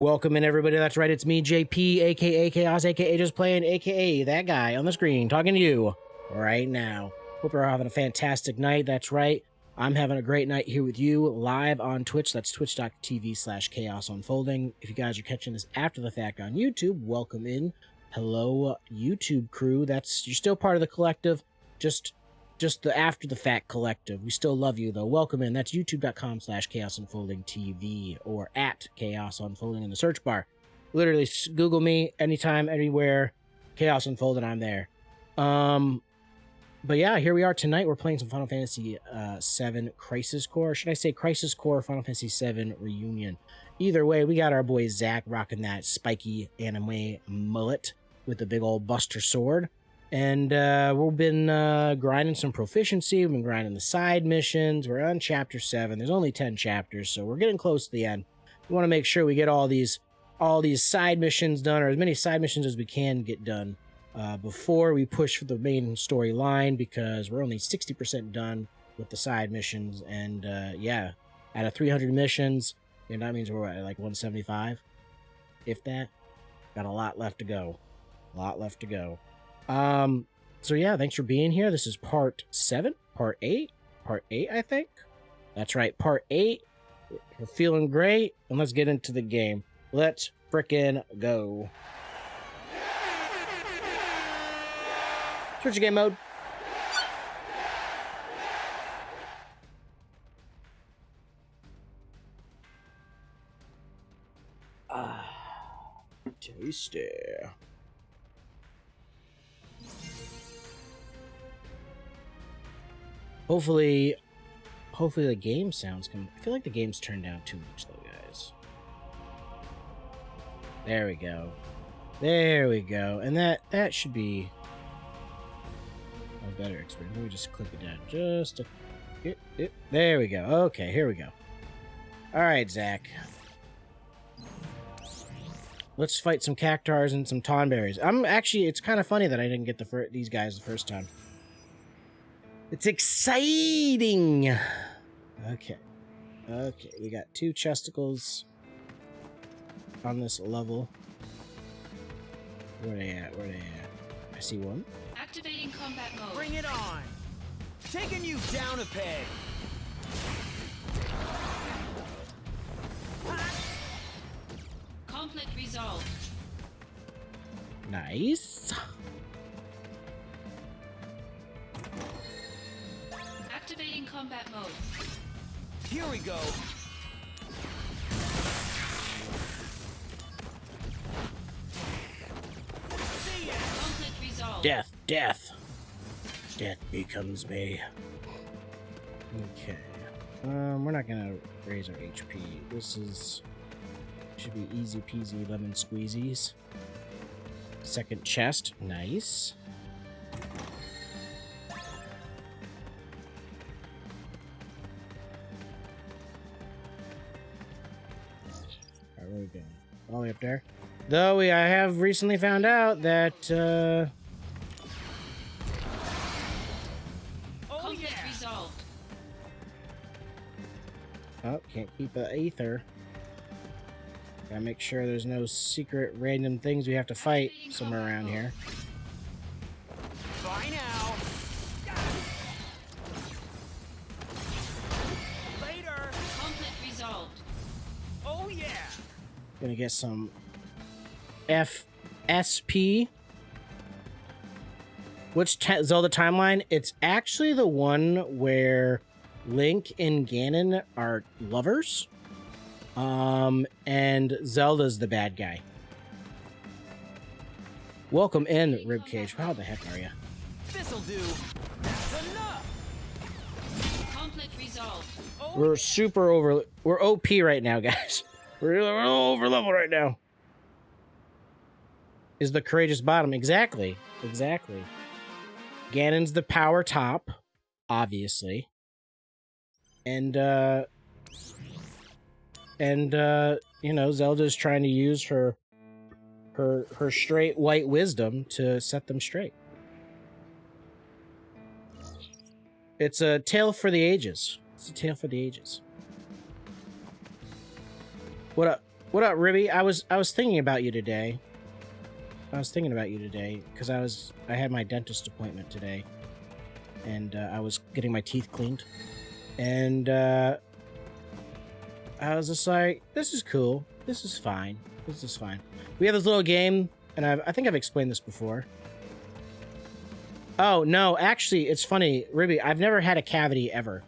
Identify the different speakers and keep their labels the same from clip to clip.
Speaker 1: Welcome in, everybody. That's right. It's me, JP, aka Chaos, aka Just Playing, aka that guy on the screen talking to you right now. Hope you're having a fantastic night. That's right. I'm having a great night here with you live on Twitch. That's twitch.tv/chaos unfolding. If you guys are catching this after the fact on YouTube, welcome in. Hello, YouTube crew. You're still part of the collective. Just the after the fact collective. We still love you though. Welcome in. That's youtube.com/chaos unfolding TV or at chaos unfolding in the search bar. Literally Google me anytime, anywhere. Chaos unfolding, I'm there. But yeah, here we are tonight. We're playing some Final Fantasy VII Crisis Core. Or should I say Crisis Core Final Fantasy VII Reunion? Either way, we got our boy Zack rocking that spiky anime mullet with the big old buster sword. And we've been grinding some proficiency. We've been grinding the side missions. We're on chapter 7. There's only 10 chapters, so we're getting close to the end. We want to make sure we get all these side missions done, or as many side missions as we can get done before we push for the main storyline, because we're only 60% done with the side missions. And yeah, out of 300 missions, and that means we're at like 175, if that. Got a lot left to go. So yeah, thanks for being here. This is part 8, I think. That's right, part 8. We're feeling great, and let's get into the game. Let's frickin' go. Switch to game mode. Tasty. Hopefully the game sounds I feel like the game's turned down too much though, guys. There we go. And that should be a better experience. Let me just click it down just a there we go. Okay, here we go. All right, Zack. Let's fight some cactars and some tonberries. It's kind of funny that I didn't get these guys the first time. It's exciting. Okay, we got 2 chesticles on this level. Where they at? I see one.
Speaker 2: Activating combat mode.
Speaker 3: Bring it on. Taking you down a peg.
Speaker 2: Conflict resolved.
Speaker 1: Nice.
Speaker 2: Activating combat mode.
Speaker 3: Here we go. See ya.
Speaker 2: Conflict resolved.
Speaker 1: Death becomes me. Okay. We're not gonna raise our HP. Should be easy peasy lemon squeezies. Second chest, nice. Alright, where we going? All the way up there. Though I have recently found out that
Speaker 2: Conflict resolved.
Speaker 1: oh, can't keep the aether. Gotta make sure there's no secret random things we have to fight somewhere around here.
Speaker 3: Bye now. Later.
Speaker 2: Conflict resolved.
Speaker 3: Oh yeah.
Speaker 1: Gonna get some FSP. Which Zelda timeline? It's actually the one where Link and Ganon are lovers. And Zelda's the bad guy. Welcome in, Ribcage. How the heck are you?
Speaker 3: This'll do. That's enough.
Speaker 2: Conflict resolved.
Speaker 3: Oh,
Speaker 1: We're OP right now, guys. We're over level right now. Is the courageous bottom. Exactly. Ganon's the power top, obviously. And you know, Zelda's trying to use her straight white wisdom to set them straight. It's a tale for the ages. What up? What up, Ribby? I was thinking about you today. Because I had my dentist appointment today, and I was getting my teeth cleaned, and I was just like, this is cool. This is fine. This is fine. We have this little game, and I think I've explained this before. Oh, no, actually, it's funny, Ribby, I've never had a cavity ever.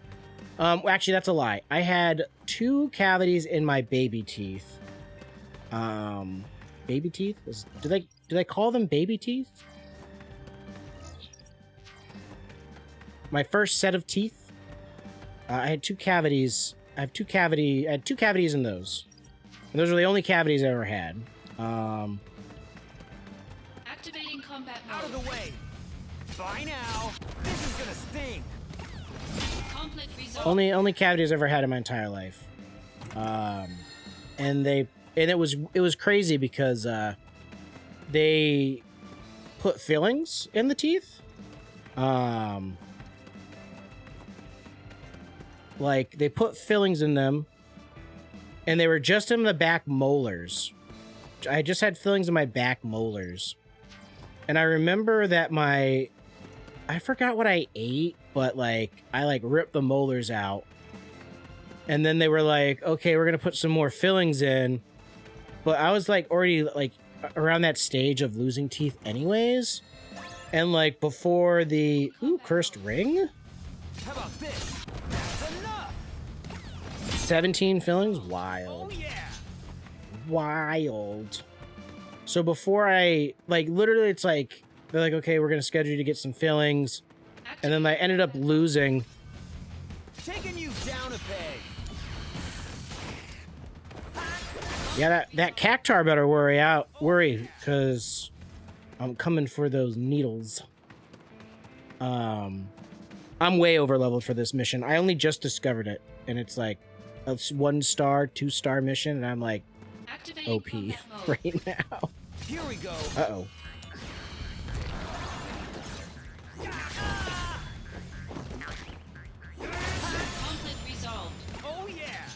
Speaker 1: Actually, that's a lie. I had 2 cavities in my baby teeth. Baby teeth? Do they call them baby teeth? My first set of teeth. I had 2 cavities. I had 2 cavities in those. And those were the only cavities I ever had.
Speaker 2: Activating combat mode.
Speaker 3: Out of the way. Bye now. This is gonna sting.
Speaker 2: Conflict resolved.
Speaker 1: Only cavities I ever had in my entire life. And it was crazy because they put fillings in the teeth. Like they put fillings in them, and they were just in the back molars. I just had fillings in my back molars, and I remember that I forgot what I ate, but like I ripped the molars out, and then they were like, okay, we're gonna put some more fillings in, but I was like already like around that stage of losing teeth anyways, and like before the cursed ring.
Speaker 3: How about this? That's enough.
Speaker 1: 17 fillings?
Speaker 3: Oh
Speaker 1: Wild.
Speaker 3: yeah.
Speaker 1: Wild. So before I, like, literally it's like, they're like, okay, we're going to schedule you to get some fillings. And then I ended up losing.
Speaker 3: Taking you down a peg.
Speaker 1: Yeah, that cactar better worry, because I'm coming for those needles. I'm way over leveled for this mission. I only just discovered it, and it's like a 1-star, 2-star mission, and I'm like
Speaker 2: Activating
Speaker 1: OP
Speaker 2: combat mode.
Speaker 1: right now.
Speaker 3: Here we go.
Speaker 1: Uh-oh.
Speaker 2: Conflict resolved.
Speaker 3: Oh yeah.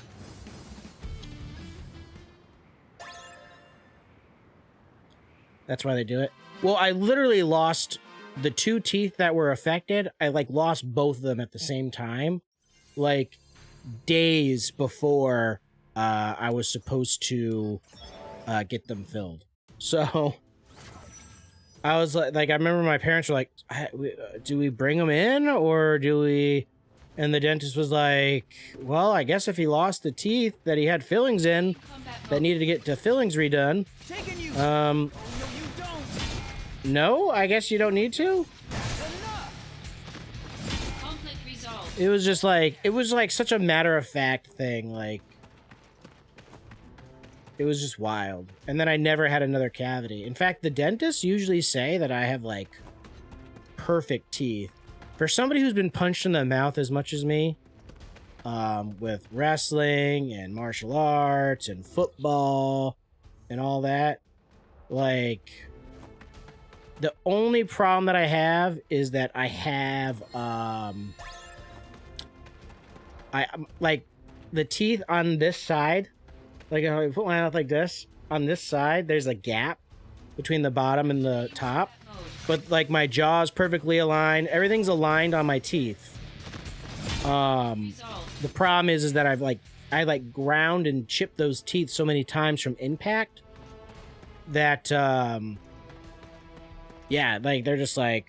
Speaker 1: That's why they do it. Well, I literally lost the 2 teeth that were affected. I like lost both of them at the same time, like days before I was supposed to get them filled. So I was like I remember my parents were like, do we bring them in or do we? And the dentist was like, well, I guess if he lost the teeth that he had fillings in
Speaker 2: Combat
Speaker 1: that
Speaker 2: mode.
Speaker 1: needed to get the fillings redone,
Speaker 3: Taking you.
Speaker 1: um,
Speaker 3: Oh, no, you don't.
Speaker 1: no, I guess you don't need to.
Speaker 3: That's enough.
Speaker 2: Conflict resolved.
Speaker 1: It was just like, it was like such a matter-of-fact thing, like, it was just wild. And then I never had another cavity. In fact, the dentists usually say that I have, like, perfect teeth. For somebody who's been punched in the mouth as much as me, with wrestling and martial arts and football and all that, like, the only problem that I have is that I have, like, the teeth on this side, like, if I put my mouth like this, on this side, there's a gap between the bottom and the top.
Speaker 2: Mode.
Speaker 1: But, like, my jaw's perfectly aligned. Everything's aligned on my teeth.
Speaker 2: Resolved.
Speaker 1: The problem is that I ground and chipped those teeth so many times from impact that, yeah, like, they're just like,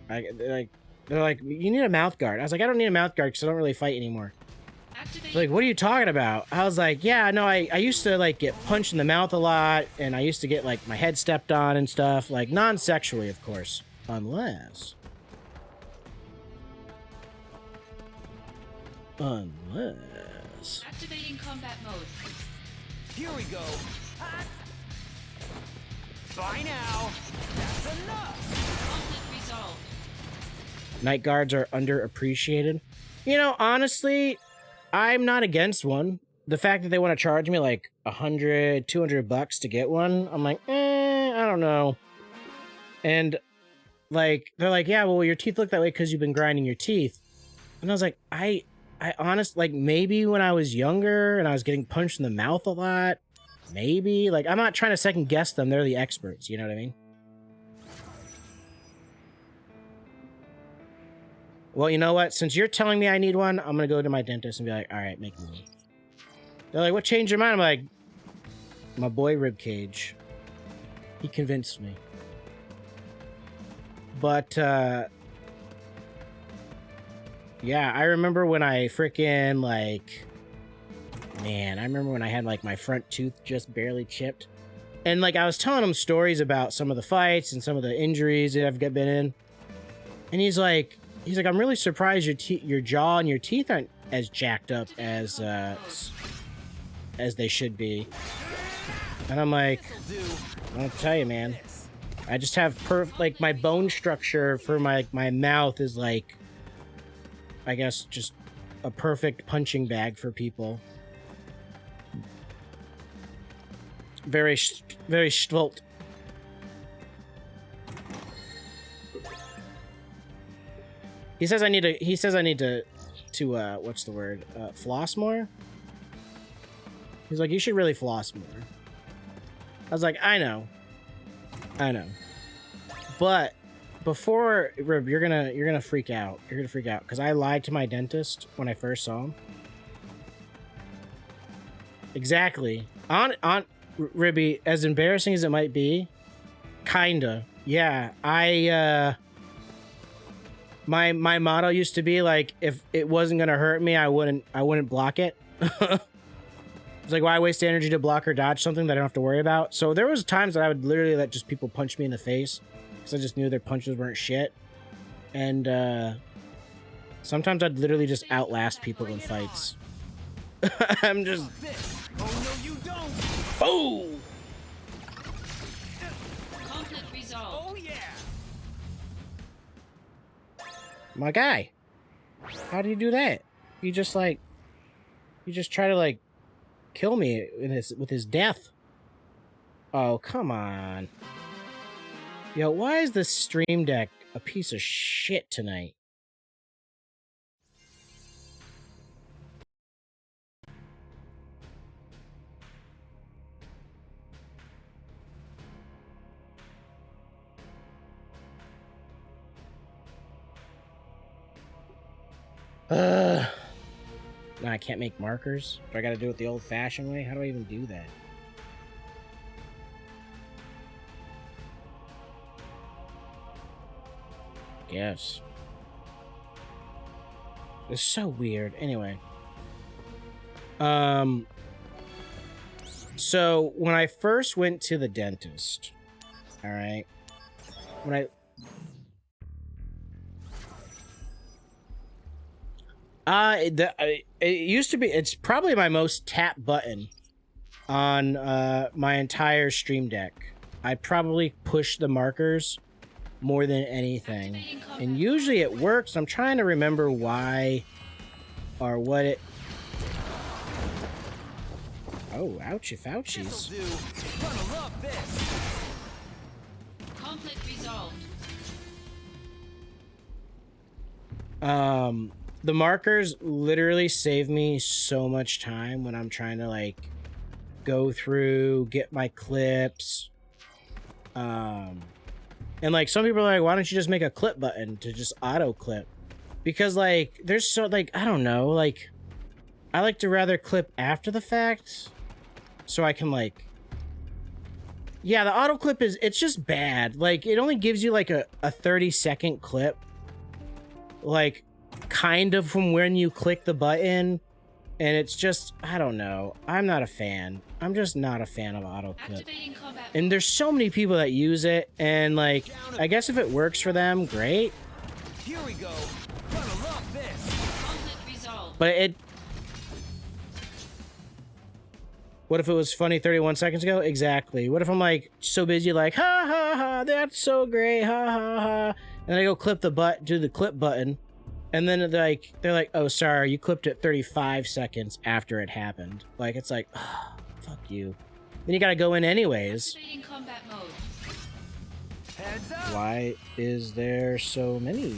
Speaker 1: they're like, you need a mouth guard. I was like, I don't need a mouth guard because I don't really fight anymore.
Speaker 2: Activating.
Speaker 1: They're like, what are you talking about? I was like, yeah, no, I used to, like, get punched in the mouth a lot, and I used to get, like, my head stepped on and stuff, like, non-sexually, of course, unless
Speaker 2: Activating combat mode.
Speaker 3: Here we go. Bye now. That's enough.
Speaker 2: Conflict resolved.
Speaker 1: night guards are underappreciated. You know, honestly, I'm not against one. The fact that they want to charge me like $100, $200 to get one, I'm like, I don't know. And like, they're like, yeah, well, your teeth look that way because you've been grinding your teeth. And I was like, I I honestly, like, maybe when I was younger and I was getting punched in the mouth a lot, maybe. Like, I'm not trying to second guess them. They're the experts, you know what I mean? Well, you know what? Since you're telling me I need one, I'm gonna go to my dentist and be like, all right, make me. They're like, what changed your mind? I'm like, my boy Ribcage. He convinced me. But, yeah, I remember when I freaking, like, man, I remember when I had, like, my front tooth just barely chipped. And, like, I was telling him stories about some of the fights and some of the injuries that I've been in. And he's like, I'm really surprised your jaw and your teeth aren't as jacked up as they should be. And I'm like, I don't tell you, man. I just have like, my bone structure for my mouth is like, I guess, just a perfect punching bag for people. Very svelte. He says I need to what's the word? Floss more? He's like, you should really floss more. I was like, I know. But before, Rib, you're gonna freak out. You're gonna freak out because I lied to my dentist when I first saw him. Exactly. On Ribby, as embarrassing as it might be, kinda. Yeah, my motto used to be like, if it wasn't gonna hurt me, I wouldn't block it. It's like, why waste energy to block or dodge something that I don't have to worry about? So there was times that I would literally let just people punch me in the face because I just knew their punches weren't shit. And sometimes I'd literally just outlast people in fights. I'm just...
Speaker 3: Oh, no, you don't.
Speaker 1: Oh!
Speaker 2: Conflict resolved.
Speaker 3: Oh, yeah.
Speaker 1: My guy. How do you do that? You just try to, like, kill me with his death. Oh, come on. Yo, why is this stream deck a piece of shit tonight? Now I can't make markers? Do I gotta do it the old-fashioned way? How do I even do that? Guess. It's so weird. Anyway. So, when I first went to the dentist, alright, it used to be, it's probably my most tapped button on my entire stream deck. I probably push the markers more than anything. And usually it works. I'm trying to remember why or what it... Oh, ouchie fouchies.
Speaker 3: Gonna love this.
Speaker 2: Conflict resolved.
Speaker 1: The markers literally save me so much time when I'm trying to, like, go through, get my clips. And, like, some people are like, why don't you just make a clip button to just auto clip? Because, like, there's so, like, I don't know, like, I like to rather clip after the fact so I can, like, yeah, the auto clip it's just bad. Like, it only gives you, like, a 30-second clip. Like, kind of from when you click the button, and it's just, I don't know. I'm not a fan. I'm just not a fan of auto clip.
Speaker 2: Activating combat.
Speaker 1: And there's so many people that use it, and, like, I guess if it works for them, great.
Speaker 3: Here we go. Gonna love this.
Speaker 2: Conflict resolved.
Speaker 1: But it... What if it was funny 31 seconds ago? Exactly. What if I'm, like, so busy, like, ha ha ha, that's so great, ha ha ha. And I go clip the do the clip button, and then they're like, oh, sorry, you clipped it 35 seconds after it happened. Like, it's like, oh, fuck you. Then you gotta go in anyways.
Speaker 2: Activating combat mode.
Speaker 3: Heads up.
Speaker 1: Why is there so many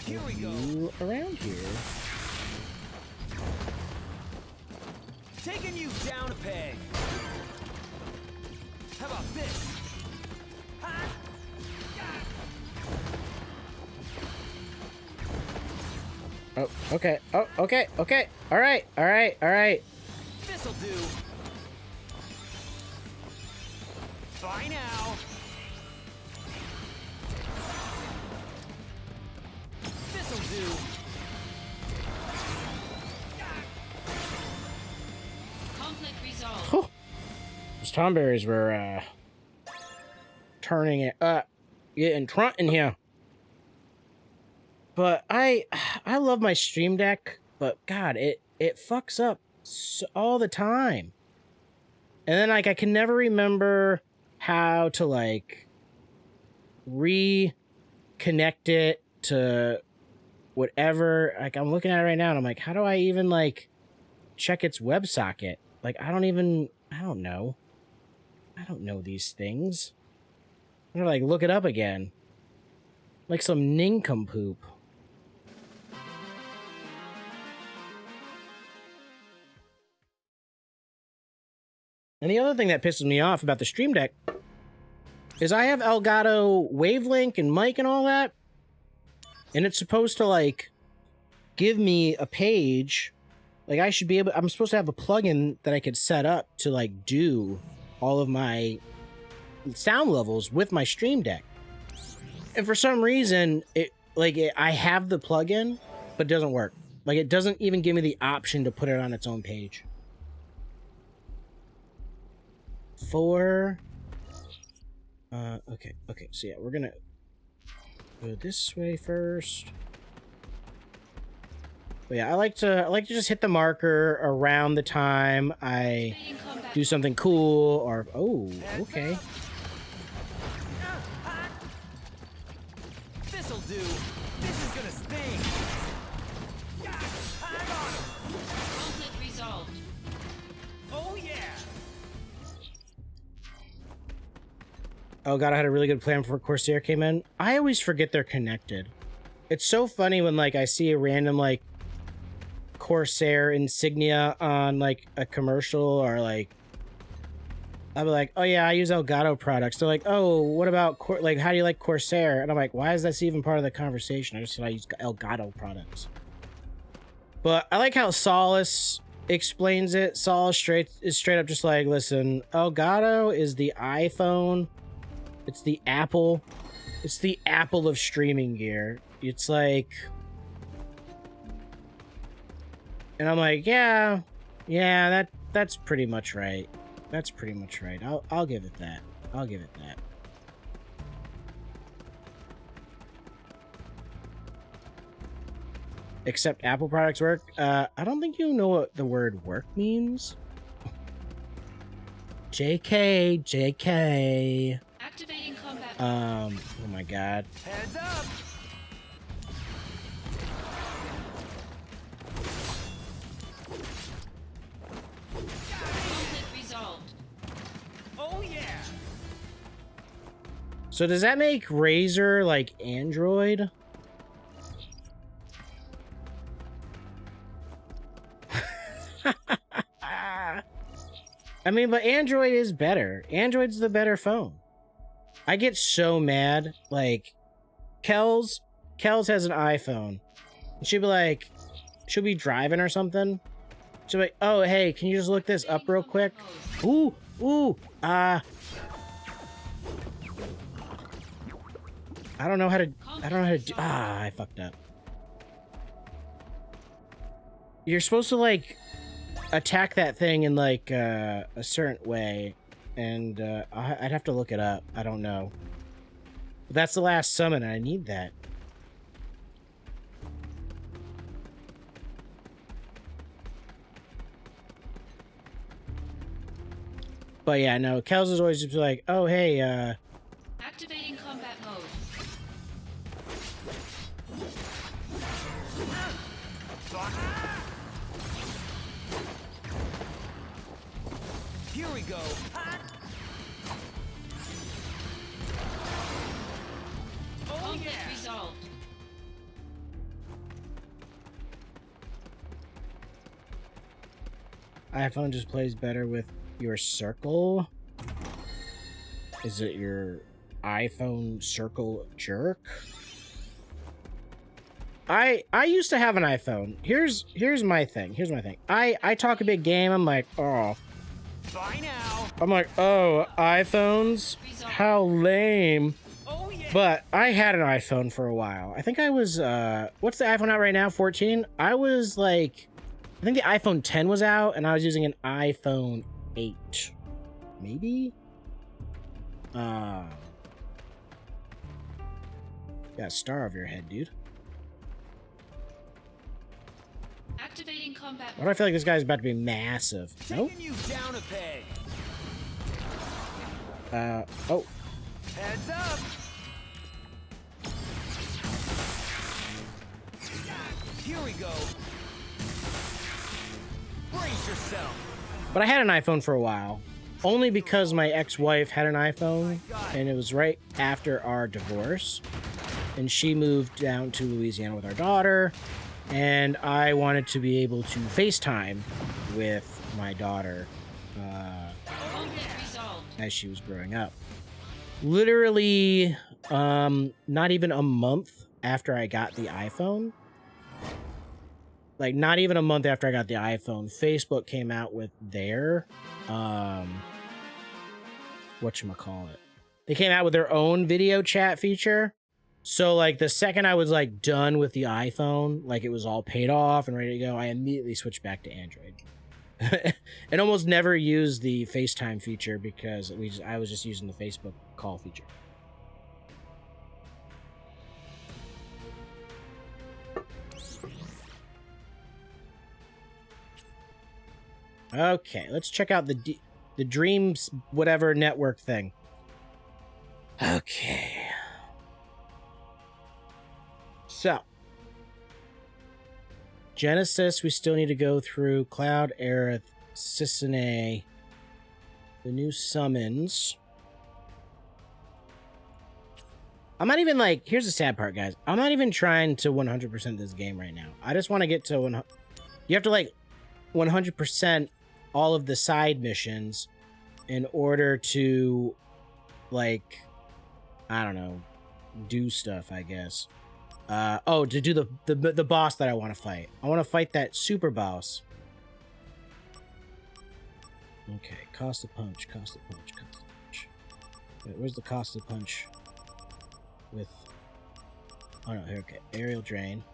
Speaker 3: Here
Speaker 1: of
Speaker 3: we go.
Speaker 1: you around here?
Speaker 3: Taking you down a peg. How about this? Ha!
Speaker 1: Oh, okay. Oh, okay. Okay. All right. All right. All right.
Speaker 3: This'll do. Bye now. This'll do.
Speaker 2: Conflict resolved.
Speaker 1: Whew. Those tomberries were turning it up, getting trunt in here. But I love my Stream Deck, but God, it fucks up all the time. And then like I can never remember how to like reconnect it to whatever. Like I'm looking at it right now and I'm like, how do I even like check its WebSocket? Like I don't know. I don't know these things. I'm gonna like look it up again. Like some nincompoop. And the other thing that pisses me off about the Stream Deck is I have Elgato Wavelink and mic and all that. And it's supposed to like give me a page. Like I'm supposed to have a plugin that I could set up to like do all of my sound levels with my Stream Deck. And for some reason, I have the plugin, but it doesn't work. Like it doesn't even give me the option to put it on its own page. Okay, so yeah, we're gonna go this way first. But yeah, I like to just hit the marker around the time I do something cool or oh, okay.
Speaker 3: This'll do. This is gonna sting. I got him.
Speaker 2: Conflict resolved.
Speaker 3: Oh yeah.
Speaker 1: Oh god, I had a really good plan before Corsair came in. I always forget they're connected. It's so funny when like I see a random like Corsair insignia on like a commercial or like I'll be like, oh yeah, I use Elgato products. They're like, oh, what about like how do you like Corsair? And I'm like, why is this even part of the conversation? I just said I use Elgato products. But I like how Solace explains it. Solace is straight up just like, listen, Elgato is the iPhone. It's the Apple. It's the Apple of streaming gear. It's like, and I'm like, yeah, that's pretty much right. That's pretty much right. I'll give it that. I'll give it that. Except Apple products work. I don't think you know what the word work means. JK.
Speaker 2: Activating combat.
Speaker 1: Oh my god.
Speaker 3: Heads up.
Speaker 2: Conflict resolved.
Speaker 3: Oh yeah.
Speaker 1: So does that make Razer like Android? I mean, but Android is better. Android's the better phone. I get so mad. Like, Kels has an iPhone. She'll be like, she'll be driving or something. She'll be like, oh, hey, can you just look this up real quick? Ooh, I don't know how to do, I fucked up. You're supposed to, like, attack that thing in, like, a certain way. And, I'd have to look it up. I don't know. But that's the last summon, and I need that. But yeah, no, Kels is always just like, oh, hey,
Speaker 2: Activating combat mode.
Speaker 3: Here we go. Oh
Speaker 2: Conflict
Speaker 3: yeah.
Speaker 2: resolved.
Speaker 1: iPhone just plays better with your circle. Is it your iPhone circle jerk? I used to have an iPhone. Here's my thing. I talk a big game. I'm like, oh.
Speaker 3: Bye now.
Speaker 1: I'm like, oh, iPhones? How lame.
Speaker 3: Oh yeah.
Speaker 1: But I had an iPhone for a while. I think I was, what's the iPhone out right now? 14? I was like, I think the iPhone 10 was out, and I was using an iPhone 8. Maybe? Got a star over your head, dude.
Speaker 2: Activating combat
Speaker 1: Why do I feel like this guy's about to be massive? Nope.
Speaker 3: Taking you down a peg.
Speaker 1: Oh.
Speaker 3: Heads up. Here we go. Brace yourself.
Speaker 1: But I had an iPhone for a while. Only because my ex-wife had an iPhone, and it was right after our divorce. And she moved down to Louisiana with our daughter, and I wanted to be able to FaceTime with my daughter
Speaker 2: conflict resolved.
Speaker 1: as she was growing up. Literally, not even a month after I got the iPhone, like not even a month after I got the iPhone, Facebook came out with their, whatchamacallit. They came out with their own video chat feature. So like the second I was like done with the iPhone, like it was all paid off and ready to go, I immediately switched back to Android. And almost never used the FaceTime feature because I was just using the Facebook call feature. Okay, let's check out the Dreams whatever network thing. Okay. So, Genesis, we still need to go through Cloud, Aerith, Sisane, the new summons. I'm not even like, here's the sad part, guys. I'm not even trying to 100% this game right now. I just want to get to 100. You have to like 100% all of the side missions in order to like, I don't know, do stuff, I guess. To do the boss that I want to fight. I want to fight that super boss. Okay, cost a punch. Wait, where's the cost of punch? With, oh no, here, okay, aerial drain.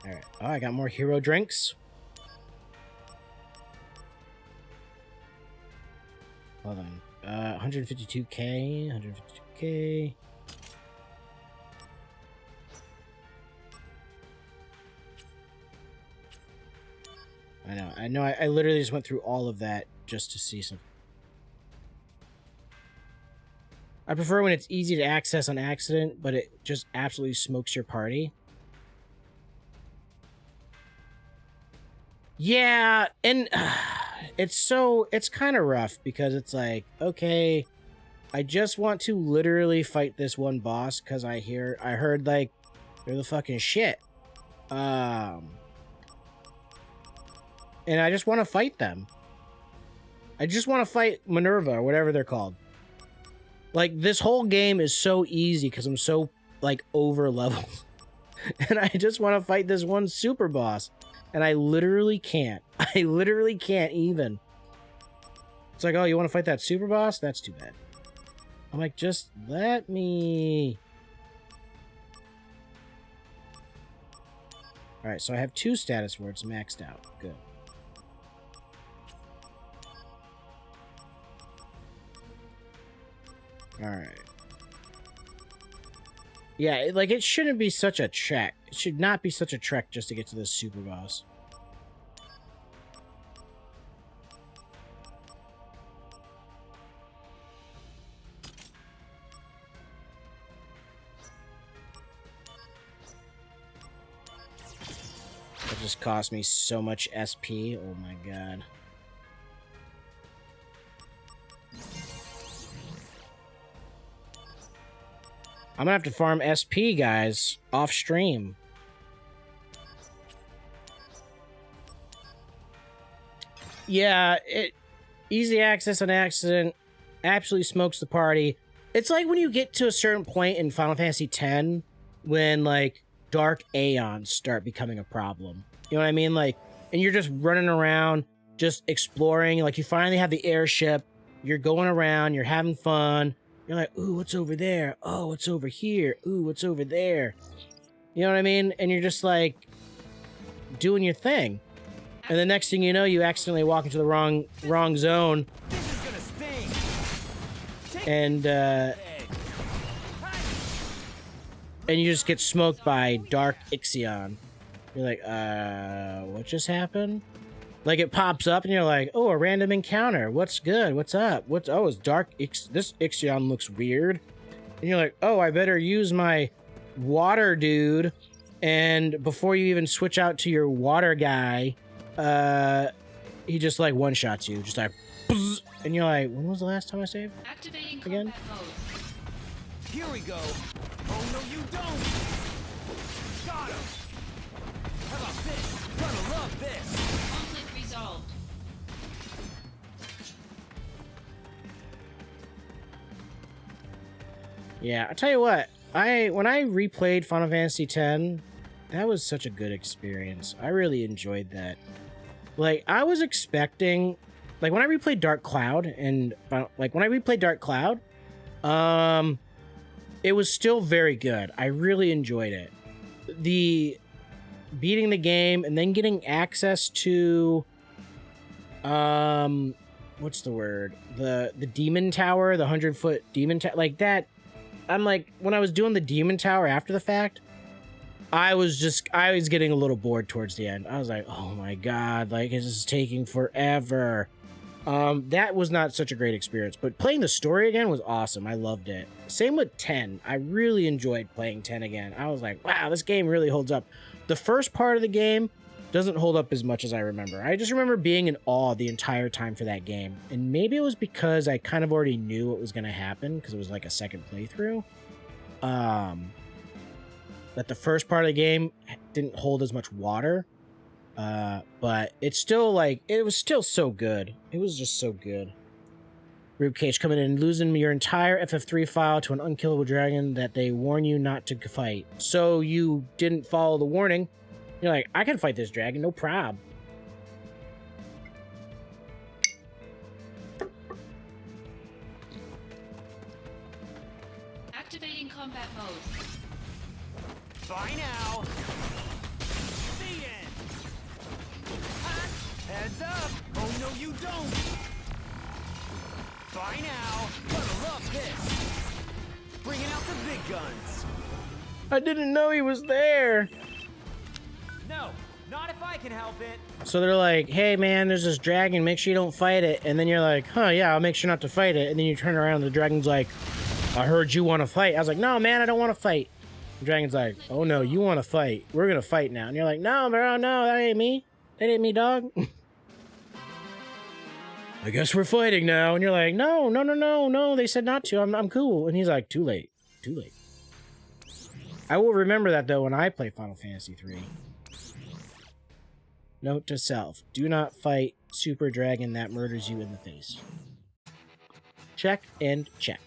Speaker 1: Alright. Oh, I got more hero drinks. Hold on. 152k. 152k. I know. I literally just went through all of that just to see something. I prefer when it's easy to access on accident, but it just absolutely smokes your party. Yeah, and it's kind of rough because it's like, okay, I just want to literally fight this one boss because I heard like they're the fucking shit. And I just want to fight them. I just want to fight Minerva or whatever they're called. Like this whole game is so easy because I'm so like over leveled. And I just want to fight this one super boss. And I literally can't. I literally can't even. It's like, oh, you want to fight that super boss? That's too bad. I'm like, just let me. Alright, so I have 2 status words maxed out. Good. Alright. Yeah, like, it shouldn't be such a trek. It should not be such a trek just to get to this super boss. just cost me so much SP. Oh my god. I'm gonna have to farm SP, guys, off stream. Yeah, easy access on accident absolutely smokes the party. It's like when you get to a certain point in Final Fantasy X when, like, dark aeons start becoming a problem. You know what I mean? Like, and you're just running around, just exploring. Like, you finally have the airship. You're going around. You're having fun. You're like, ooh, what's over there? Oh, what's over here? Ooh, what's over there? You know what I mean? And you're just, like, doing your thing. And the next thing you know, you accidentally walk into the wrong zone.
Speaker 3: This is gonna sting.
Speaker 1: And you just get smoked by Dark Ixion. You're like, what just happened? Like, it pops up and you're like, oh, a random encounter. What's good? What's up? Oh, it's this Ixion looks weird. And you're like, oh, I better use my water dude. And before you even switch out to your water guy, he just, like, one-shots you. Just like, bzz, and you're like, when was the last time I saved?
Speaker 2: Activating
Speaker 1: Again?
Speaker 2: combat mode.
Speaker 3: Here we go. Oh no, you don't. Got him. How about this? Gonna love this.
Speaker 2: Conflict resolved.
Speaker 1: Yeah, I tell you what, when I replayed Final Fantasy X, that was such a good experience. I really enjoyed that. Like, I was expecting, like, when I replayed Dark Cloud, it was still very good. I really enjoyed it. The beating the game and then getting access to, what's the word? The demon tower, the 100-foot demon tower, like that. I'm like, when I was doing the demon tower after the fact, I was getting a little bored towards the end. I was like, oh my god, like, this is taking forever. That was not such a great experience, but playing the story again was awesome. I loved it. Same with 10. I really enjoyed playing 10 again. I was like, wow, this game really holds up. The first part of the game doesn't hold up as much as I remember. I just remember being in awe the entire time for that game. And maybe it was because I kind of already knew what was going to happen because it was like a second playthrough. That the first part of the game didn't hold as much water. But it's still like, it was still so good. It was just so good. Ribcage coming in and losing your entire FF3 file to an unkillable dragon that they warn you not to fight. So you didn't follow the warning. You're like, I can fight this dragon, no prob.
Speaker 2: Activating combat mode.
Speaker 3: Bye now. The end. Ha! Heads up. Oh no, you don't. Bye now. Gonna love this. Bringing out the big guns.
Speaker 1: I didn't know he was there.
Speaker 3: No, not if I can help it.
Speaker 1: So they're like, hey man, there's this dragon, make sure you don't fight it. And then you're like, huh, yeah, I'll make sure not to fight it. And then you turn around and the dragon's like, I heard you want to fight. I was like, no man, I don't want to fight. The dragon's like, oh no, you want to fight. We're going to fight now. And you're like, no, bro, no, that ain't me. That ain't me, dog. I guess we're fighting now. And you're like, no, no, no, no, no. They said not to. I'm cool. And he's like, too late. Too late. I will remember that, though, when I play Final Fantasy III. Note to self. Do not fight Super Dragon that murders you in the face. Check and check.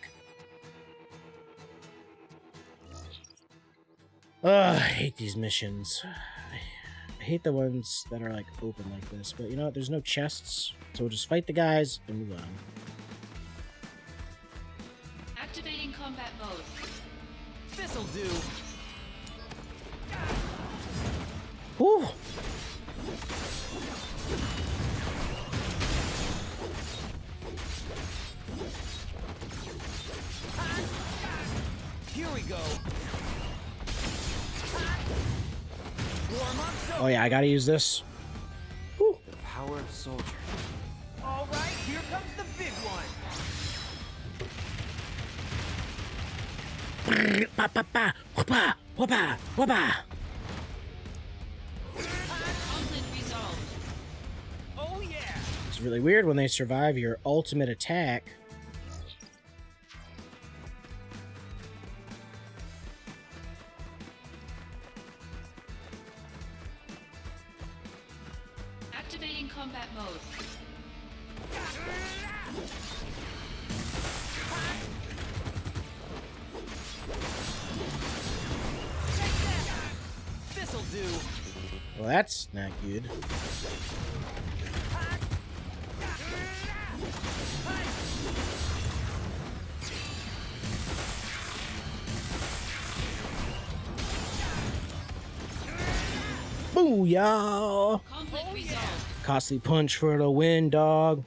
Speaker 1: Ugh, I hate these missions. I hate the ones that are, like, open like this. But you know what? There's no chests. So we'll just fight the guys and move on.
Speaker 2: Activating combat mode.
Speaker 3: This'll do.
Speaker 1: Whew!
Speaker 3: Here we go. Warm up, so
Speaker 1: Oh yeah, I gotta use this. Whew.
Speaker 3: the power of soldier. All right, here comes the big one.
Speaker 1: Ba, ba, ba, whoop-a, whoop-a, whoop-a. It's really weird when they survive your ultimate attack.
Speaker 2: Activating combat mode.
Speaker 3: This'll do.
Speaker 1: Well, that's not good. Booyah!
Speaker 2: Conflict resolved.
Speaker 1: Costly punch for the win, dog.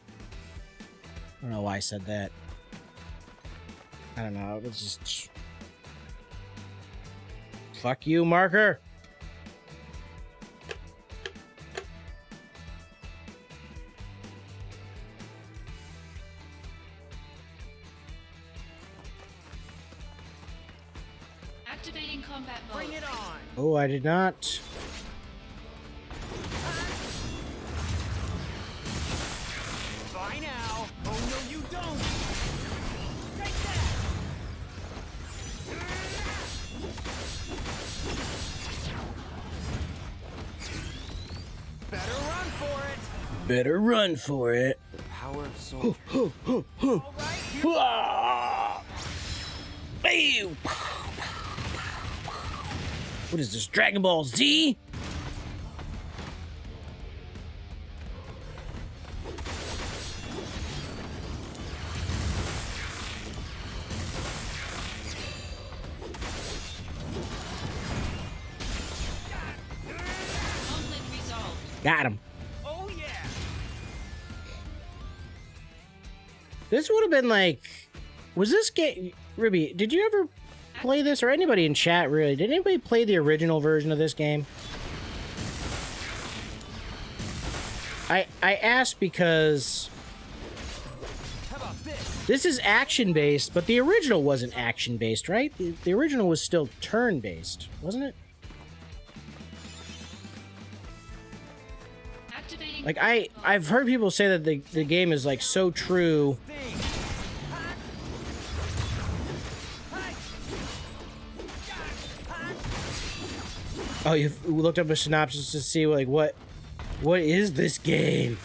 Speaker 1: I don't know why I said that. I don't know. It's just... Fuck you, marker.
Speaker 2: Activating combat mode.
Speaker 3: Bring it on.
Speaker 1: Oh, I did not.
Speaker 3: Bye now. Oh no, you don't. Take that. Better run for it.
Speaker 1: Better run for it.
Speaker 3: Power of soul.
Speaker 1: All
Speaker 3: All right.
Speaker 1: Bam! What is this, Dragon Ball Z?
Speaker 2: Conflict resolved.
Speaker 1: Got him.
Speaker 3: Oh yeah.
Speaker 1: This would have been like... Was this game... Ruby, did you ever play this? Or anybody in chat, really? Did anybody play the original version of this game? I asked because...
Speaker 3: How about this?
Speaker 1: This is action-based, but the original wasn't action-based, right? The original was still turn-based, wasn't it?
Speaker 2: Activating
Speaker 1: Like,
Speaker 2: combat mode.
Speaker 1: I've heard people say that the game is, like, so true...
Speaker 3: Thing.
Speaker 1: Oh, you looked up a synopsis to see, like, what is this game?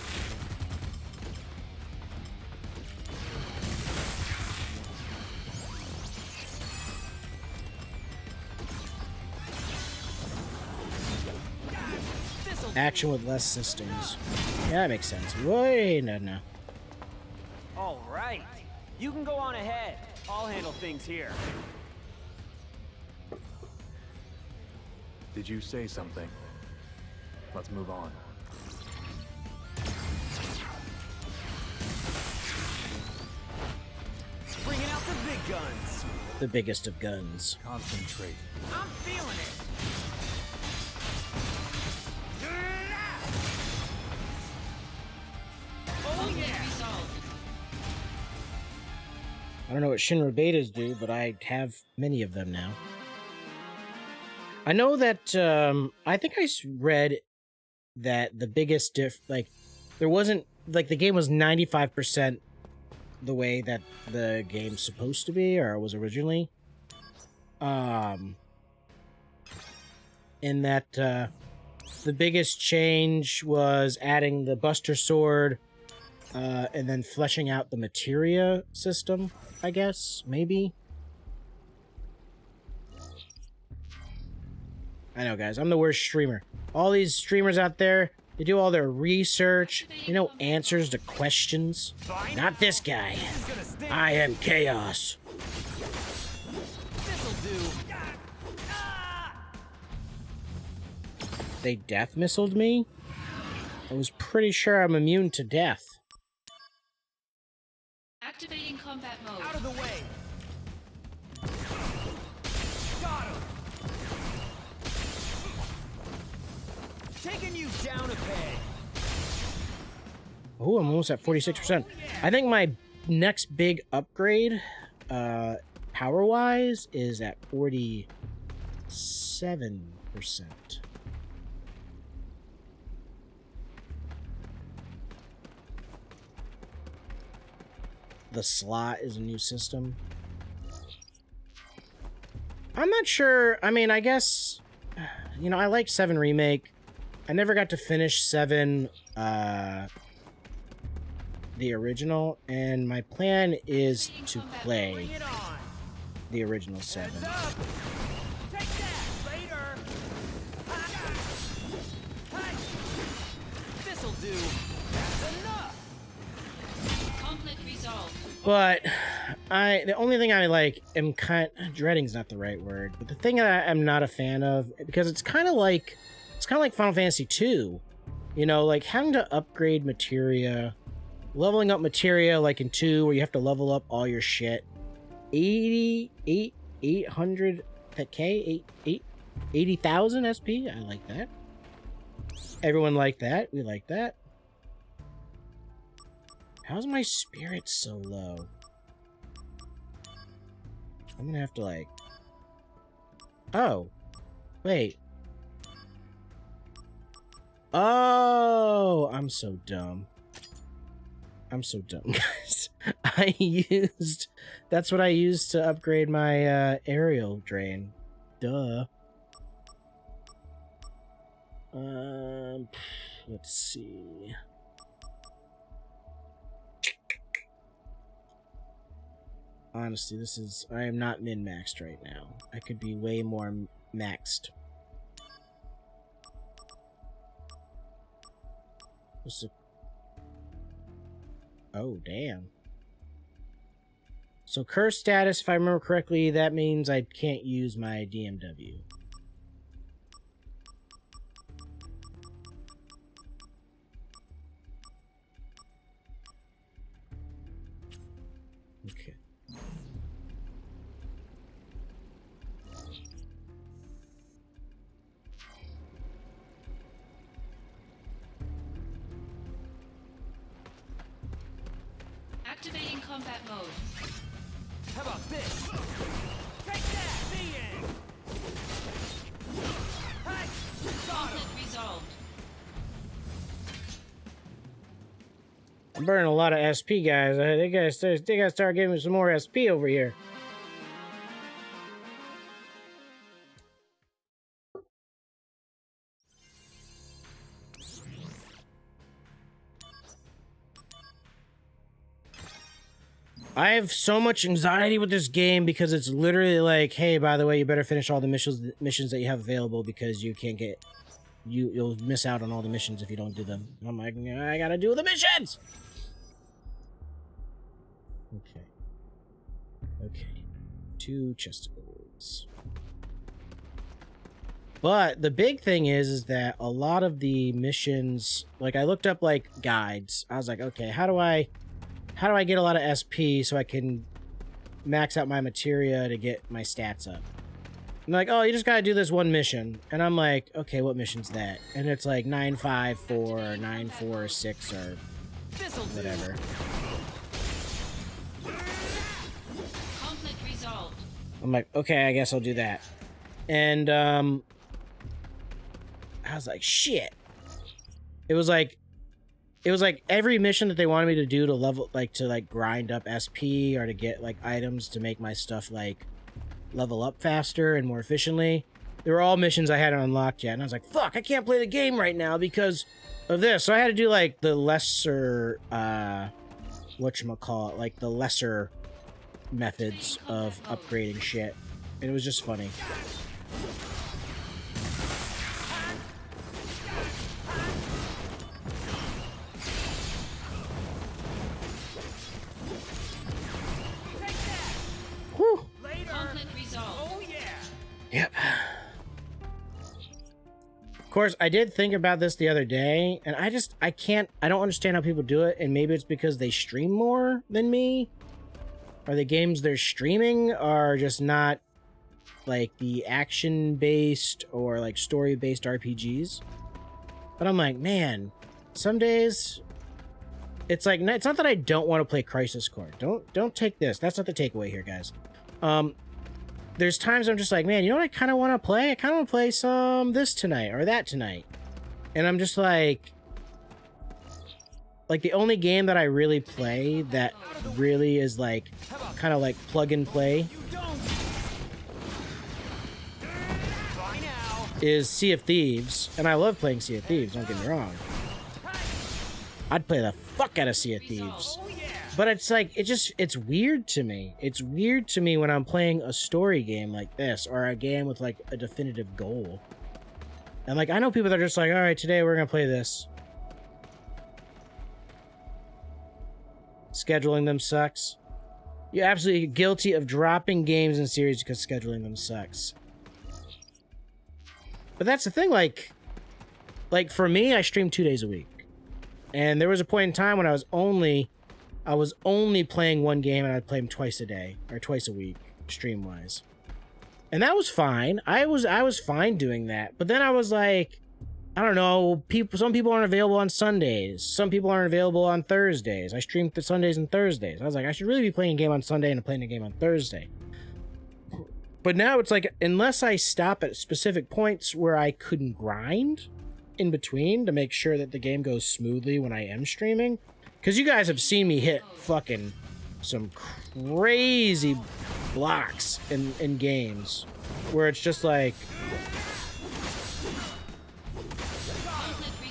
Speaker 3: This'll
Speaker 1: Action with less systems. Yeah, that makes sense. Wait, no.
Speaker 3: All right. You can go on ahead. I'll handle things here.
Speaker 4: Did you say something? Let's move on.
Speaker 3: Bringing out the big guns.
Speaker 1: The biggest of guns.
Speaker 4: Concentrate.
Speaker 3: I'm feeling it. Oh
Speaker 2: Conflict
Speaker 3: yeah.
Speaker 2: resolved.
Speaker 1: I don't know what Shinra betas do, but I have many of them now. I know that, I think I read that the biggest there wasn't, like, the game was 95% the way that the game's supposed to be, or was originally. In that, the biggest change was adding the Buster Sword, and then fleshing out the materia system, I guess, maybe. I know, guys, I'm the worst streamer. All these streamers out there, they do all their research, answers to questions. Not this guy.
Speaker 3: This is gonna sting.
Speaker 1: I am chaos.
Speaker 3: This'll do. Ah!
Speaker 1: They death missiled me? I was pretty sure I'm immune to death.
Speaker 2: Activating combat mode.
Speaker 3: Out of the way. Got him. Taking you down a peg.
Speaker 1: Oh, I'm almost at 46%. I think my next big upgrade, power-wise, is at 47%. the slot is a new system. I'm not sure. I mean, I guess, you know, I like 7 Remake. I never got to finish 7, the original, and my plan is to play
Speaker 3: Bring it on.
Speaker 1: the original 7.
Speaker 3: Heads up. Take that later. This'll do. That's enough.
Speaker 2: Conflict resolved.
Speaker 1: But the only thing I like am dreading's not the right word, but the thing that I'm not a fan of, because it's kind of like Final Fantasy II, you know, like having to upgrade materia, leveling up materia like in 2 where you have to level up all your shit. 800 K, 80,000 SP. I like that. Everyone liked that. We like that. How's my spirit so low? I'm gonna have to like... Oh. Wait. Oh! I'm so dumb. I'm so dumb, guys. That's what I used to upgrade my aerial drain. Duh. Let's see. Honestly, I am not min-maxed right now. I could be way more maxed. Oh, damn. So curse status, if I remember correctly, that means I can't use my DMW. Okay.
Speaker 2: Activating combat mode.
Speaker 3: How about this? Take that, being. Hey, got him.
Speaker 2: Conflict resolved.
Speaker 1: I'm burning a lot of SP, guys. They gotta start giving me some more SP over here. I have so much anxiety with this game because it's literally like, hey, by the way, you better finish all the missions that you have available because you can't get... You'll miss out on all the missions if you don't do them. And I'm like, I gotta do the missions! Okay. Okay. 2 chest goals. But the big thing is that a lot of the missions... Like, I looked up, like, guides. I was like, okay, how do I get a lot of SP so I can max out my materia to get my stats up? I'm like, oh, you just gotta do this one mission. And I'm like, okay, what mission's that? And it's like 954 or 946 or whatever.
Speaker 2: Conflict resolved.
Speaker 1: I'm like, okay, I guess I'll do that. And I was like, shit. It was like every mission that they wanted me to do to level, like, to like grind up SP or to get like items to make my stuff like level up faster and more efficiently. They were all missions I hadn't unlocked yet. And I was like, fuck, I can't play the game right now because of this. So I had to do like the lesser, whatchamacallit, like the lesser methods of upgrading shit. And it was just funny. Whew.
Speaker 2: Conflict resolved.
Speaker 3: Oh yeah.
Speaker 1: Yep. Of course, I did think about this the other day, and I don't understand how people do it, and maybe it's because they stream more than me, or the games they're streaming are just not, like, the action-based or, like, story-based RPGs. But I'm like, man, some days, it's like, it's not that I don't want to play Crisis Core. Don't take this. That's not the takeaway here, guys. There's times I'm just like, man, you know what I kind of want to play? I kind of want to play some this tonight or that tonight. And I'm just like, like the only game that I really play that really is like kind of like plug and play
Speaker 3: You don't. Try now.
Speaker 1: is Sea of Thieves, and I love playing Sea of Thieves, don't get me wrong. I'd play the fuck out of Sea of Thieves.
Speaker 3: Oh yeah.
Speaker 1: But it's like, it's weird to me. It's weird to me when I'm playing a story game like this, or a game with like a definitive goal. And like, I know people that are just like, all right, today we're gonna play this. Scheduling them sucks. You're absolutely guilty of dropping games and series because scheduling them sucks. But that's the thing, like for me, I stream 2 days a week. And there was a point in time when I was only playing one game, and I'd play them twice a day or twice a week, stream wise. And that was fine. I was fine doing that. But then I was like, I don't know, some people aren't available on Sundays. Some people aren't available on Thursdays. I stream the Sundays and Thursdays. I was like, I should really be playing a game on Sunday and playing a game on Thursday. But now it's like, unless I stop at specific points where I couldn't grind in between to make sure that the game goes smoothly when I am streaming, because you guys have seen me hit fucking some crazy blocks in games where it's just like,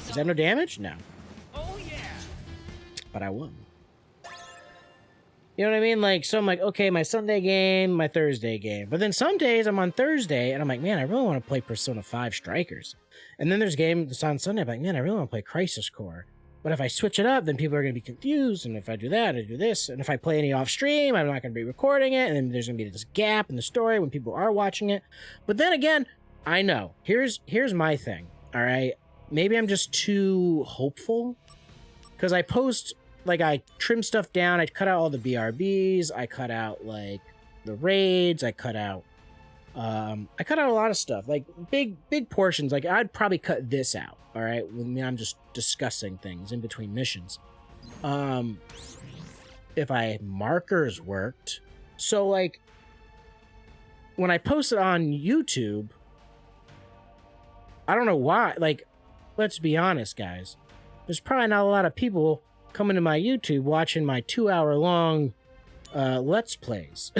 Speaker 1: is that no damage? No.
Speaker 3: Oh yeah.
Speaker 1: But I won. You know what I mean? Like, so I'm like, okay, my Sunday game, my Thursday game. But then some days I'm on Thursday and I'm like, man, I really want to play Persona 5 Strikers. And then there's a game that's on Sunday. I'm like, man, I really want to play Crisis Core. But if I switch it up, then people are going to be confused. And if I do that, I do this. And if I play any off stream, I'm not going to be recording it. And then there's going to be this gap in the story when people are watching it. But then again, I know. Here's my thing. All right. Maybe I'm just too hopeful. Because I post, like, I trim stuff down. I cut out all the BRBs. I cut out, like, the raids. I cut out a lot of stuff. Like, big portions. Like, I'd probably cut this out. All right. When I'm just discussing things in between missions. If markers worked. So, like, when I post it on YouTube, I don't know why. Like, let's be honest, guys. There's probably not a lot of people coming to my YouTube watching my 2-hour-long Let's Plays.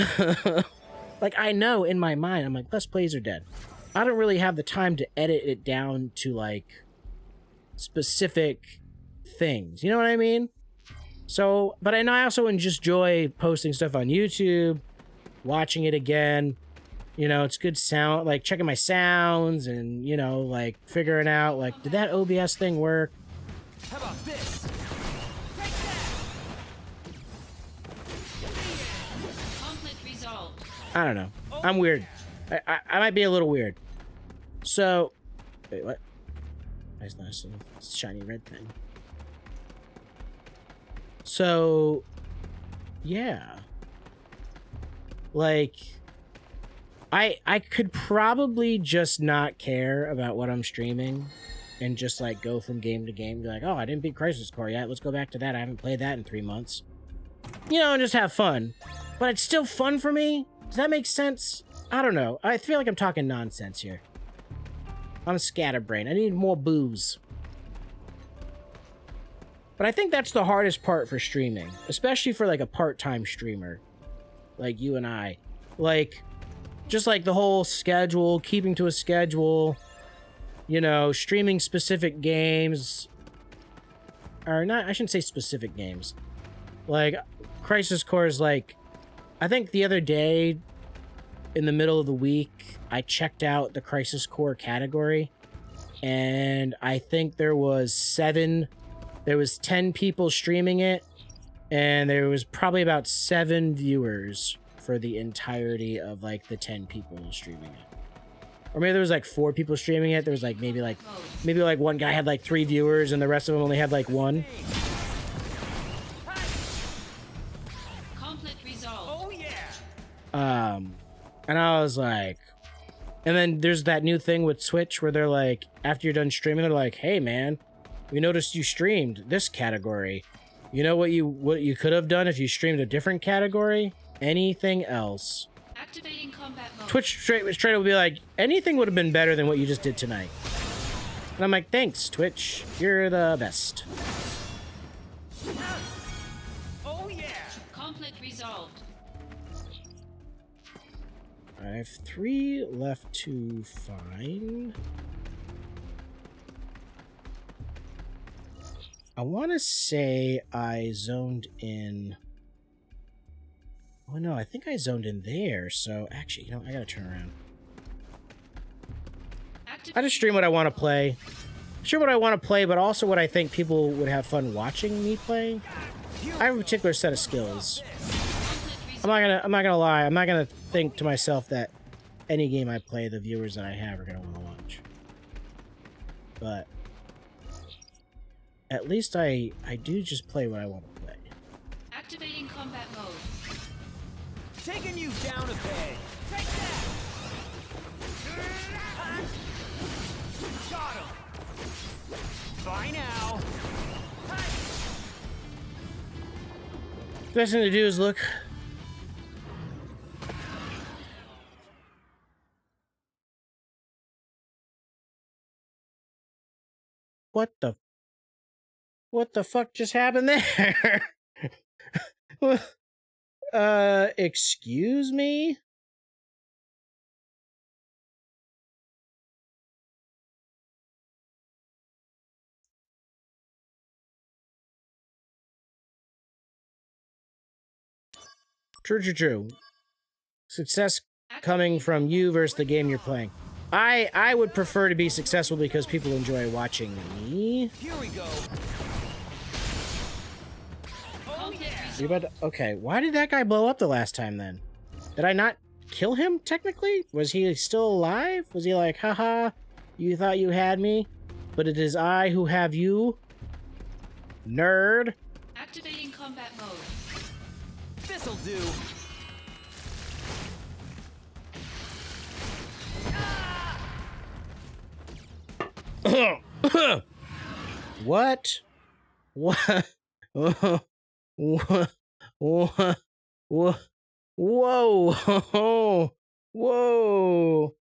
Speaker 1: Like, I know in my mind, I'm like, Let's Plays are dead. I don't really have the time to edit it down to, like, specific things. You know what I mean? So, but I also just enjoy posting stuff on YouTube, watching it again. You know, it's good sound, like checking my sounds and, you know, like figuring out, like, did that OBS thing work?
Speaker 3: How about this? Take that.
Speaker 2: Conflict resolved.
Speaker 1: I don't know. I'm weird. I might be a little weird. So, wait, what? Nice little shiny red thing. So, yeah. Like, I could probably just not care about what I'm streaming and just, like, go from game to game. Be like, oh, I didn't beat Crisis Core yet. Let's go back to that. I haven't played that in 3 months. You know, and just have fun. But it's still fun for me? Does that make sense? I don't know. I feel like I'm talking nonsense here. I'm a scatterbrain. I need more booze. But I think that's the hardest part for streaming. Especially for, like, a part-time streamer. Like you and I. Like, just like the whole schedule, keeping to a schedule. You know, streaming specific games. Or not, I shouldn't say specific games. Like, Crisis Core is like... I think the other day, in the middle of the week, I checked out the Crisis Core category. And I think there was 10 people streaming it. And there was probably about 7 viewers for the entirety of, like, the 10 people streaming it. Or maybe there was, like, 4 people streaming it. There was, like, maybe one guy had, like, 3 viewers and the rest of them only had, like, 1.
Speaker 2: Conflict resolved.
Speaker 3: Oh yeah.
Speaker 1: And I was like... And then there's that new thing with Twitch where they're like, after you're done streaming, they're like, hey, man, we noticed you streamed this category. You know what you could have done if you streamed a different category? Anything else.
Speaker 2: Activating combat mode.
Speaker 1: Twitch straight will be like, anything would have been better than what you just did tonight. And I'm like, thanks, Twitch. You're the best.
Speaker 2: Conflict resolved.
Speaker 1: I have 3 left to find. I want to say I zoned in. Oh no, I think I zoned in there. So actually, you know, I gotta turn around. I just stream what I want to play. Stream what I want to play, but also what I think people would have fun watching me play. I have a particular set of skills. I'm not gonna lie. I'm not gonna think to myself that any game I play, the viewers that I have are gonna want to watch. But at least I do just play what I want to play.
Speaker 2: Activating combat mode.
Speaker 3: Taking you down a peg. Take that. Got him. Bye now.
Speaker 1: Best thing to do is look. What the fuck just happened there? Excuse me? True. Success coming from you versus the game you're playing. I would prefer to be successful because people enjoy watching me.
Speaker 3: Here we go. Oh yeah.
Speaker 1: You about to, okay, why did that guy blow up the last time then? Did I not kill him technically? Was he still alive? Was he like, haha, you thought you had me, but it is I who have you? Nerd.
Speaker 2: Activating combat mode.
Speaker 3: This'll do.
Speaker 1: What? What? What? What? Whoa! Whoa!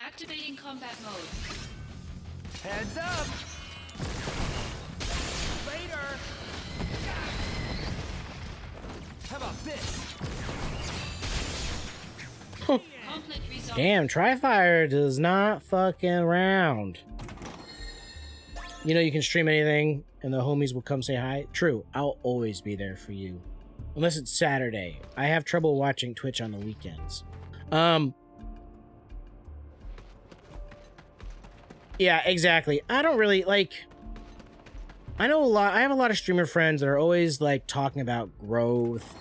Speaker 2: Activating combat mode.
Speaker 3: Heads up. Later. How about this?
Speaker 2: Conflict resolved.
Speaker 1: Damn, Tri-Fire does not fucking around. You know you can stream anything and the homies will come say hi? True, I'll always be there for you. Unless it's Saturday. I have trouble watching Twitch on the weekends. Yeah, exactly. I don't really, like... I know a lot... I have a lot of streamer friends that are always, like, talking about growth.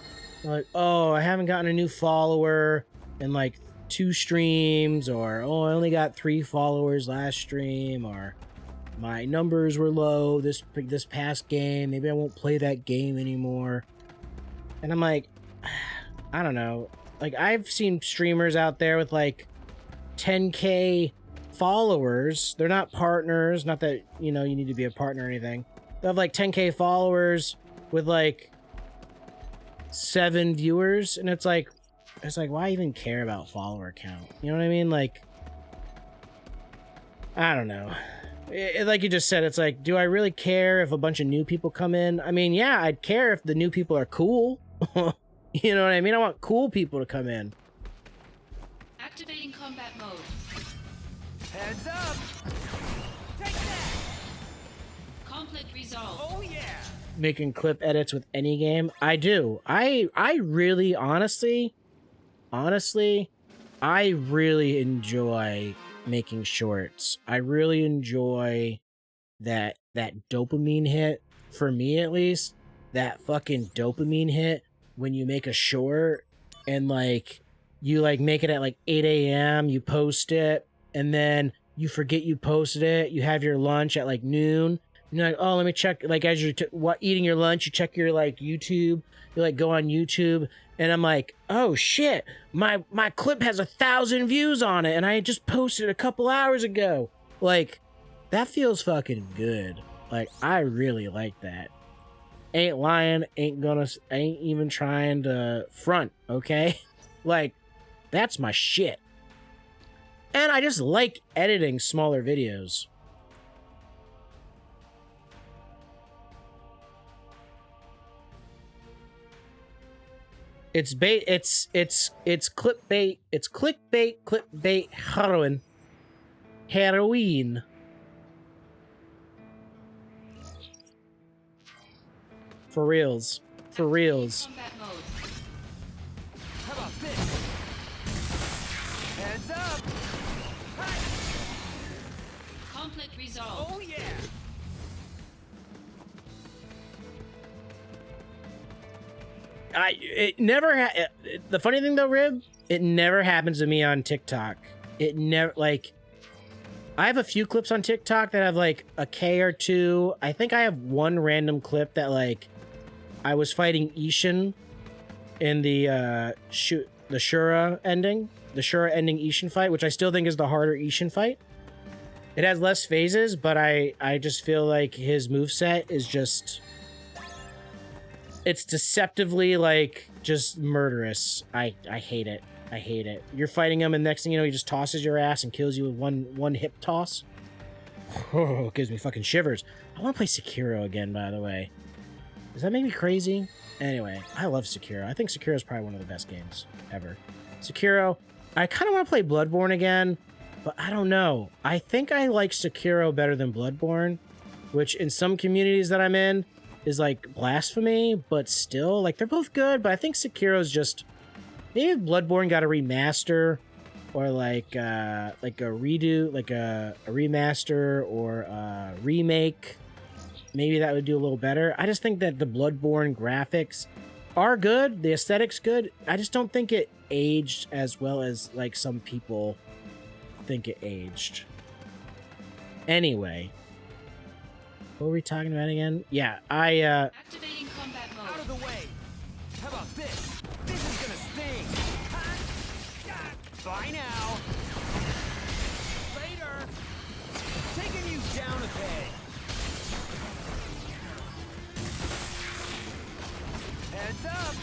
Speaker 1: Like, oh, I haven't gotten a new follower in, like, 2 streams, or, oh, I only got 3 followers last stream, or my numbers were low this past game. Maybe I won't play that game anymore. And I'm like, I don't know. Like, I've seen streamers out there with, like, 10K followers. They're not partners. Not that, you know, you need to be a partner or anything. They have, like, 10K followers with, like, 7 viewers. And it's like, why even care about follower count? You know what I mean? Like, I don't know. Like you just said, it's like, do I really care if a bunch of new people come in? I mean, yeah, I'd care if the new people are cool. You know what I mean? I want cool people to come in.
Speaker 2: Activating combat mode.
Speaker 3: Heads up. Take that.
Speaker 2: Conflict resolved.
Speaker 3: Oh yeah.
Speaker 1: Making clip edits with any game? I do. I really, honestly, I really enjoy making shorts. I really enjoy that dopamine hit, for me at least, that fucking dopamine hit when you make a short and, like, you, like, make it at, like, 8 a.m., you post it, and then you forget you posted it, you have your lunch at, like, noon, and you're like, oh, let me check, like, as you're eating your lunch, you check your, like, YouTube, you, like, go on YouTube, and I'm like, oh, shit, my clip has 1,000 views on it, and I just posted it a couple hours ago. Like, that feels fucking good. Like, I really like that. Ain't lying, ain't even trying to front, okay? Like, that's my shit. I just like editing smaller videos. It's bait. It's clickbait. It's clickbait. Heroin. For reals. For reals.
Speaker 2: Combat mode.
Speaker 3: How about this? Heads up! Hi.
Speaker 2: Conflict resolved.
Speaker 3: Oh yeah!
Speaker 1: The funny thing though, Rib, it never happens to me on TikTok. It never, like, I have a few clips on TikTok that have like a K or two. I think I have one random clip that like I was fighting Ishin in the Shura ending Ishin fight, which I still think is the harder Ishin fight. It has less phases, but I just feel like his moveset is just, it's deceptively like just murderous. I hate it. I hate it. You're fighting him, and next thing you know, he just tosses your ass and kills you with one hip toss. Oh, gives me fucking shivers. I want to play Sekiro again, by the way. Does that make me crazy? Anyway, I love Sekiro. I think Sekiro is probably one of the best games ever. Sekiro. I kind of want to play Bloodborne again, but I don't know. I think I like Sekiro better than Bloodborne, which in some communities that I'm in is like blasphemy, but still, like, they're both good, but I think Sekiro's just, maybe if Bloodborne got a remaster or like a redo, like a remaster or a remake, maybe that would do a little better. I just think that the Bloodborne graphics are good, the aesthetic's good. I just don't think it aged as well as like some people think it aged. Anyway, what were we talking about again? Yeah,
Speaker 2: Activating combat
Speaker 3: Out of
Speaker 2: mode.
Speaker 3: the way! How about this? This is gonna sting! Ha! Bye now! Later! Taking you down a peg! Heads up!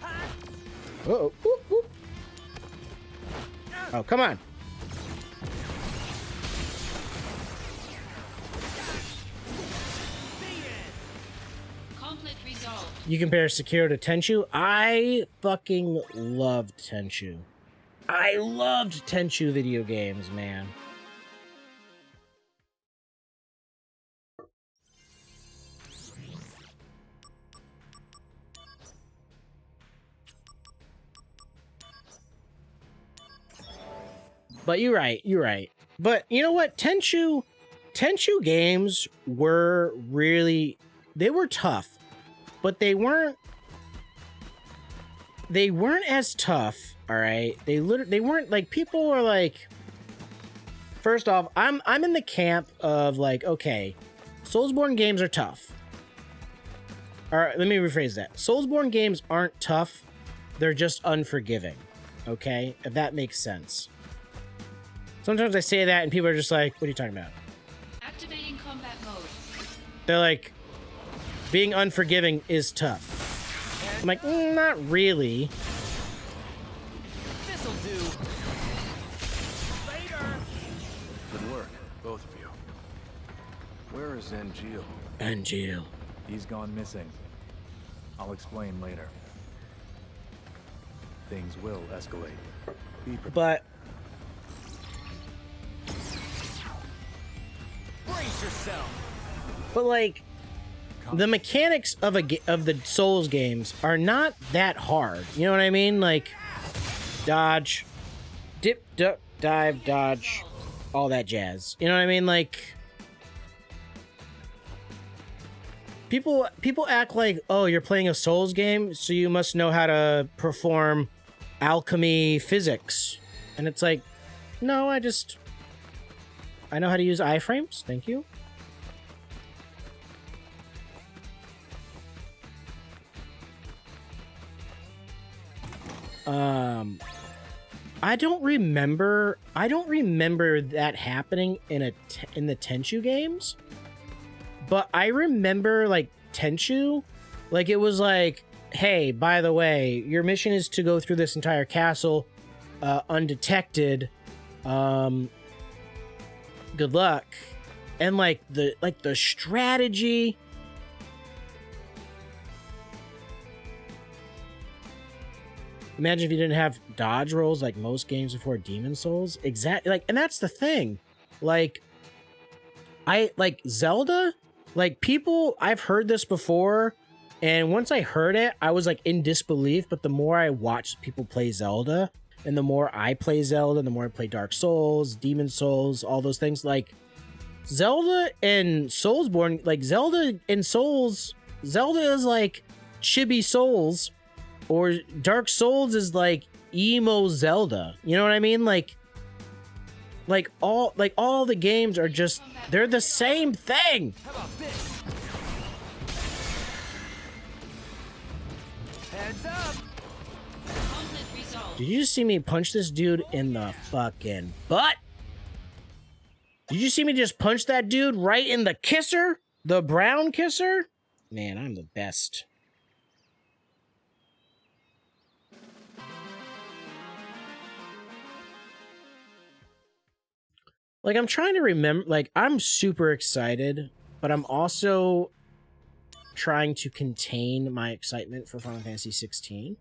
Speaker 3: Ha!
Speaker 1: uh-oh. Whoop, whoop. Oh, come on.
Speaker 3: The end!
Speaker 2: Conflict resolved.
Speaker 1: You compare Sekiro to Tenchu? I fucking loved Tenchu. I loved Tenchu video games, man. But you're right. But you know what? Tenchu games were really, they were tough, but they weren't as tough, all right? They weren't like, people were like, first off, I'm in the camp of like, okay, Soulsborne games are tough. All right, let me rephrase that. Soulsborne games aren't tough. They're just unforgiving. Okay? If that makes sense. Sometimes I say that and people are just like, what are you talking about?
Speaker 2: Activating combat mode.
Speaker 1: They're like, being unforgiving is tough. I'm like, not really.
Speaker 3: This'll do! Later!
Speaker 4: Good work, both of you. Where is Angeal?
Speaker 1: Angeal.
Speaker 4: He's gone missing. I'll explain later. Things will escalate. Be prepared.
Speaker 1: But
Speaker 3: Brace yourself!
Speaker 1: like, the mechanics of the Souls games are not that hard. You know what I mean? Like, dodge, dip, duck, dive, dodge, all that jazz. You know what I mean? Like, people act like, oh, you're playing a Souls game, so you must know how to perform alchemy physics. And it's like, no, I know how to use iframes. Thank you. I don't remember that happening in the Tenchu games, but I remember like Tenchu, like it was like, hey, by the way, your mission is to go through this entire castle undetected, Good luck. And like the strategy. Imagine if you didn't have dodge rolls like most games before Demon Souls. Exactly. Like, and that's the thing. Like, I like Zelda. Like, people, I've heard this before, and once I heard it, I was like in disbelief. But the more I watched people play Zelda, and the more I play Zelda, the more I play Dark Souls, Demon Souls, all those things, like Zelda and Soulsborne, like Zelda and Souls, Zelda is like Chibi Souls, or Dark Souls is like emo Zelda. You know what I mean? Like all the games are just, they're the same thing.
Speaker 3: How about this? Heads up!
Speaker 2: Conflict resolved.
Speaker 1: Did you just see me punch this dude in the fucking butt? Did you see me just punch that dude right in the kisser? The brown kisser? Man, I'm the best. Like, I'm trying to remember, like, I'm super excited, but I'm also trying to contain my excitement for Final Fantasy 16.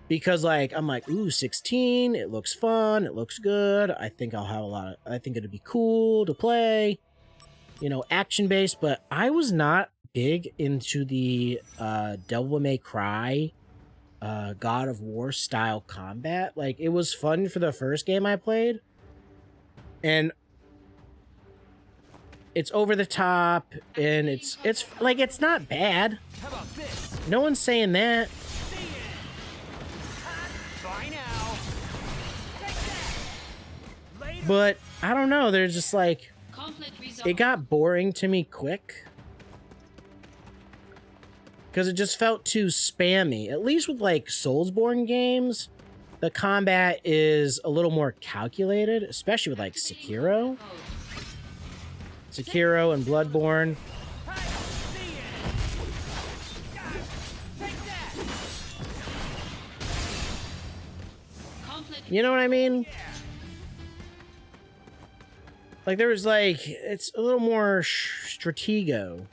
Speaker 1: Because, like, I'm like, ooh, 16, it looks fun, it looks good, I think I'll have a lot of, I think it'd be cool to play, you know, action-based, but I was not big into the Devil May Cry God of War style combat. Like, it was fun for the first game I played, and it's over the top, and it's like, it's not bad.
Speaker 3: How about this?
Speaker 1: No one's saying that.
Speaker 3: See it! Bye now! Take that! Later!
Speaker 1: But I don't know, there's just like,
Speaker 2: Conflict resolved.
Speaker 1: it got boring to me quick. Because it just felt too spammy. At least with like Soulsborne games, the combat is a little more calculated, especially with like Sekiro.
Speaker 2: Mode.
Speaker 1: Sekiro and Bloodborne.
Speaker 3: Hey, see it! Take that!
Speaker 2: Conflict.
Speaker 1: You know what I mean?
Speaker 3: Yeah!
Speaker 1: Like, there's like, it's a little more stratego.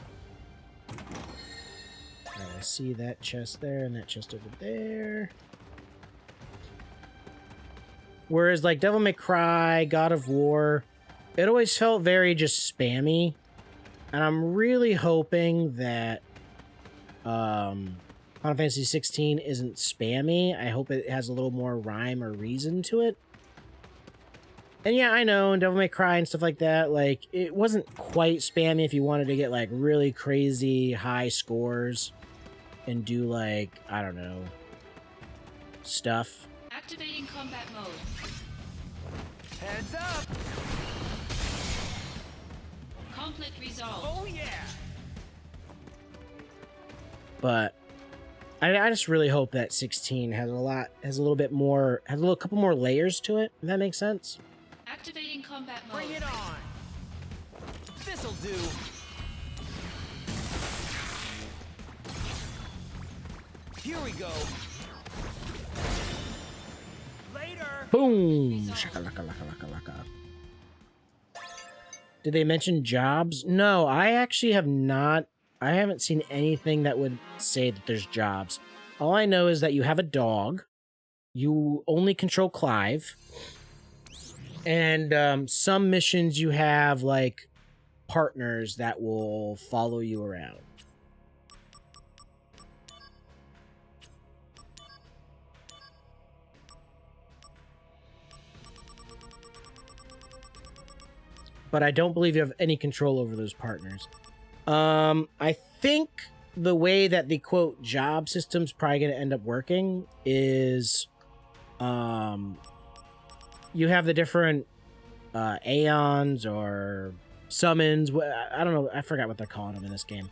Speaker 1: Alright, I see that chest there and that chest over there. Whereas like Devil May Cry, God of War, it always felt very just spammy. And I'm really hoping that Final Fantasy 16 isn't spammy. I hope it has a little more rhyme or reason to it. And yeah, I know, in Devil May Cry and stuff like that, like, it wasn't quite spammy if you wanted to get, like, really crazy high scores and do, like, I don't know, stuff.
Speaker 2: Activating combat mode.
Speaker 3: Heads up!
Speaker 2: Conflict resolved.
Speaker 3: Oh yeah!
Speaker 1: But I just really hope that 16 has a little bit more, has a couple more layers to it, if that makes sense.
Speaker 2: Activating combat mode.
Speaker 3: Bring it on! This'll do! Here we go! Later!
Speaker 1: Boom! Shakalaka-laka-laka-laka. Did they mention jobs? No, I actually have not. I haven't seen anything that would say that there's jobs. All I know is that you have a dog. You only control Clive. And some missions you have, like, partners that will follow you around. But I don't believe you have any control over those partners. I think the way that the, quote, job system's probably going to end up working is... you have the different aeons or summons. I don't know. I forgot what they're calling them in this game.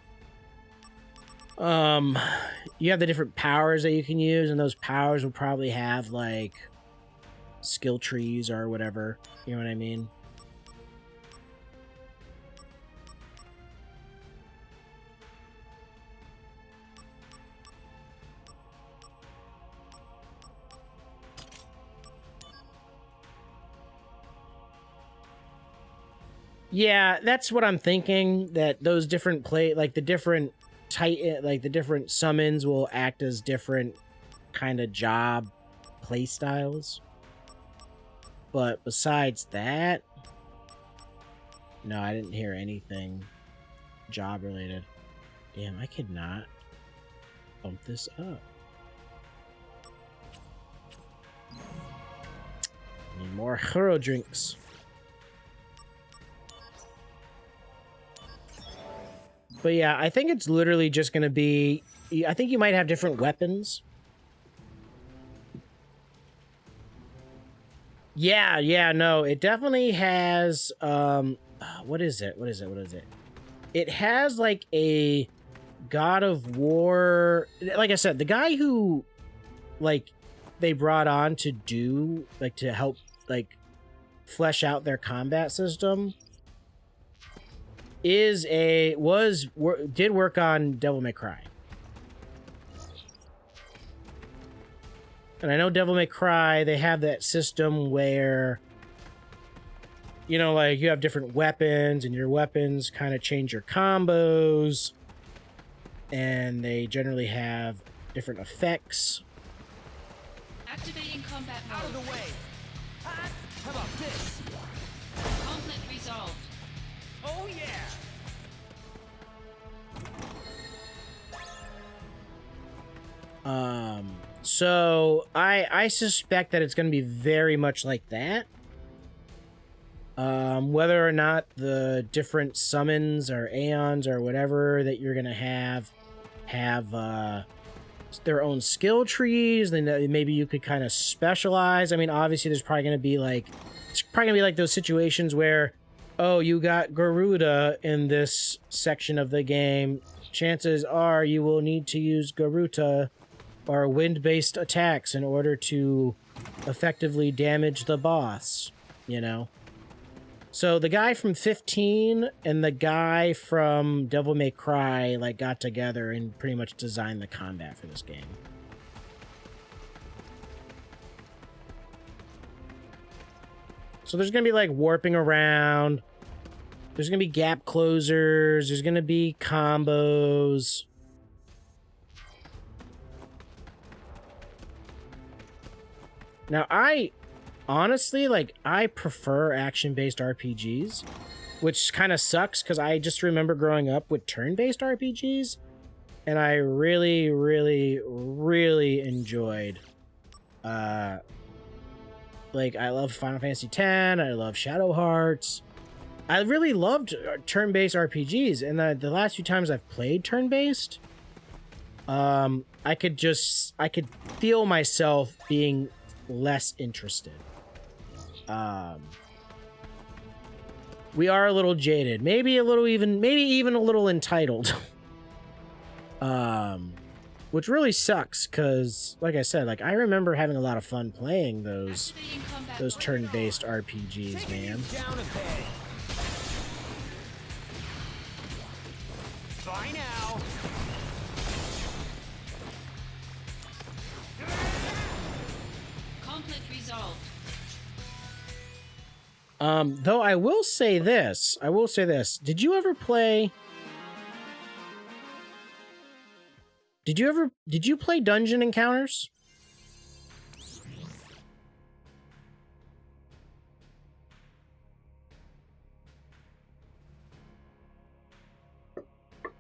Speaker 1: You have the different powers that you can use, and those powers will probably have, like, skill trees or whatever. You know what I mean? Yeah, that's what I'm thinking. That those different the different the different summons will act as different kind of job play styles. But besides that, no, I didn't hear anything job related. Damn, I could not bump this up. Need more hero drinks. But yeah, I think it's literally just going to be... I think you might have different weapons. Yeah, no, it definitely has... what is it? It has, like, a God of War... Like I said, the guy who, like, they brought on to do... Like, to help, like, flesh out their combat system... did work on Devil May Cry. And I know Devil May Cry, they have that system where, you know, like, you have different weapons, and your weapons kind of change your combos, and they generally have different effects.
Speaker 2: Activating combat
Speaker 3: Out of
Speaker 2: mode.
Speaker 3: the way. Huh? How about this?
Speaker 2: Conflict resolved.
Speaker 3: Oh yeah.
Speaker 1: So I suspect that it's going to be very much like that. Whether or not the different summons or aeons or whatever that you're going to have their own skill trees, then maybe you could kind of specialize. I mean, obviously there's probably going to be like, it's probably going to be like those situations where, oh, you got Garuda in this section of the game. Chances are you will need to use Garuda or wind-based attacks in order to effectively damage the boss, you know? So the guy from 15 and the guy from Devil May Cry, like, got together and pretty much designed the combat for this game. So there's gonna be, like, warping around. There's gonna be gap closers. There's gonna be combos. Now, I honestly, like, I prefer action-based RPGs, which kind of sucks because I just remember growing up with turn-based RPGs, and I really, really, really enjoyed, like, I love Final Fantasy X, I love Shadow Hearts. I really loved turn-based RPGs, and the last few times I've played turn-based, I could feel myself being less interested. We are a little jaded, maybe even a little entitled. Which really sucks because, like I said, like, I remember having a lot of fun playing those
Speaker 2: Activating combat mode.
Speaker 1: turn-based RPGs, man.
Speaker 3: Down a peg. Bye now.
Speaker 2: Conflict resolved.
Speaker 1: Though I will say this. Did you ever play... Did you play Dungeon Encounters?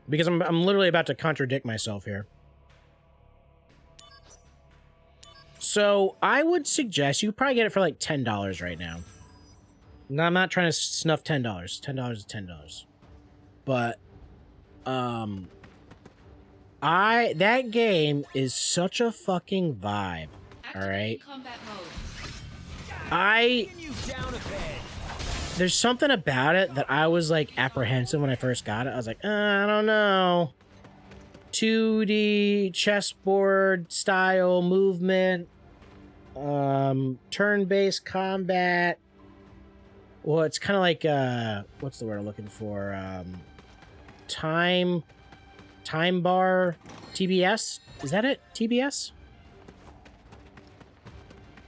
Speaker 1: Because I'm literally about to contradict myself here. So I would suggest you probably get it for like $10 right now. No, I'm not trying to snuff $10. $10 is $10. But that game is such a fucking vibe. All right.
Speaker 2: Activating combat mode.
Speaker 3: Taking you down a peg.
Speaker 1: There's something about it that I was, like, apprehensive when I first got it. I was like, I don't know. 2D chessboard style movement, turn-based combat. Well, it's kind of like, what's the word I'm looking for? Time bar, TBS? Is that it? TBS?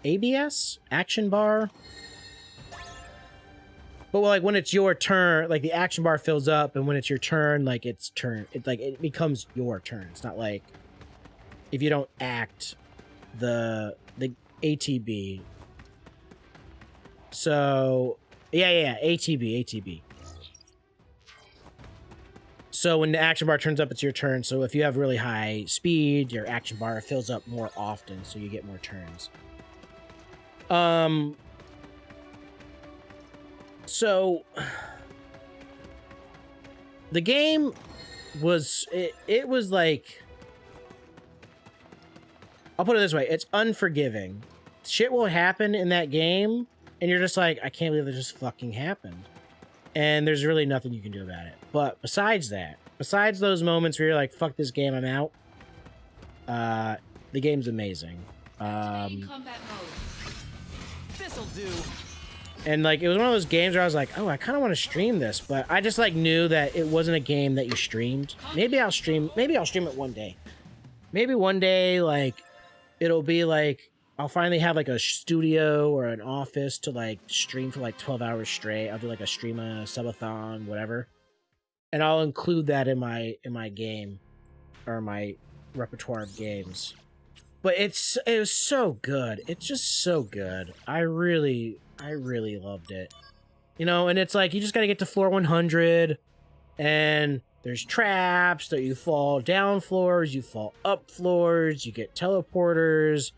Speaker 1: ABS? Action bar? But like when it's your turn, like the action bar fills up, and when it's your turn, like it's turn, it becomes your turn. It's not like if you don't act the ATB. So yeah, ATB. So when the action bar turns up, it's your turn. So if you have really high speed, your action bar fills up more often, so you get more turns. So the game was it was like, I'll put it this way, it's unforgiving. Shit will happen in that game and you're just like, I can't believe it just fucking happened. And there's really nothing you can do about it. But besides that, besides those moments where you're like, fuck this game, I'm out, the game's amazing.
Speaker 2: Activating combat mode.
Speaker 3: This'll do.
Speaker 1: And like, it was one of those games where I was like, oh, I kind of want to stream this, but I just like knew that it wasn't a game that you streamed. Maybe I'll stream it one day. Maybe one day, like, it'll be like, I'll finally have like a studio or an office to like stream for like 12 hours straight. I'll do like a stream, a subathon, whatever. And I'll include that in my game or my repertoire of games. But it was so good. It's just so good. I really loved it. You know, and it's like, you just got to get to floor 100 and there's traps that you fall down floors, you fall up floors, you get teleporters.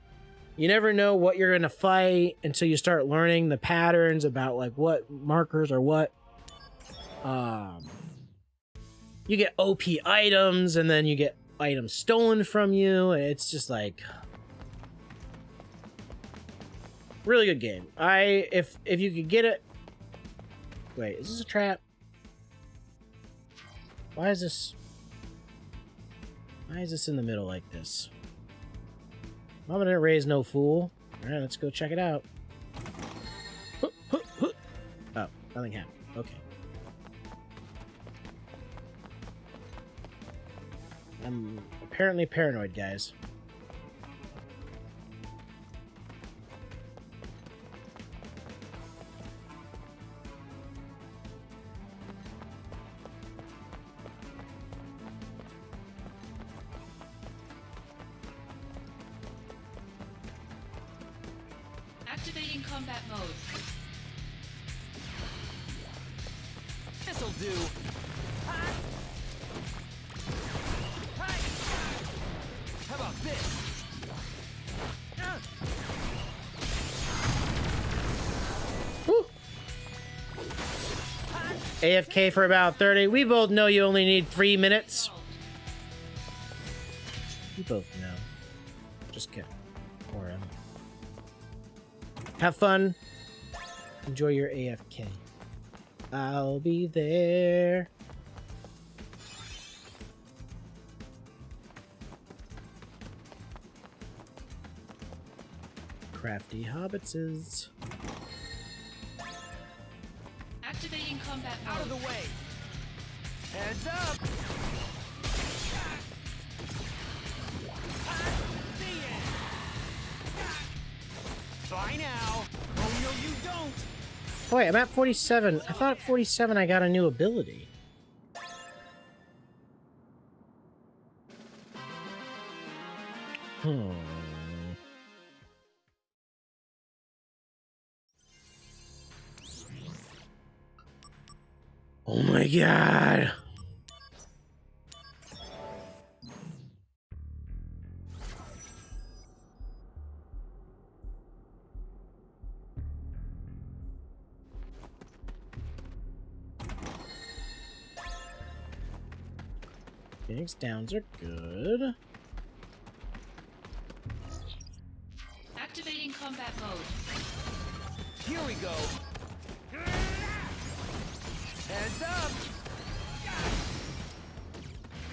Speaker 1: You never know what you're going to fight until you start learning the patterns about like what markers or what. You get OP items and then you get items stolen from you. It's just like, really good game. If you could get it. Wait, is this a trap? Why is this in the middle like this? Mama didn't raise no fool. All right, let's go check it out. Oh, nothing happened. Okay. I'm apparently paranoid, guys.
Speaker 2: Activating combat mode.
Speaker 3: This'll do. Hi. Hi. How about this?
Speaker 1: Woo. AFK for about 30. We both know you only need 3 minutes. You both know. Just kidding. Or have fun. Enjoy your AFK. I'll be there. Crafty hobbitses.
Speaker 2: Activating combat mode.
Speaker 3: Out of the way. Heads up. Bye now. Oh no, you don't.
Speaker 1: Wait, I'm at 47. I thought at 47 I got a new ability. Oh my god. Phoenix Downs are good.
Speaker 2: Activating combat mode.
Speaker 3: Here we go. Heads up.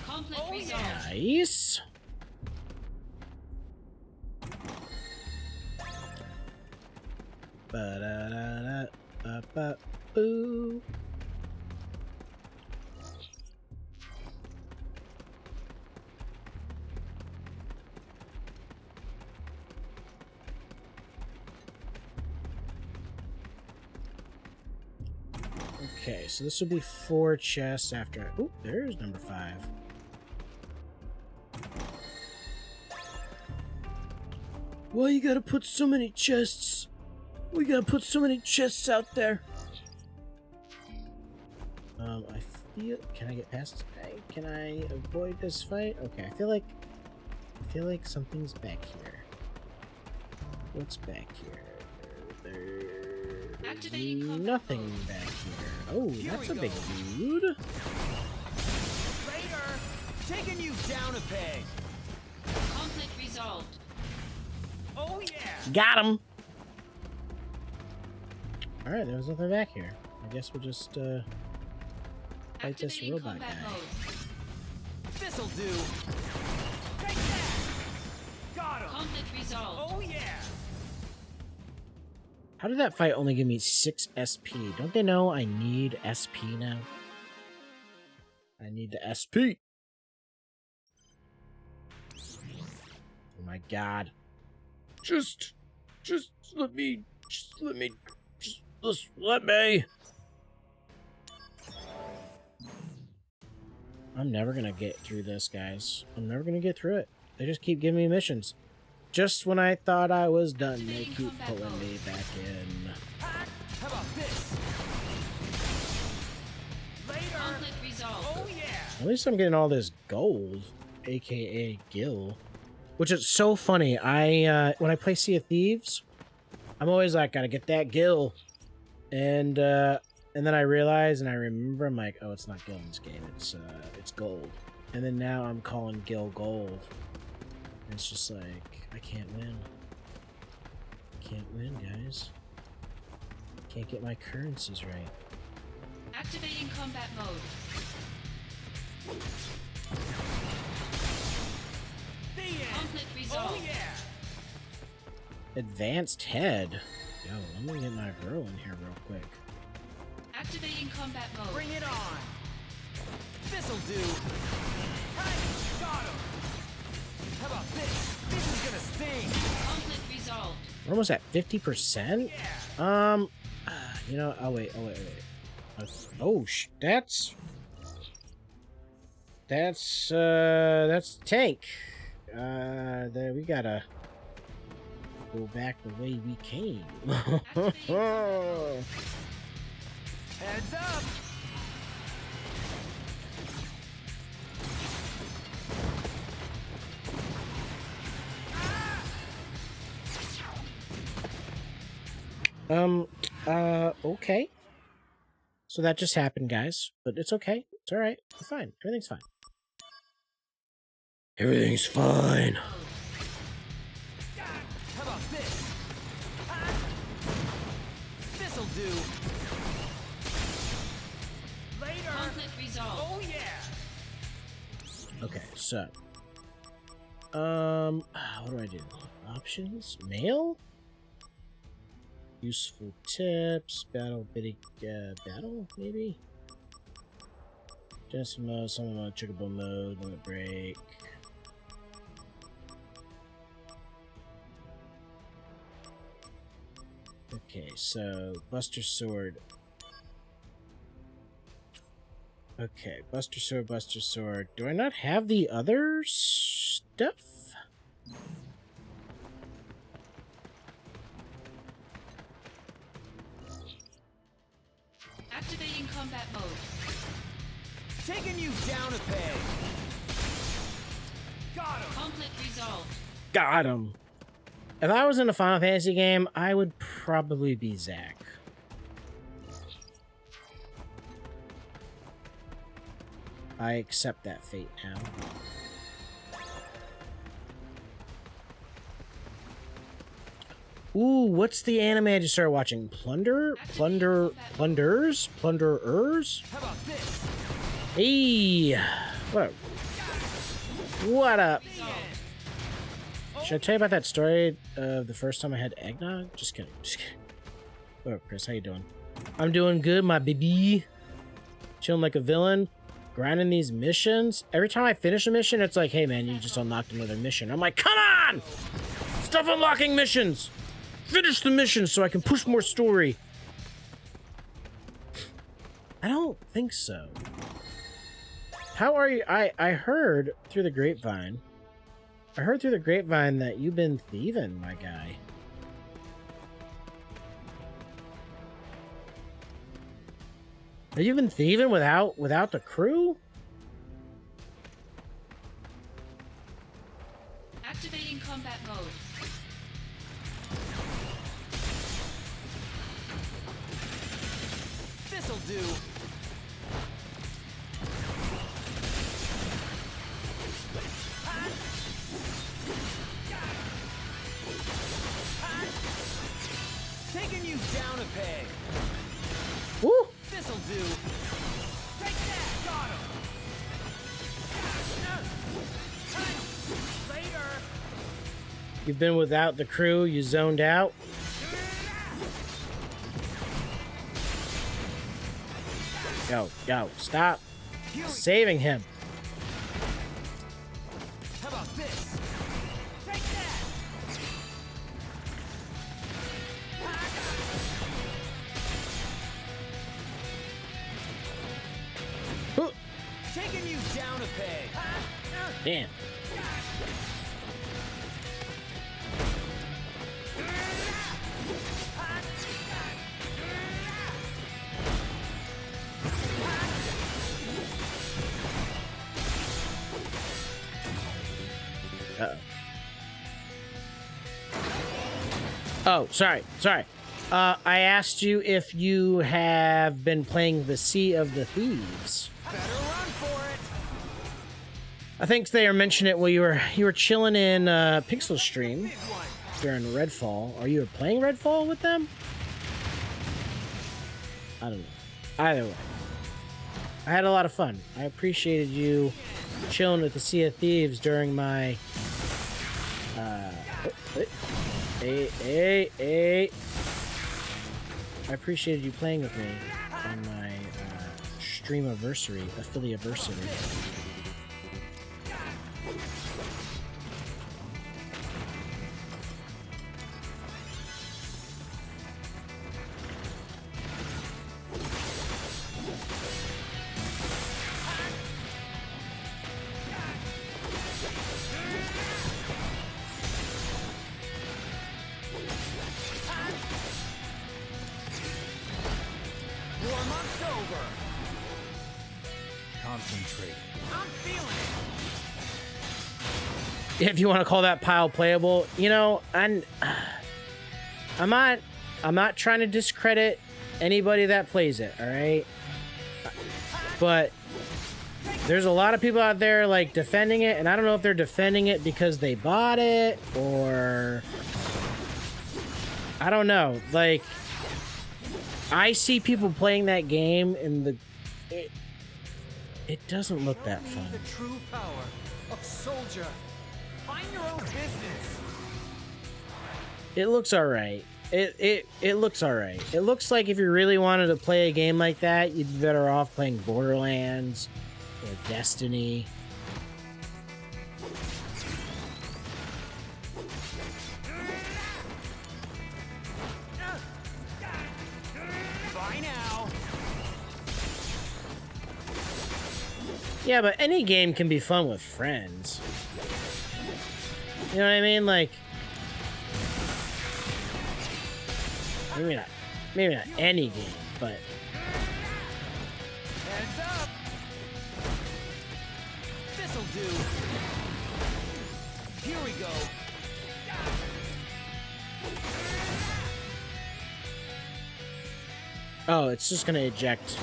Speaker 2: Conflict resolved.
Speaker 1: Nice. Ba-da-da-da-ba-ba-boo. Okay, so this will be 4 chests after. Oh, there's number 5. Why you gotta put so many chests? We gotta put so many chests out there. I feel. Can I get past? Can I avoid this fight? Okay, I feel like something's back here. What's back here? There's
Speaker 2: Activating
Speaker 1: nothing back here. Oh, that's a big dude.
Speaker 3: Later! Taking you down a peg!
Speaker 2: Conflict resolved.
Speaker 3: Oh yeah!
Speaker 1: Got him. All right, there was nothing back here. I guess we'll just fight this
Speaker 2: Activating
Speaker 1: robot
Speaker 2: combat
Speaker 1: guy.
Speaker 2: mode.
Speaker 3: This'll do! Take that! Got him!
Speaker 2: Conflict resolved.
Speaker 3: Oh yeah!
Speaker 1: How did that fight only give me 6 SP? Don't they know I need SP now? I need the SP. Oh my god. Just let me. I'm never gonna get through this, guys. I'm never gonna get through it. They just keep giving me missions. Just when I thought I was done, they keep pulling me back in.
Speaker 3: How about this? Later!
Speaker 2: Conflict resolved.
Speaker 3: Oh yeah!
Speaker 1: At least I'm getting all this gold, aka Gil. Which is so funny. When I play Sea of Thieves, I'm always like, gotta get that Gil. And then I realize and I remember, I'm like, oh, it's not Gil in this game, it's gold. And then now I'm calling Gil gold. And it's just like, I can't win. Can't win, guys. Can't get my currencies right.
Speaker 2: Activating combat mode.
Speaker 3: The end!
Speaker 2: Conflict resolved.
Speaker 3: Oh yeah!
Speaker 1: Advanced head. Yo, let me get my girl in here real quick.
Speaker 2: Activating combat mode.
Speaker 3: Bring it on! This'll do! Hey! Got him! How about this? This is gonna sting!
Speaker 2: Conflict resolved.
Speaker 1: We're almost at 50%?
Speaker 3: Yeah!
Speaker 1: You know, oh wait. Oh, that's tank. There, we gotta go back the way we came.
Speaker 3: Heads up!
Speaker 1: Okay. So that just happened, guys. But it's okay. It's alright. We're fine. Everything's fine. Everything's fine.
Speaker 3: How about this? This'll do! Later!
Speaker 2: Conflict resolved.
Speaker 3: Oh yeah!
Speaker 1: Okay, so. What do I do? Options? Mail? Useful tips, battle, battle, maybe? Genesis mode, summon mode, chocobo mode, limit break. Okay, so, Buster Sword. Okay, Buster Sword. Do I not have the other stuff?
Speaker 2: Activating combat mode.
Speaker 3: Taking you down a peg! Got him!
Speaker 2: Conflict resolved.
Speaker 1: Got him! If I was in a Final Fantasy game, I would probably be Zack. I accept that fate now. Ooh, what's the anime I just started watching? Plunderers? Plunderers?
Speaker 3: How about this?
Speaker 1: Hey! What up? What up?
Speaker 2: Resolved.
Speaker 1: Should I tell you about that story of the first time I had eggnog? Just kidding. What up, Chris? How you doing? I'm doing good, my baby. Chilling like a villain. Grinding these missions. Every time I finish a mission, it's like, hey man, you just unlocked another mission. I'm like, come on! Stop unlocking missions! Finish the mission so I can push more story. I don't think so. How are you? I heard through the grapevine. I heard through the grapevine that you've been thieving, my guy. Have you been thieving without the crew?
Speaker 2: Activating combat mode.
Speaker 3: This'll do. Taking you down a peg.
Speaker 1: Woo!
Speaker 3: This'll do. Take that. Got him. Later.
Speaker 1: You've been without the crew. You zoned out. Yo, stop saving him.
Speaker 3: How about this? Take that.
Speaker 1: Ooh,
Speaker 3: Taking you down a peg.
Speaker 1: damn. Uh-oh. Oh, sorry. I asked you if you have been playing the Sea of the Thieves.
Speaker 3: Better run for it.
Speaker 1: I think they mentioned it while you were chilling in Pixel Stream
Speaker 3: Big one.
Speaker 1: during Redfall. Are you playing Redfall with them? I don't know. Either way, I had a lot of fun. I appreciated you chilling with the Sea of Thieves during my hey. I appreciated you playing with me on my streamiversary, affiliateversary.
Speaker 3: Warm-up's over.
Speaker 4: Concentrate.
Speaker 3: I'm feeling it.
Speaker 1: If you want to call that pile playable, you know, I'm not trying to discredit anybody that plays it, all right? But there's a lot of people out there like defending it, and I don't know if they're defending it because they bought it or I don't know. Like, I see people playing that game and it doesn't look that
Speaker 3: You
Speaker 1: fun.
Speaker 3: need the true power of soldier. Find your own business.
Speaker 1: It looks alright. It looks alright. It looks like if you really wanted to play a game like that, you'd be better off playing Borderlands or Destiny.
Speaker 3: Bye now.
Speaker 1: Yeah, but any game can be fun with friends. You know what I mean? Like, maybe not any game, but
Speaker 3: Heads up. This'll do. Here we go.
Speaker 1: oh, it's just gonna eject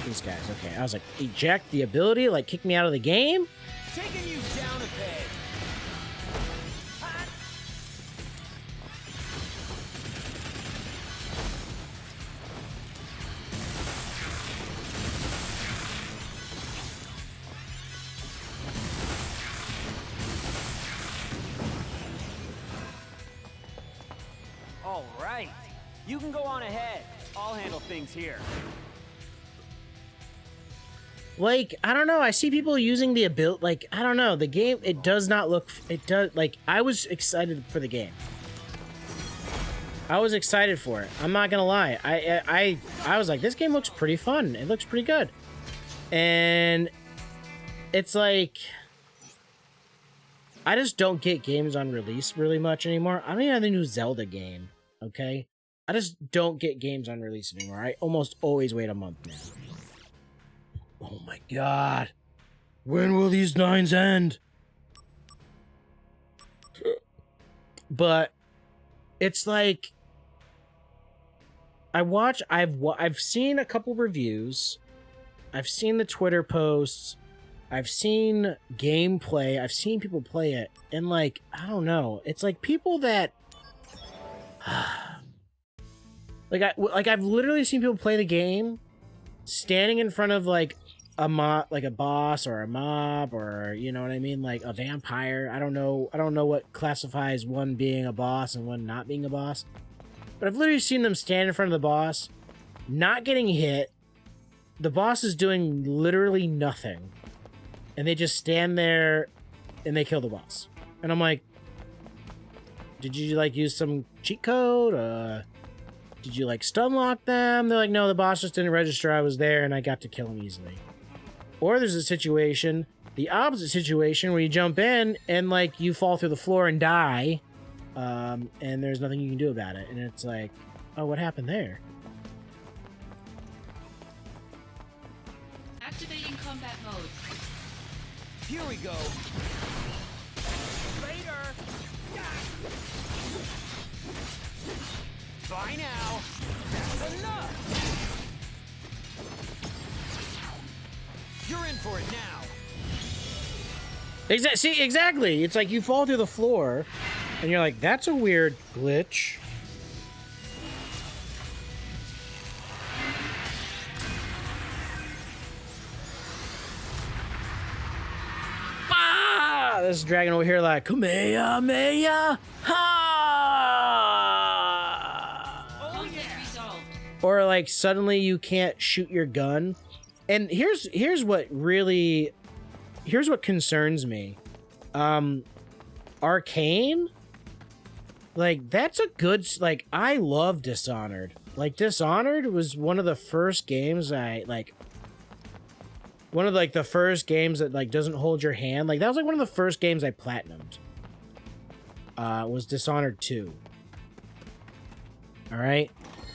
Speaker 1: these guys. Okay, I was like, eject the ability, like kick me out of the game?
Speaker 3: Taking you down a peg. All right. You can go on ahead. I'll handle things here.
Speaker 1: Like, I don't know. I see people using the ability. Like, I don't know. The game, it does not look. It does. Like, I was excited for the game. I was excited for it. I'm not gonna lie. I was like, this game looks pretty fun. It looks pretty good. And it's like, I just don't get games on release really much anymore. I don't even have the new Zelda game, okay? I just don't get games on release anymore. I almost always wait a month now. Oh my god. When will these 9s end? But it's like, I've seen a couple reviews. I've seen the Twitter posts. I've seen gameplay. I've seen people play it. And like, I don't know. It's like people that I've literally seen people play the game standing in front of like a boss or a mob, or you know what I mean, like a vampire. I don't know what classifies one being a boss and one not being a boss. But I've literally seen them stand in front of the boss, not getting hit. The boss is doing literally nothing. And they just stand there and they kill the boss. And I'm like, did you like use some cheat code? Did you like stun lock them? They're like, no, the boss just didn't register I was there and I got to kill him easily. Or there's a situation, the opposite situation, where you jump in and like you fall through the floor and die. And there's nothing you can do about it. And it's like, oh, what happened there?
Speaker 2: Activating combat mode.
Speaker 3: Here we go. Later. Bye now. That's enough. You're in for it now.
Speaker 1: See, exactly. It's like you fall through the floor and you're like, that's a weird glitch. This dragon over here like, Kamehameha! Ha!
Speaker 2: Conflict resolved.
Speaker 1: Or like suddenly you can't shoot your gun. And here's what concerns me. Arcane? Like, that's a good, like, I love Dishonored. Like, Dishonored was one of the first games one of like the first games that like doesn't hold your hand. Like that was like one of the first games I platinumed. Was Dishonored 2. All right,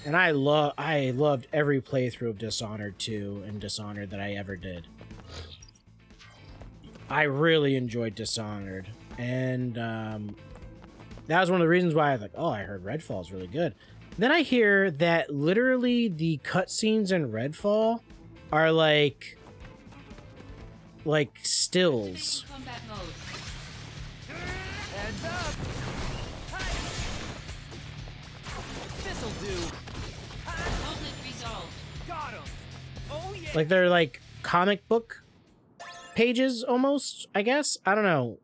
Speaker 1: and I loved every playthrough of Dishonored 2 and Dishonored that I ever did. I really enjoyed Dishonored, and that was one of the reasons why I was like, oh, I heard Redfall is really good. Then I hear that literally the cutscenes in Redfall are like stills.
Speaker 2: Combat mode.
Speaker 3: Heads up. Hi. This'll do.
Speaker 2: Conflict resolved.
Speaker 3: Got him. Oh yeah.
Speaker 1: Like they're like comic book pages almost, I guess. I don't know.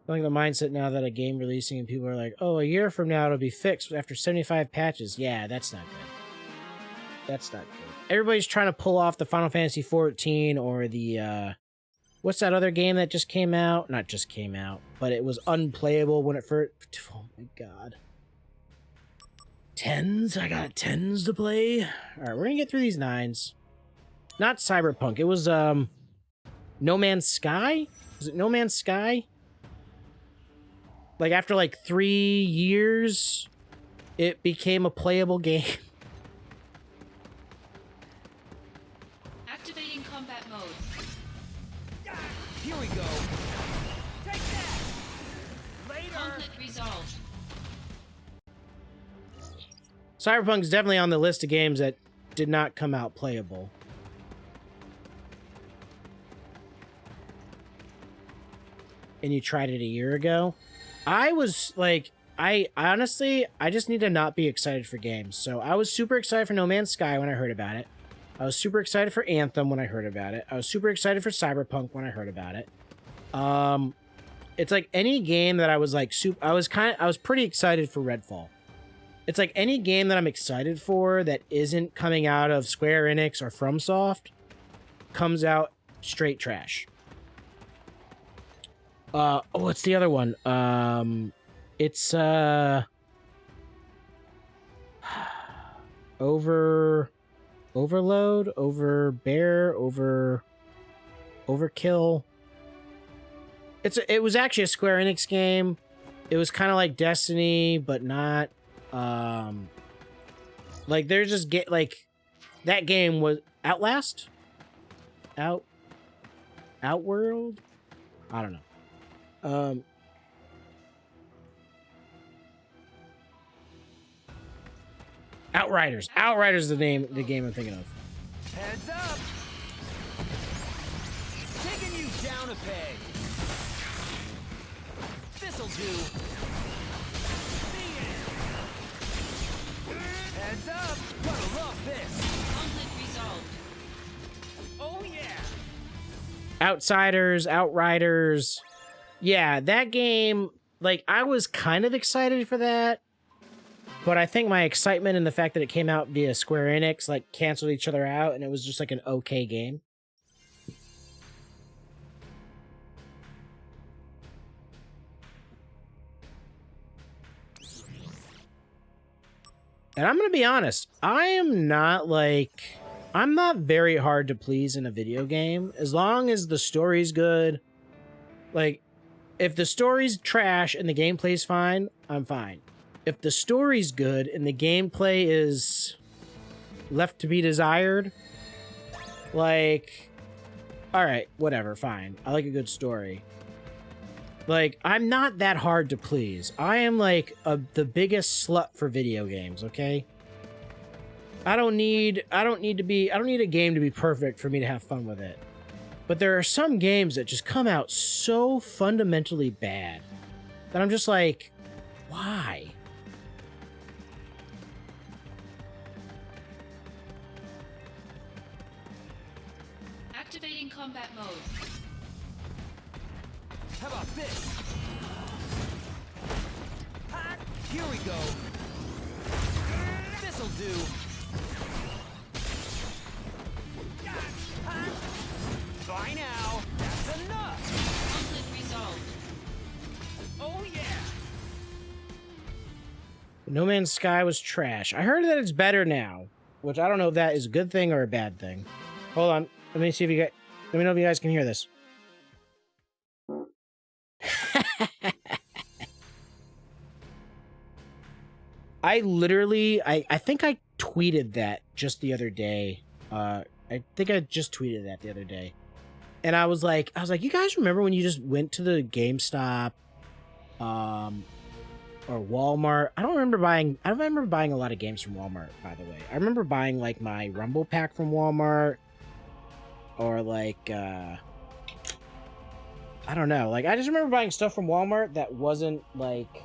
Speaker 1: Like the mindset now that a game releasing and people are like, oh, a year from now it'll be fixed after 75 patches. Yeah, that's not good. That's not good. Everybody's trying to pull off the Final Fantasy XIV or the, what's that other game that just came out? Not just came out, but it was unplayable when it first... Oh my god. 10s? I got 10s to play? Alright, we're gonna get through these 9s. Not Cyberpunk. It was, No Man's Sky? Was it No Man's Sky? Like, after, like, 3 years, it became a playable game.
Speaker 2: Activating combat mode.
Speaker 3: Here we go. Take that. Later.
Speaker 2: Conflict resolved.
Speaker 1: Cyberpunk is definitely on the list of games that did not come out playable. And you tried it a year ago? I was like, I honestly just need to not be excited for games. So I was super excited for No Man's Sky when I heard about it. I was super excited for Anthem when I heard about it. I was super excited for Cyberpunk when I heard about it. It's like any game that I was like, I was pretty excited for Redfall. It's like any game that I'm excited for that isn't coming out of Square Enix or FromSoft comes out straight trash. what's the other one? It's overload, overkill. It was actually a Square Enix game. It was kind of like Destiny, but not. Like they're just that game was Outlast, Outworld. I don't know. Outriders. Outriders is the game I'm thinking of.
Speaker 3: Heads up! Taking you down a peg. This'll do. Heads up! Gonna love this.
Speaker 2: Conflict resolved.
Speaker 3: Oh yeah!
Speaker 1: Outsiders, Outriders. Yeah, that game, like, I was kind of excited for that. But I think my excitement and the fact that it came out via Square Enix, like, canceled each other out, and it was just, like, an okay game. And I'm gonna be honest, I'm not very hard to please in a video game. As long as the story's good. Like, if the story's trash and the gameplay's fine, I'm fine. If the story's good and the gameplay is left to be desired, like, all right, whatever, fine. I like a good story. Like, I'm not that hard to please. I am like the biggest slut for video games, okay? I don't need a game to be perfect for me to have fun with it. But there are some games that just come out so fundamentally bad that I'm just like, why?
Speaker 2: Activating combat mode.
Speaker 3: How about this? Ha! Here we go. This'll do. Ha! Bye now. That's enough.
Speaker 2: Conflict resolved.
Speaker 3: Oh yeah.
Speaker 1: No Man's Sky was trash. I heard that it's better now, which I don't know if that is a good thing or a bad thing. Hold on. Let me see if let me know if you guys can hear this. I think I tweeted that just the other day. I think I just tweeted that the other day. And I was like, you guys remember when you just went to the GameStop, or Walmart? I remember buying a lot of games from Walmart, by the way. I remember buying like my Rumble Pack from Walmart, or like, I don't know. Like, I just remember buying stuff from Walmart that wasn't like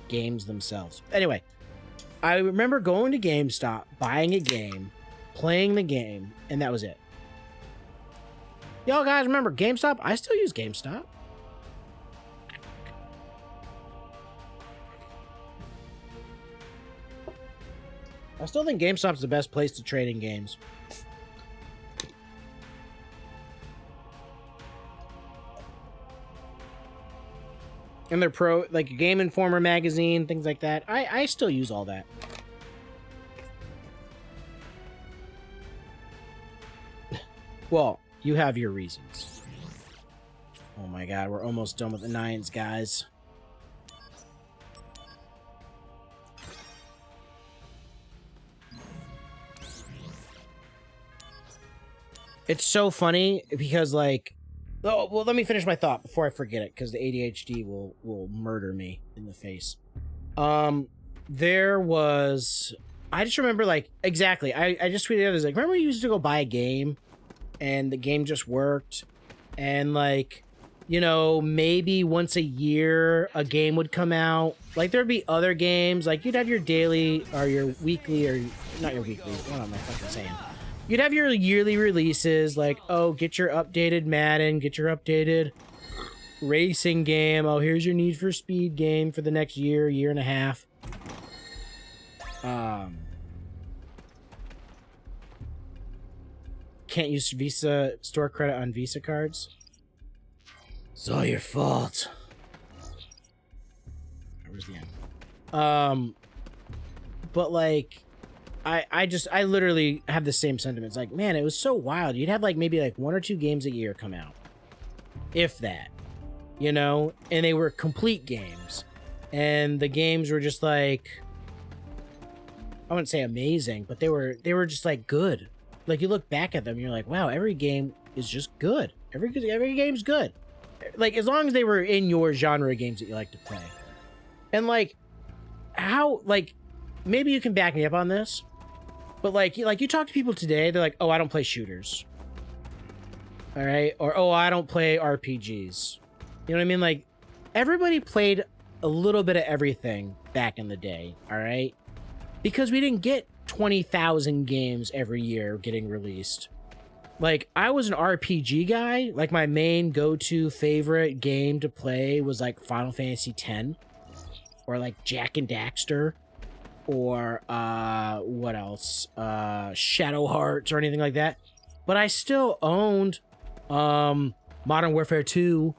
Speaker 1: games themselves. Anyway, I remember going to GameStop, buying a game, playing the game, and that was it. Y'all guys remember GameStop? I still use GameStop. I still think GameStop's the best place to trade in games. And they're like Game Informer magazine, things like that. I still use all that. Well, you have your reasons. Oh my god, we're almost done with the 9s, guys. It's so funny because, like, oh, well, let me finish my thought before I forget it, because the ADHD will murder me in the face. There was, I just remember, like, exactly, I just tweeted out, I was like, remember when you used to go buy a game, and the game just worked, and, like, you know, maybe once a year, a game would come out, like, there'd be other games, like, you'd have your daily, or your weekly, or, not your weekly, what am I fucking saying? You'd have your yearly releases, like, oh, get your updated Madden, get your updated racing game. Oh, here's your Need for Speed game for the next year, year and a half. Can't use Visa store credit on Visa cards. It's all your fault. Where's the end? But like, I literally have the same sentiments. Like, man, it was so wild. You'd have like maybe like 1 or 2 games a year come out, if that, you know, and they were complete games, and the games were just like, I wouldn't say amazing, but they were just like good. Like you look back at them, and you're like, wow, every game is just good. Every game's good. Like as long as they were in your genre of games that you like to play. And like, how, like, maybe you can back me up on this, but like you talk to people today, they're like, oh, I don't play shooters. All right. Or, oh, I don't play RPGs. You know what I mean? Like everybody played a little bit of everything back in the day. All right. Because we didn't get 20,000 games every year getting released. Like I was an RPG guy. Like my main go-to favorite game to play was like Final Fantasy X. Or like Jack and Daxter, or what else? Shadow Hearts or anything like that. But I still owned Modern Warfare 2.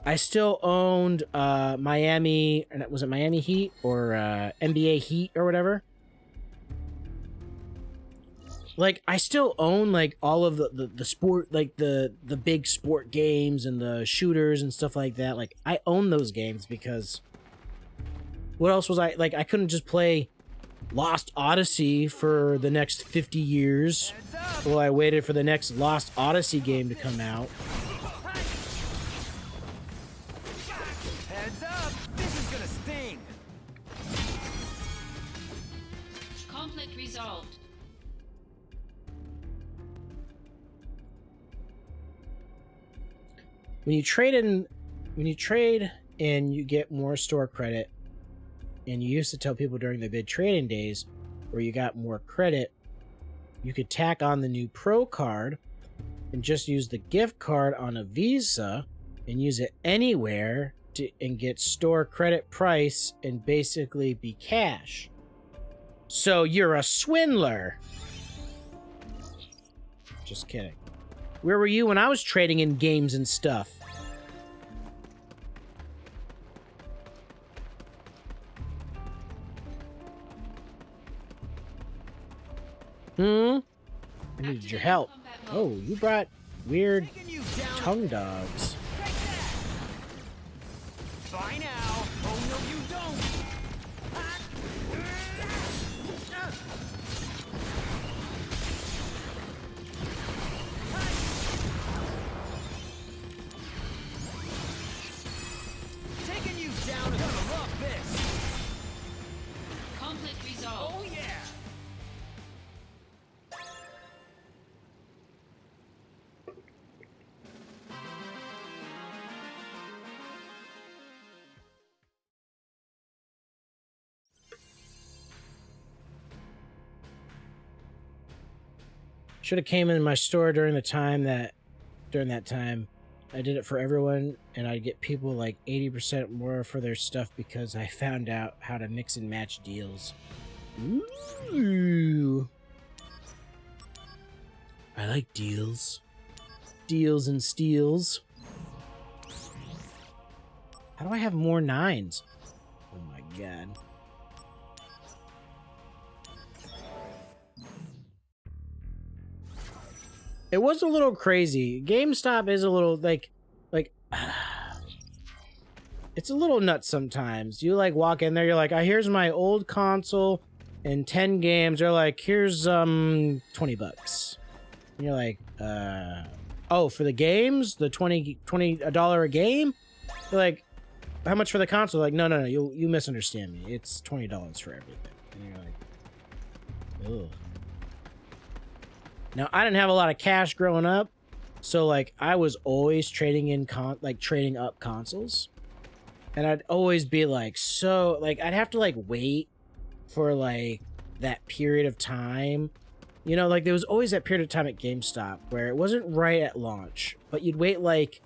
Speaker 1: I still owned Miami, was it Miami Heat or NBA Heat or whatever? Like I still own like all of the sport, like the big sport games and the shooters and stuff like that. Like I own those games because what else was I like? I couldn't just play Lost Odyssey for the next 50 years while I waited for the next Lost Odyssey game to come out.
Speaker 3: Heads up! This is gonna sting!
Speaker 2: Conflict resolved.
Speaker 1: When you trade in, you get more store credit. And you used to tell people during the bid trading days where you got more credit, you could tack on the new Pro card and just use the gift card on a Visa and use it anywhere and get store credit price and basically be cash. So you're a swindler. Just kidding. Where were you when I was trading in games and stuff? I needed your help. Oh, you brought weird tongue dogs.
Speaker 3: Bye now! Oh no you don't! Taking you down, gonna love this!
Speaker 2: Conflict resolved.
Speaker 3: Oh yeah!
Speaker 1: Should have came in my store during that time. I did it for everyone, and I'd get people like 80% more for their stuff because I found out how to mix and match deals. Ooh. I like deals. Deals and steals. How do I have more 9s? Oh my god. It was a little crazy. GameStop is a little like it's a little nuts sometimes. You like walk in there, you're like, here's my old console and 10 games. They're like, here's $20. And you're like, oh, for the games, the $20 a game? They're like, how much for the console? Like, no, you misunderstand me. It's $20 for everything. And you're like, ugh. Now, I didn't have a lot of cash growing up, so like I was always trading in trading up consoles. And I'd always be like, so like I'd have to like wait for like that period of time. You know, like there was always that period of time at GameStop where it wasn't right at launch, but you'd wait like,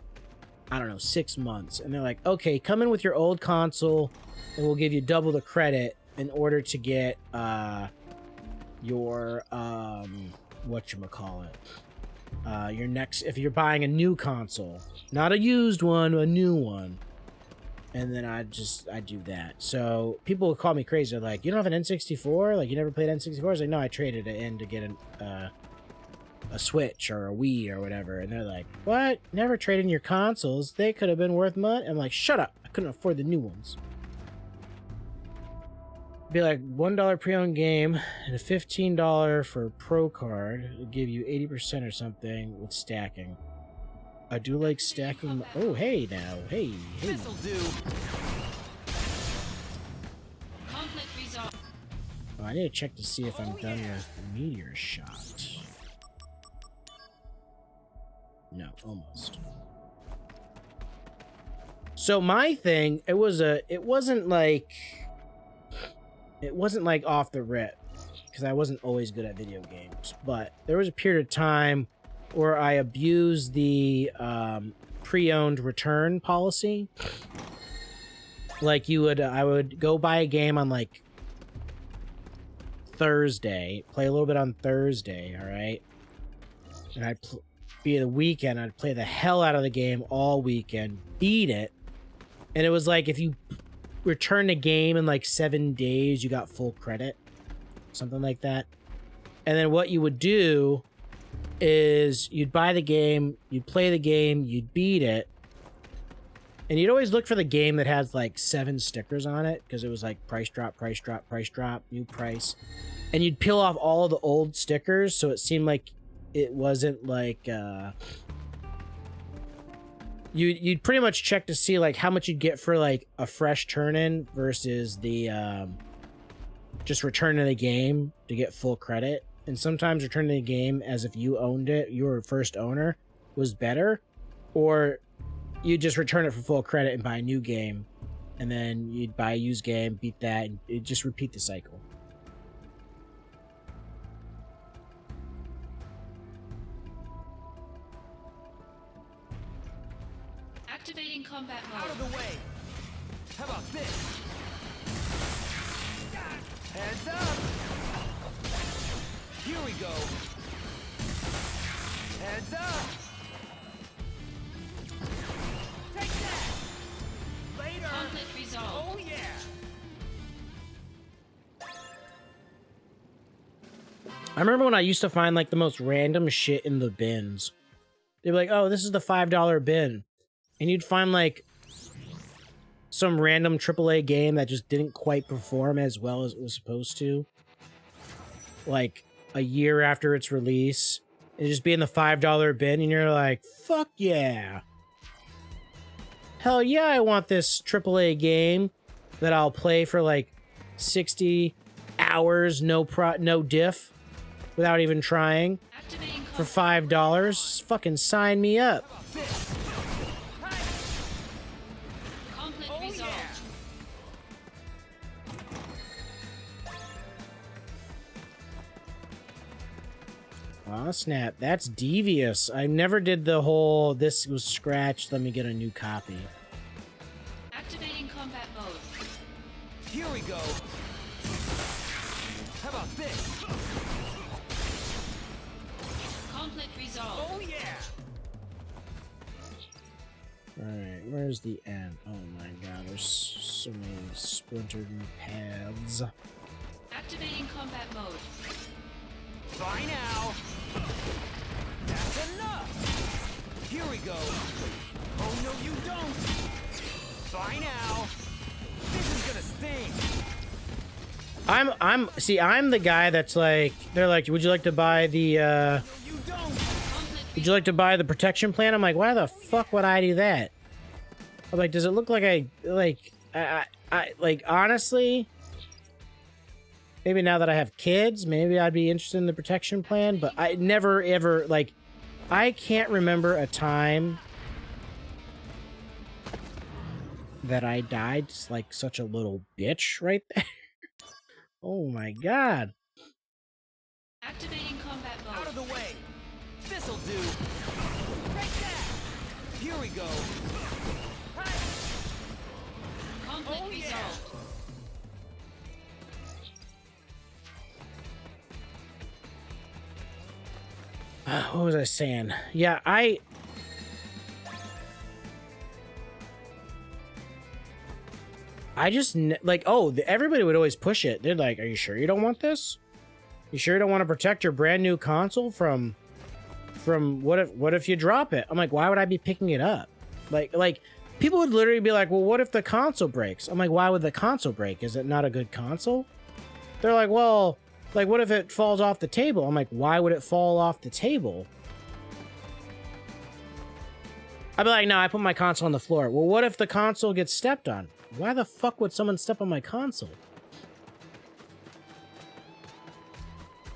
Speaker 1: I don't know, 6 months. And they're like, okay, come in with your old console and we'll give you double the credit in order to get your whatchamacallit, your next, if you're buying a new console, not a used one, a new one. And then I do that. So people would call me crazy. They're like, you don't have an N64? Like, you never played N64? I was like, no, I traded it in to get a Switch or a Wii or whatever. And they're like, what? Never trade in your consoles? They could have been worth money. I'm like, shut up. I couldn't afford the new ones. Be like $1 pre-owned game and a $15 for a pro card. It'll give you 80% or something with stacking. I do like stacking. Oh, hey now. Hey.
Speaker 3: This'll do.
Speaker 2: Conflict resolved.
Speaker 1: Oh, I need to check to see if I'm done with Meteor Shot. No, almost. So my thing, it wasn't like off the rip, because I wasn't always good at video games, but there was a period of time where I abused the pre-owned return policy. Like I would go buy a game on like Thursday, play a little bit on Thursday, all right? And I'd be the weekend, I'd play the hell out of the game all weekend, beat it, and it was like if you return a game in like 7 days, you got full credit, something like that. And then what you would do is you'd buy the game, you'd play the game, you'd beat it, and you'd always look for the game that has like 7 stickers on it, because it was like price drop, price drop, price drop, new price, and you'd peel off all the old stickers, so it seemed like it wasn't like you'd pretty much check to see like how much you'd get for like a fresh turn-in versus the just returning the game to get full credit. And sometimes returning the game as if you owned it, you were first owner, was better. Or you just return it for full credit and buy a new game, and then you'd buy a used game, beat that, and it'd just repeat the cycle.
Speaker 2: Activating combat
Speaker 3: Out of
Speaker 2: mode.
Speaker 3: the way. How about this? Heads up. Here we go. Heads up. Take that. Later.
Speaker 2: Conflict resolved.
Speaker 3: Oh yeah.
Speaker 1: I remember when I used to find like the most random shit in the bins. They'd be like, oh, this is the $5 bin. And you'd find like some random AAA game that just didn't quite perform as well as it was supposed to. Like a year after its release. It'd just be in the $5 bin, and you're like, fuck yeah. Hell yeah, I want this AAA game that I'll play for like 60 hours, no diff, without even trying,
Speaker 2: Activating
Speaker 1: for $5. Fucking sign me up.
Speaker 2: conflict
Speaker 3: Oh
Speaker 2: resolved.
Speaker 3: yeah.
Speaker 1: Aw, snap. That's devious. I never did the whole, this was scratched, let me get a new copy.
Speaker 2: Activating combat mode.
Speaker 3: Here we go. How about this?
Speaker 2: Conflict resolved.
Speaker 3: Oh yeah.
Speaker 1: Alright, where's the end? Oh my god, there's so many splintered paths.
Speaker 2: Activating combat mode.
Speaker 3: Bye now. That's enough. Here we go. Oh no, you don't. Bye now. This is gonna sting.
Speaker 1: I'm the guy that's like, they're like, would you like to buy the,
Speaker 3: No, you don't.
Speaker 2: Conflict
Speaker 1: would you like to buy the protection plan? I'm like, why the fuck would I do that? I'm like, does it look like I like, honestly, maybe now that I have kids, maybe I'd be interested in the protection plan, but I never ever, like, I can't remember a time that I died like such a little bitch right there. Oh my god.
Speaker 2: Activating combat
Speaker 3: Out of
Speaker 2: mode.
Speaker 3: the way. This'll do. Take that. Here we go. Hey.
Speaker 2: Conflict
Speaker 3: Oh, yeah.
Speaker 2: resolved.
Speaker 1: What was I saying? Yeah, I just like, oh, everybody would always push it. They're like, "Are you sure you don't want this? You sure you don't want to protect your brand new console from what if you drop it?" I'm like, "Why would I be picking it up?" Like people would literally be like, "Well, what if the console breaks?" I'm like, "Why would the console break? Is it not a good console?" They're like, "Well, like what if it falls off the table?" I'm like, "Why would it fall off the table?" I'd be like, "No, I put my console on the floor." Well, what if the console gets stepped on? Why the fuck would someone step on my console?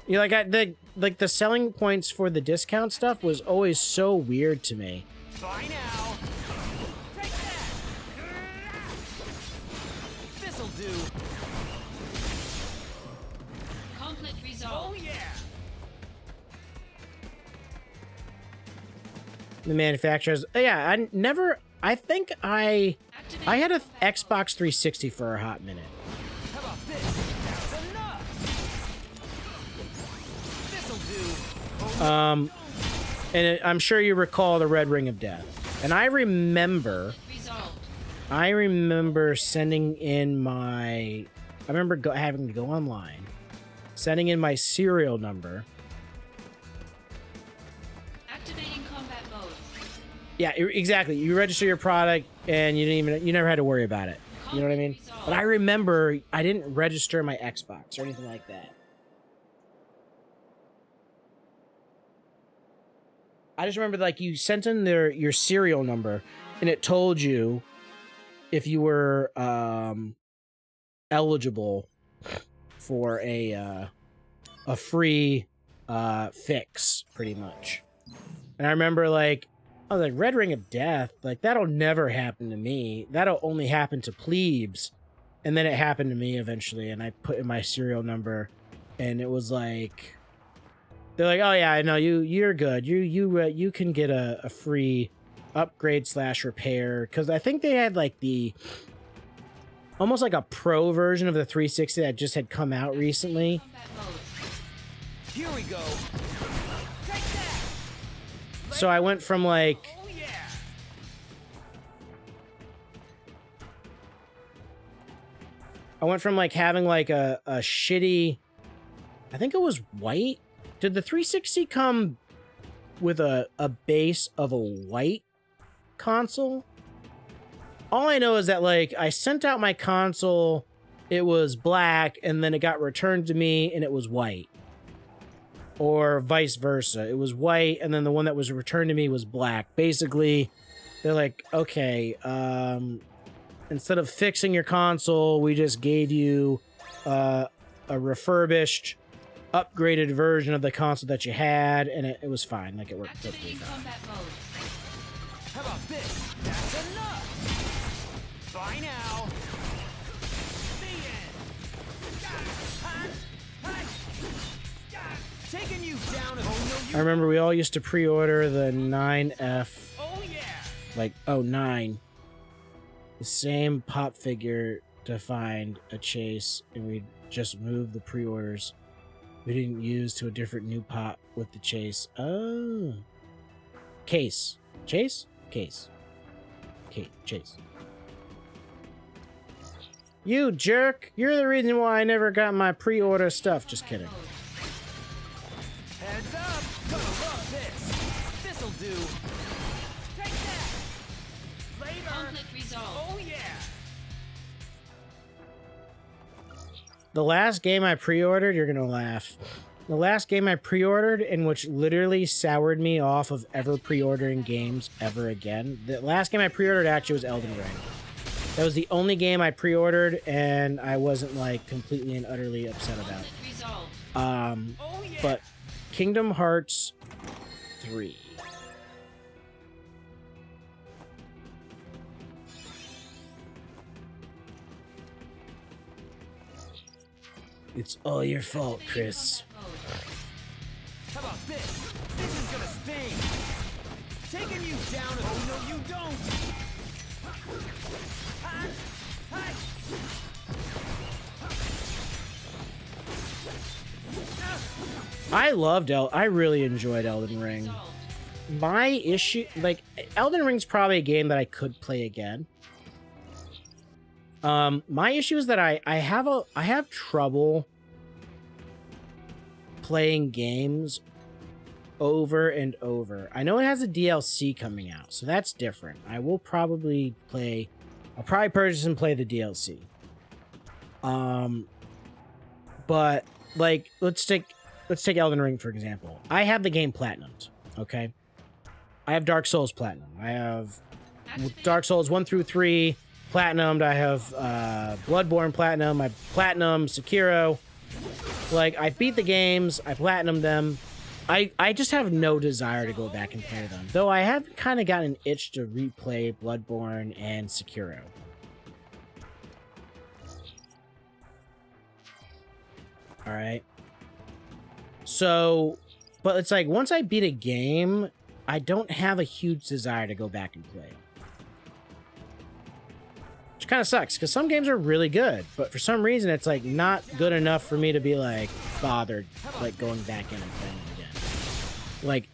Speaker 1: You know, like the selling points for the discount stuff was always so weird to me.
Speaker 3: Bye now. Take that. This'll do.
Speaker 2: Conflict
Speaker 3: Oh
Speaker 2: resolved.
Speaker 3: yeah.
Speaker 1: The manufacturers, yeah, I think I had a Xbox 360 for a hot minute.
Speaker 3: How about this? That's enough. This'll do.
Speaker 1: And I'm sure you recall the Red Ring of Death. And I remember
Speaker 2: Resolved.
Speaker 1: sending in my, having to go online, sending in my serial number.
Speaker 2: Activating combat mode.
Speaker 1: Yeah, exactly. You register your product and you never had to worry about it. You know what I mean? But I remember I didn't register my Xbox or anything like that. I just remember, like, you sent in your serial number and it told you if you were eligible for a free fix, pretty much. And I remember, like, I was like, Red Ring of Death, like, that'll never happen to me. That'll only happen to plebes. And then it happened to me eventually, and I put in my serial number, and it was like, they're like, "Oh yeah, I know you're good. You can get a free upgrade / repair," because I think they had like almost like a pro version of the 360 that just had come out recently.
Speaker 2: Combat mode.
Speaker 3: Here we go. Take that.
Speaker 1: So I went from like,
Speaker 3: Oh yeah.
Speaker 1: having like a shitty, I think it was white. Did the 360 come with a base of a white console? All I know is that, like, I sent out my console, it was black, and then it got returned to me and it was white. Or vice versa. It was white, and then the one that was returned to me was black. Basically, they're like, "Okay, instead of fixing your console, we just gave you a refurbished, upgraded version of the console that you had," and it was fine. Like, it worked perfectly
Speaker 2: Activating
Speaker 1: fine.
Speaker 2: combat mode.
Speaker 3: How about this? That's enough. Bye now. The end. Taking you down. Oh no,
Speaker 1: I remember we all used to pre-order the 9F,
Speaker 3: Oh yeah.
Speaker 1: like, 09. The same pop figure to find a chase, and we'd just move the pre-orders we didn't use to a different new pop with the chase. Oh. Case. Chase? Case. Chase. You jerk! You're the reason why I never got my pre-order stuff. Just kidding.
Speaker 2: Mode.
Speaker 3: Heads up. Gonna love this. This'll do. Take that. Later.
Speaker 2: Conflict resolved.
Speaker 3: Oh yeah.
Speaker 1: The last game I pre-ordered, you're gonna laugh. The last game I pre-ordered, and which literally soured me off of ever pre-ordering games ever again. The last game I pre-ordered actually was Elden Ring. That was the only game I pre-ordered, and I wasn't like completely and utterly upset about.
Speaker 2: Conflict resolved.
Speaker 3: Oh yeah.
Speaker 1: But Kingdom Hearts 3. It's all your fault,
Speaker 2: Activating
Speaker 1: Chris.
Speaker 2: combat mode.
Speaker 3: How about this? This is gonna sting. Taking you down. Oh no, you don't. Hi. Hi.
Speaker 1: I really enjoyed Elden Ring.
Speaker 2: Resolved.
Speaker 1: My issue, like, Elden Ring's probably a game that I could play again. My issue is that I have trouble playing games over and over. I know it has a DLC coming out, so that's different. I'll probably purchase and play the DLC. But like, let's take Elden Ring for example. I have the game platinumed, okay? I have Dark Souls platinum. I have
Speaker 2: Activate.
Speaker 1: Dark Souls 1 through 3 platinumed. I have Bloodborne platinum. I've platinum Sekiro. Like, I beat the games. I platinumed them. I just have no desire to go back and play them. Though I have kind of gotten an itch to replay Bloodborne and Sekiro. Alright. So, but it's like, once I beat a game, I don't have a huge desire to go back and play it. Which kind of sucks, because some games are really good, but for some reason, it's like not good enough for me to be like bothered, like going back in and playing it again. Like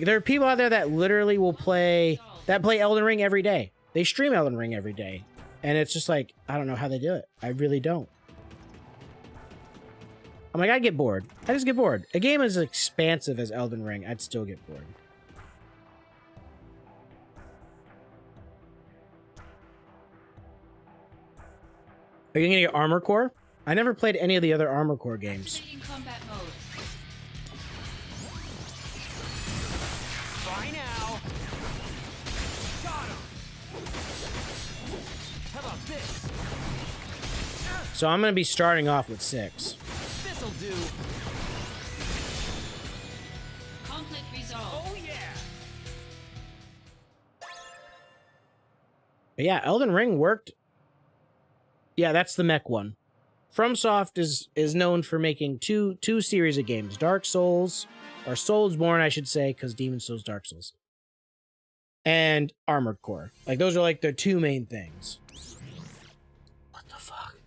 Speaker 1: there are people out there that literally will play Elden Ring every day. They stream Elden Ring every day. And it's just like, I don't know how they do it. I really don't. I'm like, I get bored. I just get bored. A game as expansive as Elden Ring, I'd still get bored. Are you gonna get Armor Core? I never played any of the other Armor Core games.
Speaker 2: Activating combat mode.
Speaker 3: Bye now. Got him. How about this?
Speaker 1: So I'm gonna be starting off with 6.
Speaker 3: This'll do.
Speaker 2: Conflict resolved.
Speaker 3: Oh yeah.
Speaker 1: But yeah, Elden Ring worked. Yeah, that's the mech one. FromSoft is known for making two series of games. Dark Souls, or Soulsborne, I should say, because Demon Souls, Dark Souls. And Armored Core. Like, those are like the two main things. What the fuck?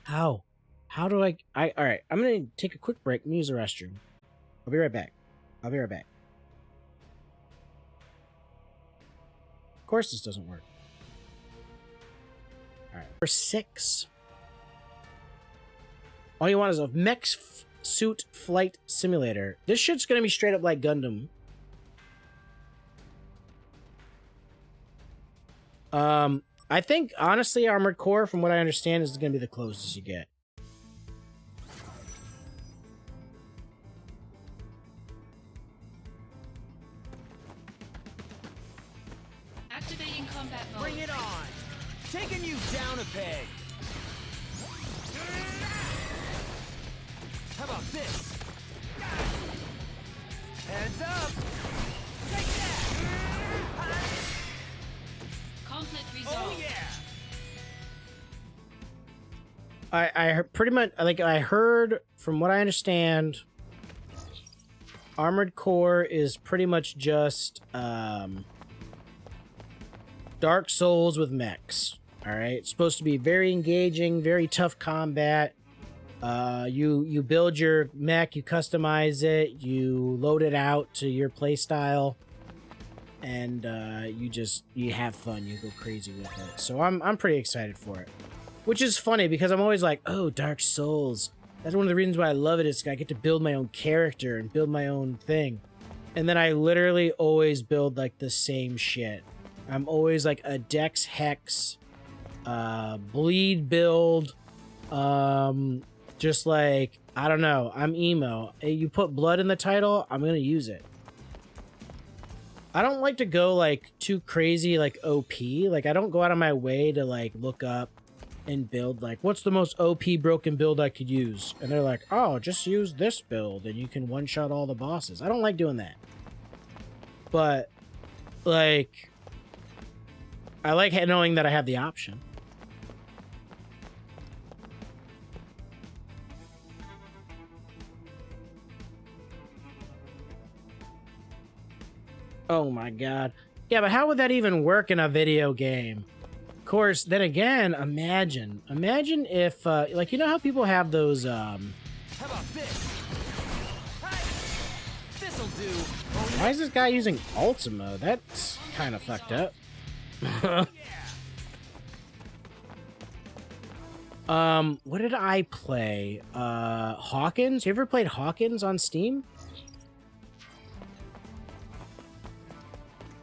Speaker 1: How? How do I alright, I'm gonna take a quick break and use the restroom. I'll be right back. Of course this doesn't work. Alright. Number 6. All you want is a mech suit flight simulator. This shit's gonna be straight up like Gundam. I think, honestly, Armored Core, from what I understand, is gonna be the closest you get.
Speaker 2: Activating combat mode.
Speaker 3: Bring it on. Taking you down a peg. How about this? Heads up. Take that.
Speaker 2: Conflict
Speaker 3: Oh
Speaker 2: resolved.
Speaker 3: yeah.
Speaker 1: I heard pretty much, like, I heard, from what I understand, Armored Core is pretty much just Dark Souls with mechs. All right, it's supposed to be very engaging, very tough combat. You build your mech, you customize it, you load it out to your play style, and you have fun. You go crazy with it. So I'm pretty excited for it, which is funny because I'm always like, oh, Dark Souls. That's one of the reasons why I love it, is I get to build my own character and build my own thing. And then I literally always build like the same shit. I'm always like a Dex Hex, bleed build, just like, I don't know, I'm emo. You put blood in the title, I'm gonna use it. I don't like to go like too crazy, like OP. Like, I don't go out of my way to like look up and build like, what's the most OP broken build I could use? And they're like, oh, just use this build and you can one-shot all the bosses. I don't like doing that. But like, I like knowing that I have the option. Oh my god. Yeah, but how would that even work in a video game? Of course, then again, imagine if, like, you know how people have those
Speaker 3: How about this? Hey, this'll do. Oh,
Speaker 1: Why is this guy using Ultima? That's kind of fucked up. What did I play? Hawkins? You ever played Hawkins on Steam?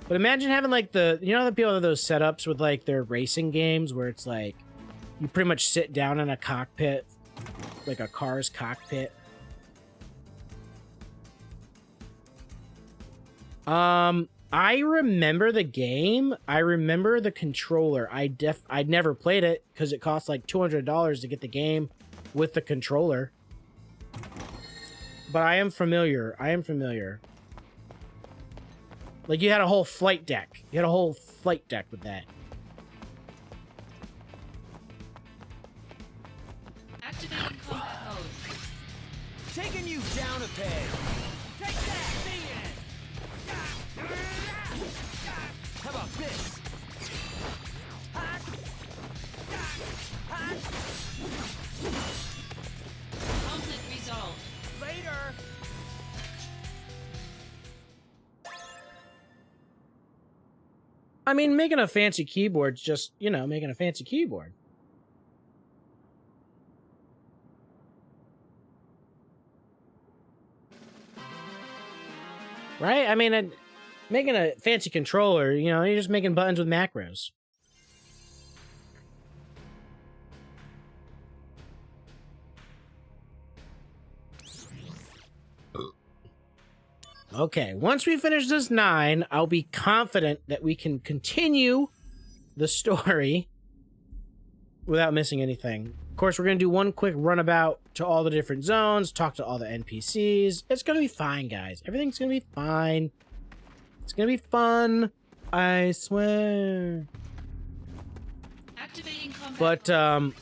Speaker 1: But imagine having like the, you know, the people have those setups with like their racing games where it's like you pretty much sit down in a cockpit, like a car's cockpit. I remember the game. I remember the controller. I'd never played it because it cost like $200 to get the game with the controller. But I am familiar. I am familiar. Like, you had a whole flight deck. You had a whole flight deck with that.
Speaker 2: Activating combat mode.
Speaker 3: taking you down a peg. Take that, Ian. How about this?
Speaker 2: Conflict resolved.
Speaker 3: Later.
Speaker 1: I mean, making a fancy keyboard's just, you know, making a fancy keyboard. Right? I mean, making a fancy controller, you know, you're just making buttons with macros. Okay, once we finish this 9, I'll be confident that we can continue the story without missing anything. Of course, we're going to do one quick runabout to all the different zones, talk to all the NPCs. It's going to be fine, guys. Everything's going to be fine. It's going to be fun. I swear.
Speaker 2: Activating combat
Speaker 1: But,
Speaker 2: mode.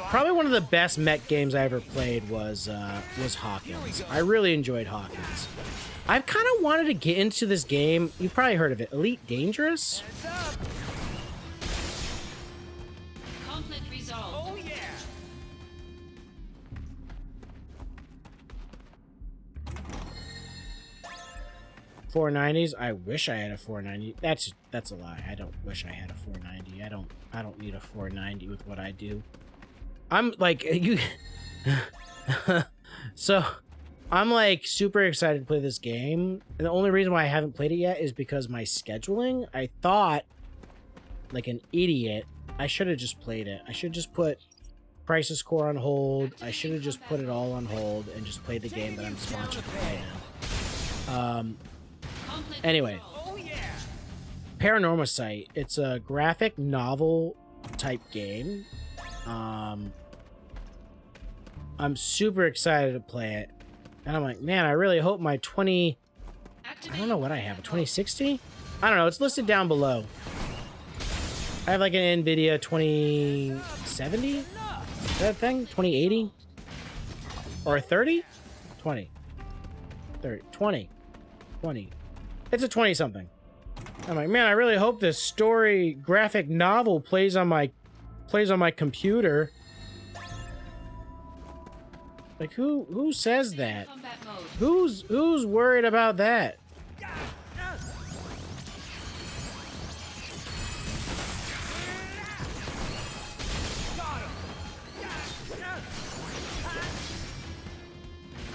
Speaker 1: probably one of the best mech games I ever played was Hawkins. I really enjoyed Hawkins. I've kind of wanted to get into this game. You've probably heard of it. Elite Dangerous?
Speaker 3: Heads up.
Speaker 2: Conflict resolved.
Speaker 3: Oh yeah.
Speaker 1: $490s. I wish I had a 490. That's a lie. I don't wish I had a 490. I don't need a 490 with what I do. I'm like you so I'm like super excited to play this game. And the only reason why I haven't played it yet is because my scheduling. I thought, like an idiot, I should have just played it. I should just put Crisis Core on hold. I should have just put it all on hold and just played the game that I'm sponsored to play now.
Speaker 2: Conflict
Speaker 1: Anyway.
Speaker 2: resolved.
Speaker 3: Oh yeah.
Speaker 1: Paranormal Site. It's a graphic novel type game. I'm super excited to play it. And I'm like, man, I really hope my 20... I don't know what I have, a 2060? I don't know, it's listed down below. I have like an NVIDIA 2070? Is that thing? 2080? Or a 30? 20. 30. 20. 20. It's a 20-something. I'm like, man, I really hope this story graphic novel plays on my computer. Like, who says that?
Speaker 2: Combat mode.
Speaker 1: Who's worried about that?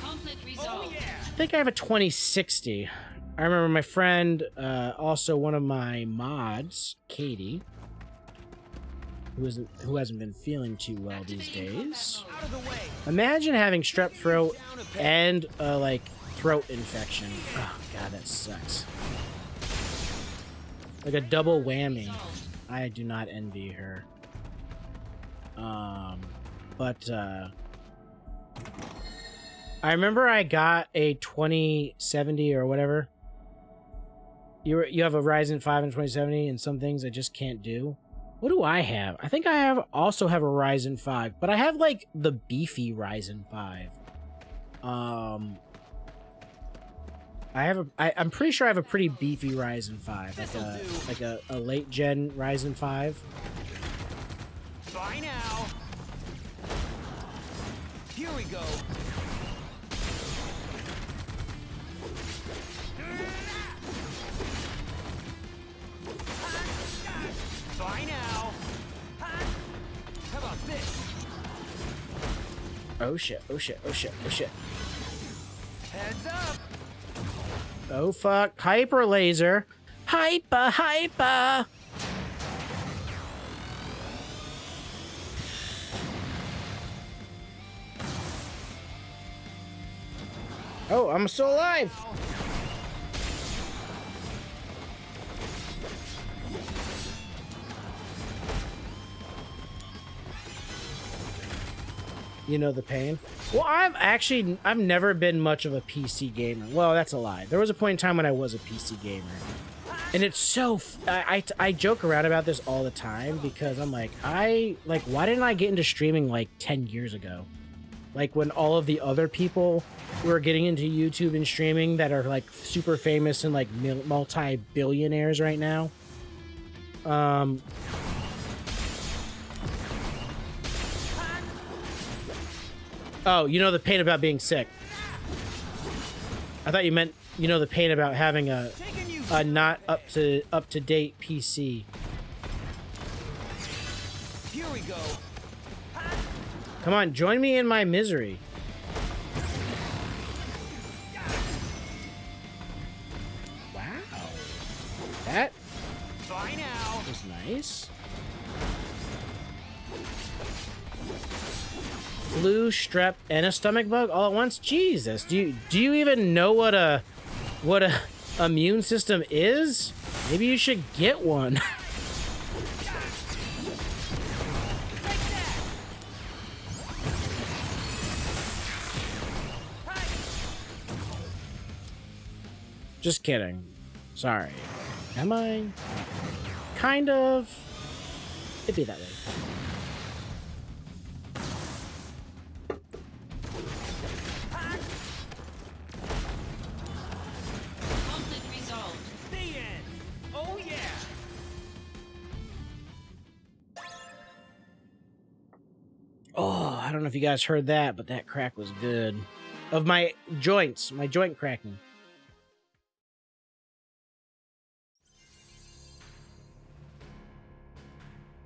Speaker 2: Conflict
Speaker 3: Oh
Speaker 2: resolved.
Speaker 3: yeah.
Speaker 1: I think I have a 2060. I remember my friend, also one of my mods, Katie, who hasn't been feeling too well these days.
Speaker 3: Out of the way.
Speaker 1: Imagine having strep throat and like throat infection. Oh god, that sucks. Like a double whammy. I do not envy her. But I remember I got a 2070 or whatever. You have a Ryzen 5 and 2070, and some things I just can't do. What do I have? I think I also have a Ryzen 5, but I have like the beefy Ryzen 5. I'm pretty sure I have a pretty beefy Ryzen 5, like a late gen Ryzen 5.
Speaker 3: Bye now. Here we go. Fly now. How about this?
Speaker 1: Oh shit, oh shit, oh shit, oh shit.
Speaker 3: Heads up.
Speaker 1: Oh fuck. Hyper laser. Hyper, hyper. Oh, I'm still alive. You know the pain? Well, I've never been much of a PC gamer. Well, that's a lie. There was a point in time when I was a PC gamer. And it's so, I joke around about this all the time because I'm like, why didn't I get into streaming like 10 years ago? Like when all of the other people who are getting into YouTube and streaming that are like super famous and like multi-billionaires right now. Oh, you know the pain about being sick. I thought you meant, you know, the pain about having a not up to date PC.
Speaker 3: Here we go.
Speaker 1: Come on, join me in my misery. Wow. That
Speaker 3: Fly now.
Speaker 1: was nice. Flu, strep, and a stomach bug all at once? Jesus. Do you even know what a immune system is? Maybe you should get one. Just kidding. Sorry. Am I? Kind of. It'd be that way.
Speaker 2: Conflict resolved.
Speaker 3: The end. Oh yeah.
Speaker 1: Oh, I don't know if you guys heard that, but that crack was good. Of my joints, my joint cracking.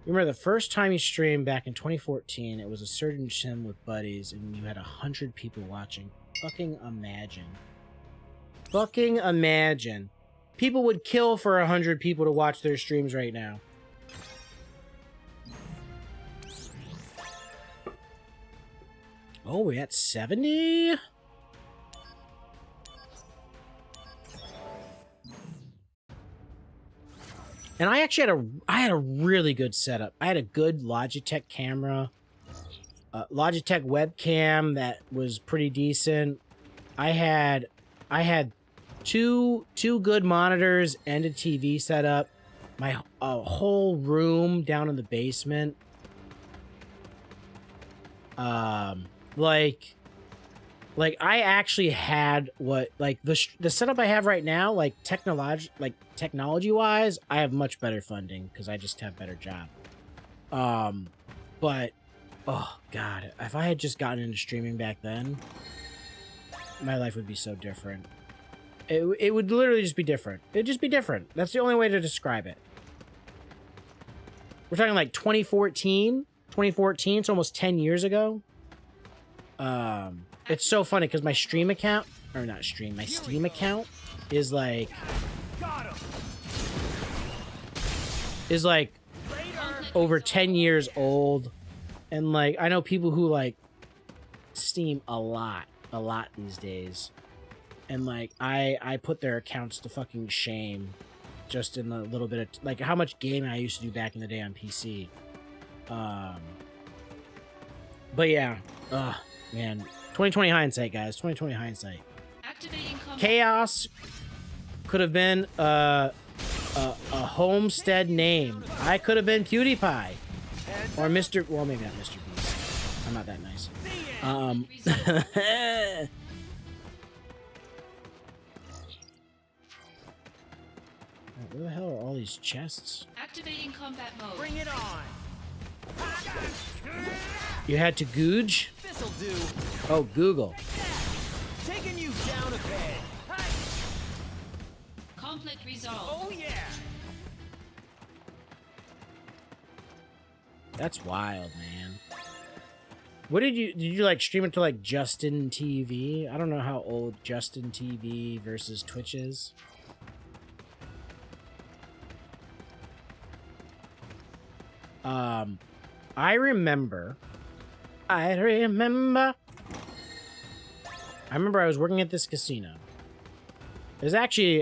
Speaker 1: Remember the first time you streamed back in 2014, it was a certain sim with buddies and you had 100 people watching. Fucking imagine. Fucking imagine. People would kill for 100 people to watch their streams right now. Oh, we're at 70? And I actually had a really good setup. I had a good Logitech camera, Logitech webcam that was pretty decent. I had two good monitors and a TV setup. My whole room down in the basement. Like I actually had what like the setup I have right now, like technology wise, I have much better funding because I just have better job. But oh god, if I had just gotten into streaming back then, my life would be so different. It would literally just be different. It'd just be different. That's the only way to describe it. We're talking like 2014. It's almost 10 years ago. It's so funny because my stream account, or not stream, my Steam account is like over 10 years old. And like, I know people who like Steam a lot these days. And like, I put their accounts to fucking shame just in a little bit of, like how much gaming I used to do back in the day on PC. But yeah, man, 2020 hindsight, guys. 2020 hindsight.
Speaker 2: Activating combat.
Speaker 1: Chaos could have been a homestead name. I could have been PewDiePie or Mr. Well, maybe not Mr. Beast. I'm not that nice. Where the hell are all these chests?
Speaker 2: Activating combat mode.
Speaker 3: Bring it on.
Speaker 1: You had to googe?
Speaker 3: This This'll do.
Speaker 1: Oh, Google.
Speaker 3: Taking you down a peg. Hi.
Speaker 2: Conflict resolved.
Speaker 3: Oh yeah.
Speaker 1: That's wild, man. What did you like stream it to like Justin TV? I don't know how old Justin TV versus Twitch is. I remember I was working at this casino. It was actually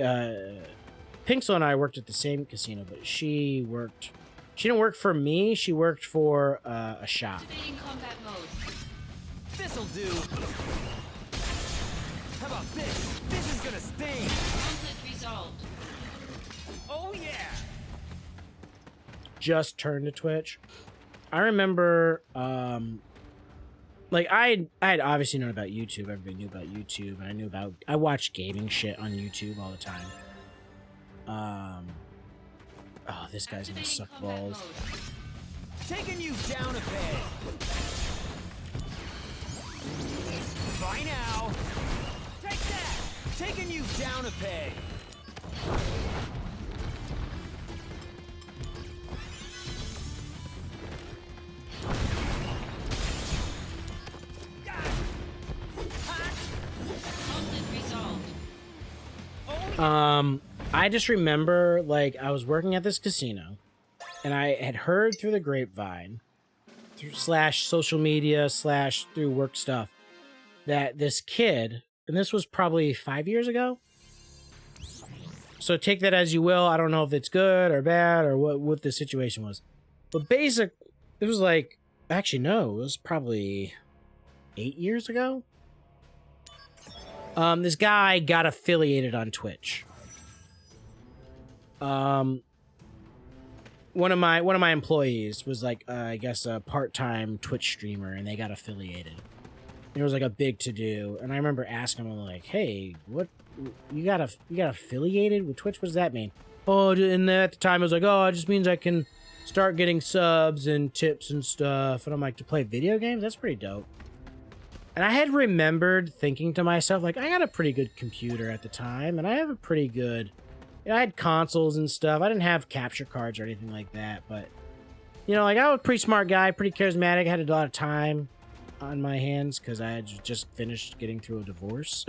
Speaker 1: Pinksel and I worked at the same casino, but she didn't work for me, she worked for a shop.
Speaker 2: Activating combat mode.
Speaker 3: This'll do. How about this? This is gonna sting.
Speaker 2: Conflict resolved.
Speaker 3: Oh yeah.
Speaker 1: Just turned to Twitch. I remember like I had obviously known about YouTube. Everybody knew about YouTube, and I watched gaming shit on YouTube all the time. Oh, this guy's gonna suck balls.
Speaker 3: Taking you down a peg. Bye now. Take that. Taking you down a peg.
Speaker 2: Conflict resolved.
Speaker 1: I just remember, like, I was working at this casino, and I had heard through the grapevine, slash social media, slash through work stuff, that this kid, and this was probably 5 years ago, so take that as you will. I don't know if it's good or bad or what the situation was, but it was like, actually no, it was probably 8 years ago. This guy got affiliated on Twitch. One of my employees was like, I guess a part-time Twitch streamer, and they got affiliated. There was like a big to-do, and I remember asking him, like, "Hey, what you got affiliated with Twitch? What does that mean?" Oh, and at the time I was like, "Oh, it just means I can start getting subs and tips and stuff." And I'm like, "To play video games? That's pretty dope." And I had remembered thinking to myself, like, I got a pretty good computer at the time, and I have a pretty good... I had consoles and stuff. I didn't have capture cards or anything like that, but... You know, like, I was a pretty smart guy, pretty charismatic. I had a lot of time on my hands because I had just finished getting through a divorce.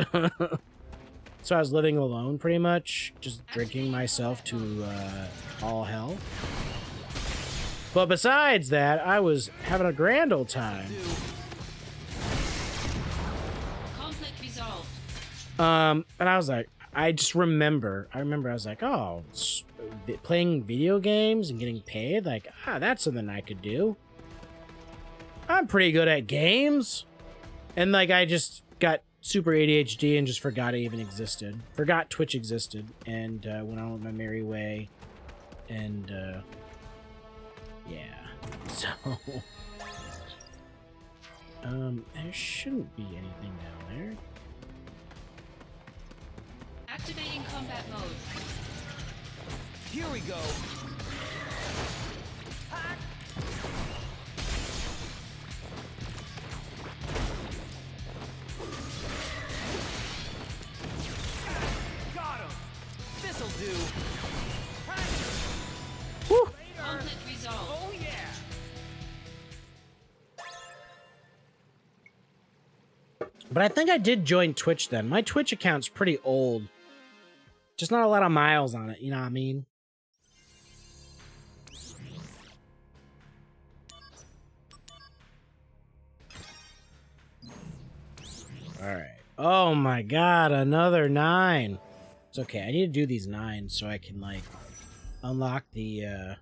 Speaker 1: So I was living alone, pretty much. Just drinking myself to all hell. But besides that, I was having a grand old time. And I was like, I remember I was like, oh, playing video games and getting paid, like, that's something I could do. I'm pretty good at games. And like, I just got super ADHD and just forgot it even existed. Forgot Twitch existed, and went on with my merry way. And yeah. So there shouldn't be anything down there.
Speaker 2: Activating combat mode.
Speaker 3: Here we go. Got him. This'll do.
Speaker 1: Whew.
Speaker 2: Conflict resolved.
Speaker 3: Oh yeah.
Speaker 1: But I think I did join Twitch then. My Twitch account's pretty old. Just not a lot of miles on it, you know what I mean? Alright. Oh my god, another 9. It's okay, I need to do these 9 so I can, like, unlock the,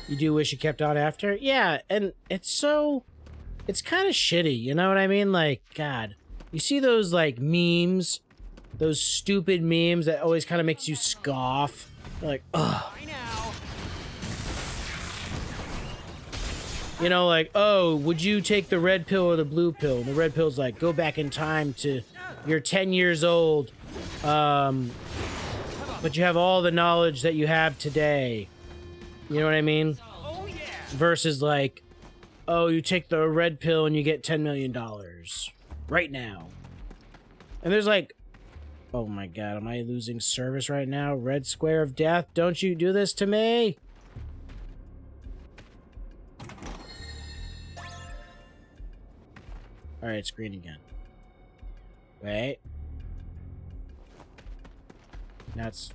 Speaker 1: You do wish you kept on after? Yeah, and it's kind of shitty, you know what I mean? Like, God, you see those, like, memes, those stupid memes that always kind of makes you scoff? Like, ugh. You know, like, oh, would you take the red pill or the blue pill? And the red pill's like, go back in time to you're 10 years old, but you have all the knowledge that you have today. You know what I mean?
Speaker 3: Oh yeah.
Speaker 1: versus like, oh, you take the red pill and you get $10 million right now. And there's like, oh my god, am I losing service right now? Red square of death, don't you do this to me! Alright, it's green again. Wait. Now it's...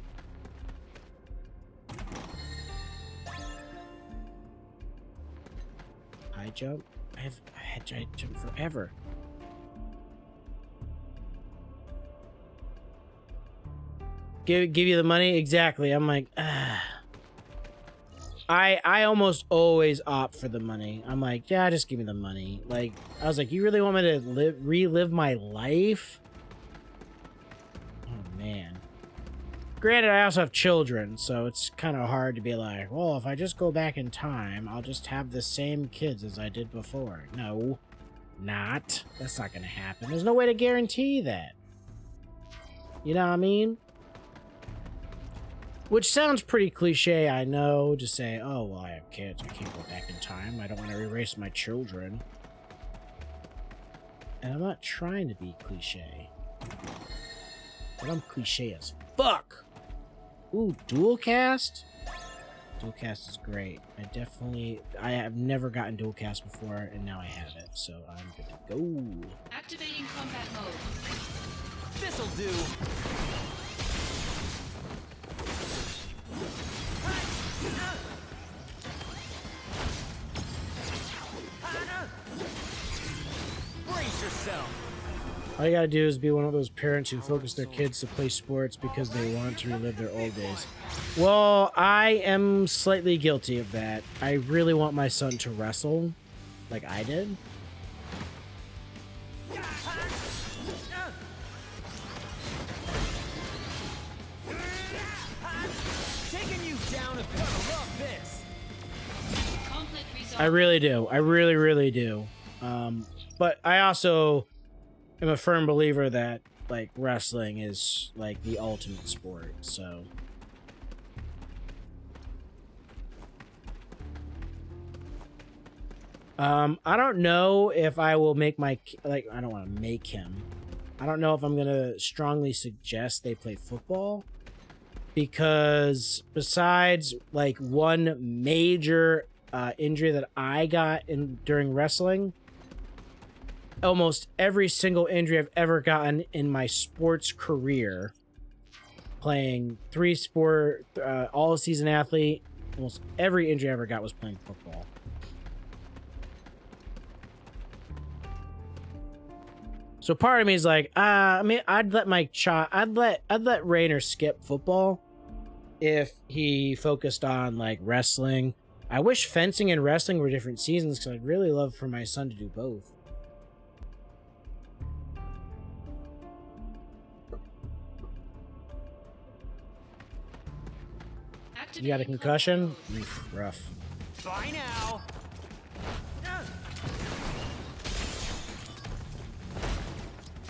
Speaker 1: high jump? I had high jump forever. Give you the money? Exactly. I'm like, ah. I almost always opt for the money. I'm like, yeah, just give me the money. Like, I was like, you really want me to relive my life? Oh, man. Granted, I also have children, so it's kind of hard to be like, well, if I just go back in time, I'll just have the same kids as I did before. No, not. That's not going to happen. There's no way to guarantee that. You know what I mean? Which sounds pretty cliche, I know, to say, oh, well, I have kids, I can't go back in time, I don't want to erase my children. And I'm not trying to be cliche. But I'm cliche as fuck! Ooh, dual cast? Dual cast is great. I have never gotten dual cast before, and now I have it, so I'm good to go.
Speaker 2: Activating combat mode.
Speaker 3: This'll do. Brace yourself.
Speaker 1: All you gotta do is be one of those parents who focus their kids to play sports because they want to relive their old days. Well, I am slightly guilty of that. I really want my son to wrestle, like I did.
Speaker 3: Taking you down a bit. Love this.
Speaker 2: Conflict resolved.
Speaker 1: I really do. I really, really do. But I also am a firm believer that, like, wrestling is, like, the ultimate sport, so... I don't know if I will make my... Like, I don't want to make him. I don't know if I'm going to strongly suggest they play football. Because besides, like, one major injury that I got during wrestling... Almost every single injury I've ever gotten in my sports career, playing all-season athlete, almost every injury I ever got was playing football. So part of me is like, I mean, I'd let Rainer skip football if he focused on like wrestling. I wish fencing and wrestling were different seasons because I'd really love for my son to do both. You got a concussion? Oof, rough.
Speaker 3: Bye now.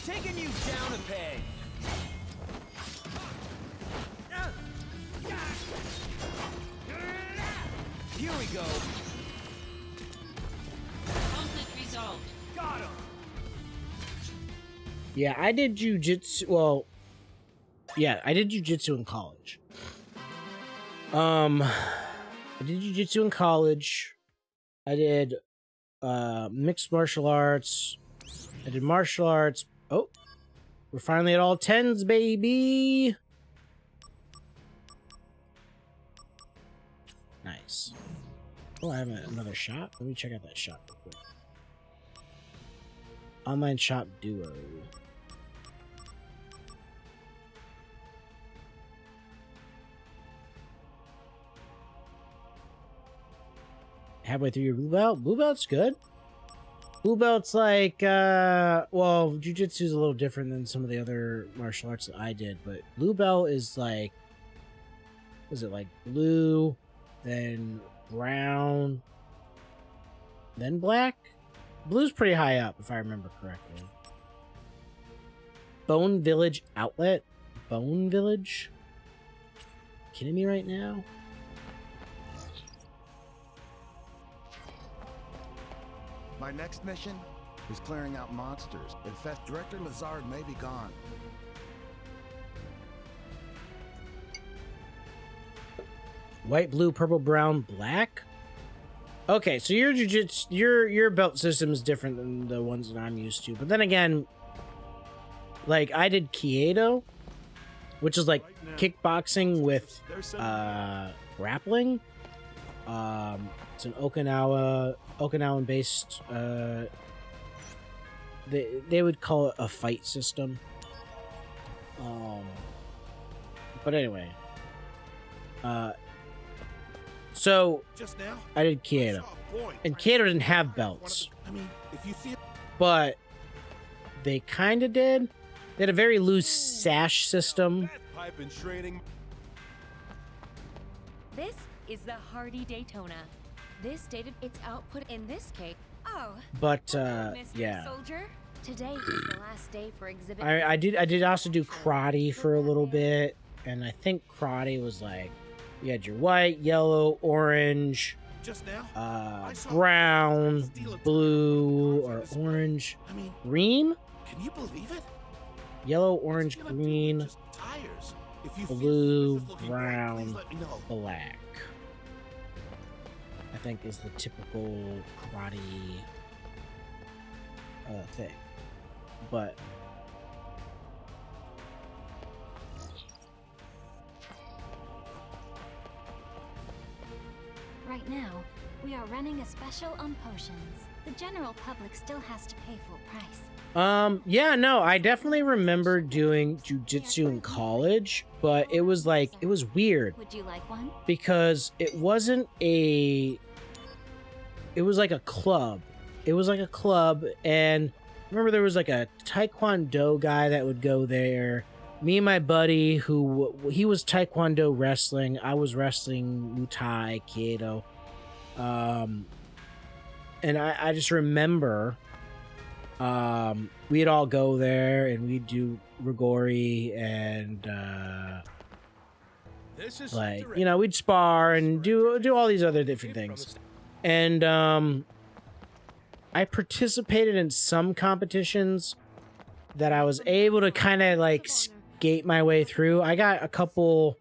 Speaker 3: Taking you down a peg. Here we go.
Speaker 2: Conflict resolved.
Speaker 3: Got him.
Speaker 1: Yeah, I did jujitsu. Well, yeah, I did jujitsu in college. I did jiu-jitsu in college. I did mixed martial arts. I did martial arts. Oh, we're finally at all 10s, baby. Nice. Oh, I have another shop. Let me check out that shop real quick. Online shop duo. Halfway through your blue belt. Blue belt's good. Blue belt's like, well, jiu-jitsu is a little different than some of the other martial arts that I did, but blue belt is like, was it like blue, then brown, then black? Blue's pretty high up, if I remember correctly. Bone Village Outlet? Bone Village? Kidding me right now?
Speaker 5: My next mission is clearing out monsters. Director Lazard may be gone.
Speaker 1: White, blue, purple, brown, black. Okay, so your jujitsu, your belt system is different than the ones that I'm used to. But then again, like I did Kiedo, which is like kickboxing with grappling. It's an Okinawan based. They would call it a fight system. But anyway, so
Speaker 5: Just now,
Speaker 1: I did Kiedo, and Kiedo didn't have belts,
Speaker 5: I mean, if you see
Speaker 1: but they kind of did. They had a very loose sash system.
Speaker 3: Pipe and training.
Speaker 6: This is the Hardy Daytona. This stated its output in this case. Oh,
Speaker 1: But
Speaker 6: Mr.
Speaker 1: yeah,
Speaker 6: Soldier. Today is the last day for exhibit.
Speaker 1: I did also do karate for a little bit, and I think karate was like you had your white, yellow, orange,
Speaker 5: just now,
Speaker 1: brown, blue, or orange,
Speaker 5: I mean,
Speaker 1: green,
Speaker 5: can you believe it?
Speaker 1: yellow, orange, green,
Speaker 5: Just tires. If you feel
Speaker 1: blue,
Speaker 5: suspicious looking right,
Speaker 1: brown,
Speaker 5: please let me know.
Speaker 1: black. I think is the typical karate thing, but
Speaker 7: Right now, we are running a special on potions. The general public still has to pay full price.
Speaker 1: yeah, no, I definitely remember doing jujitsu in college, but it was like, it was weird
Speaker 7: Would you like one?
Speaker 1: because it wasn't it was like a club. It was like a club, and remember there was like a taekwondo guy that would go there. Me and my buddy, he was taekwondo wrestling, I was wrestling Muay Thai, Kaido. And I just remember we'd all go there and we'd do rigori and like, you know, we'd spar and do all these other different things. And I participated in some competitions that I was able to kind of like skate my way through. I got a couple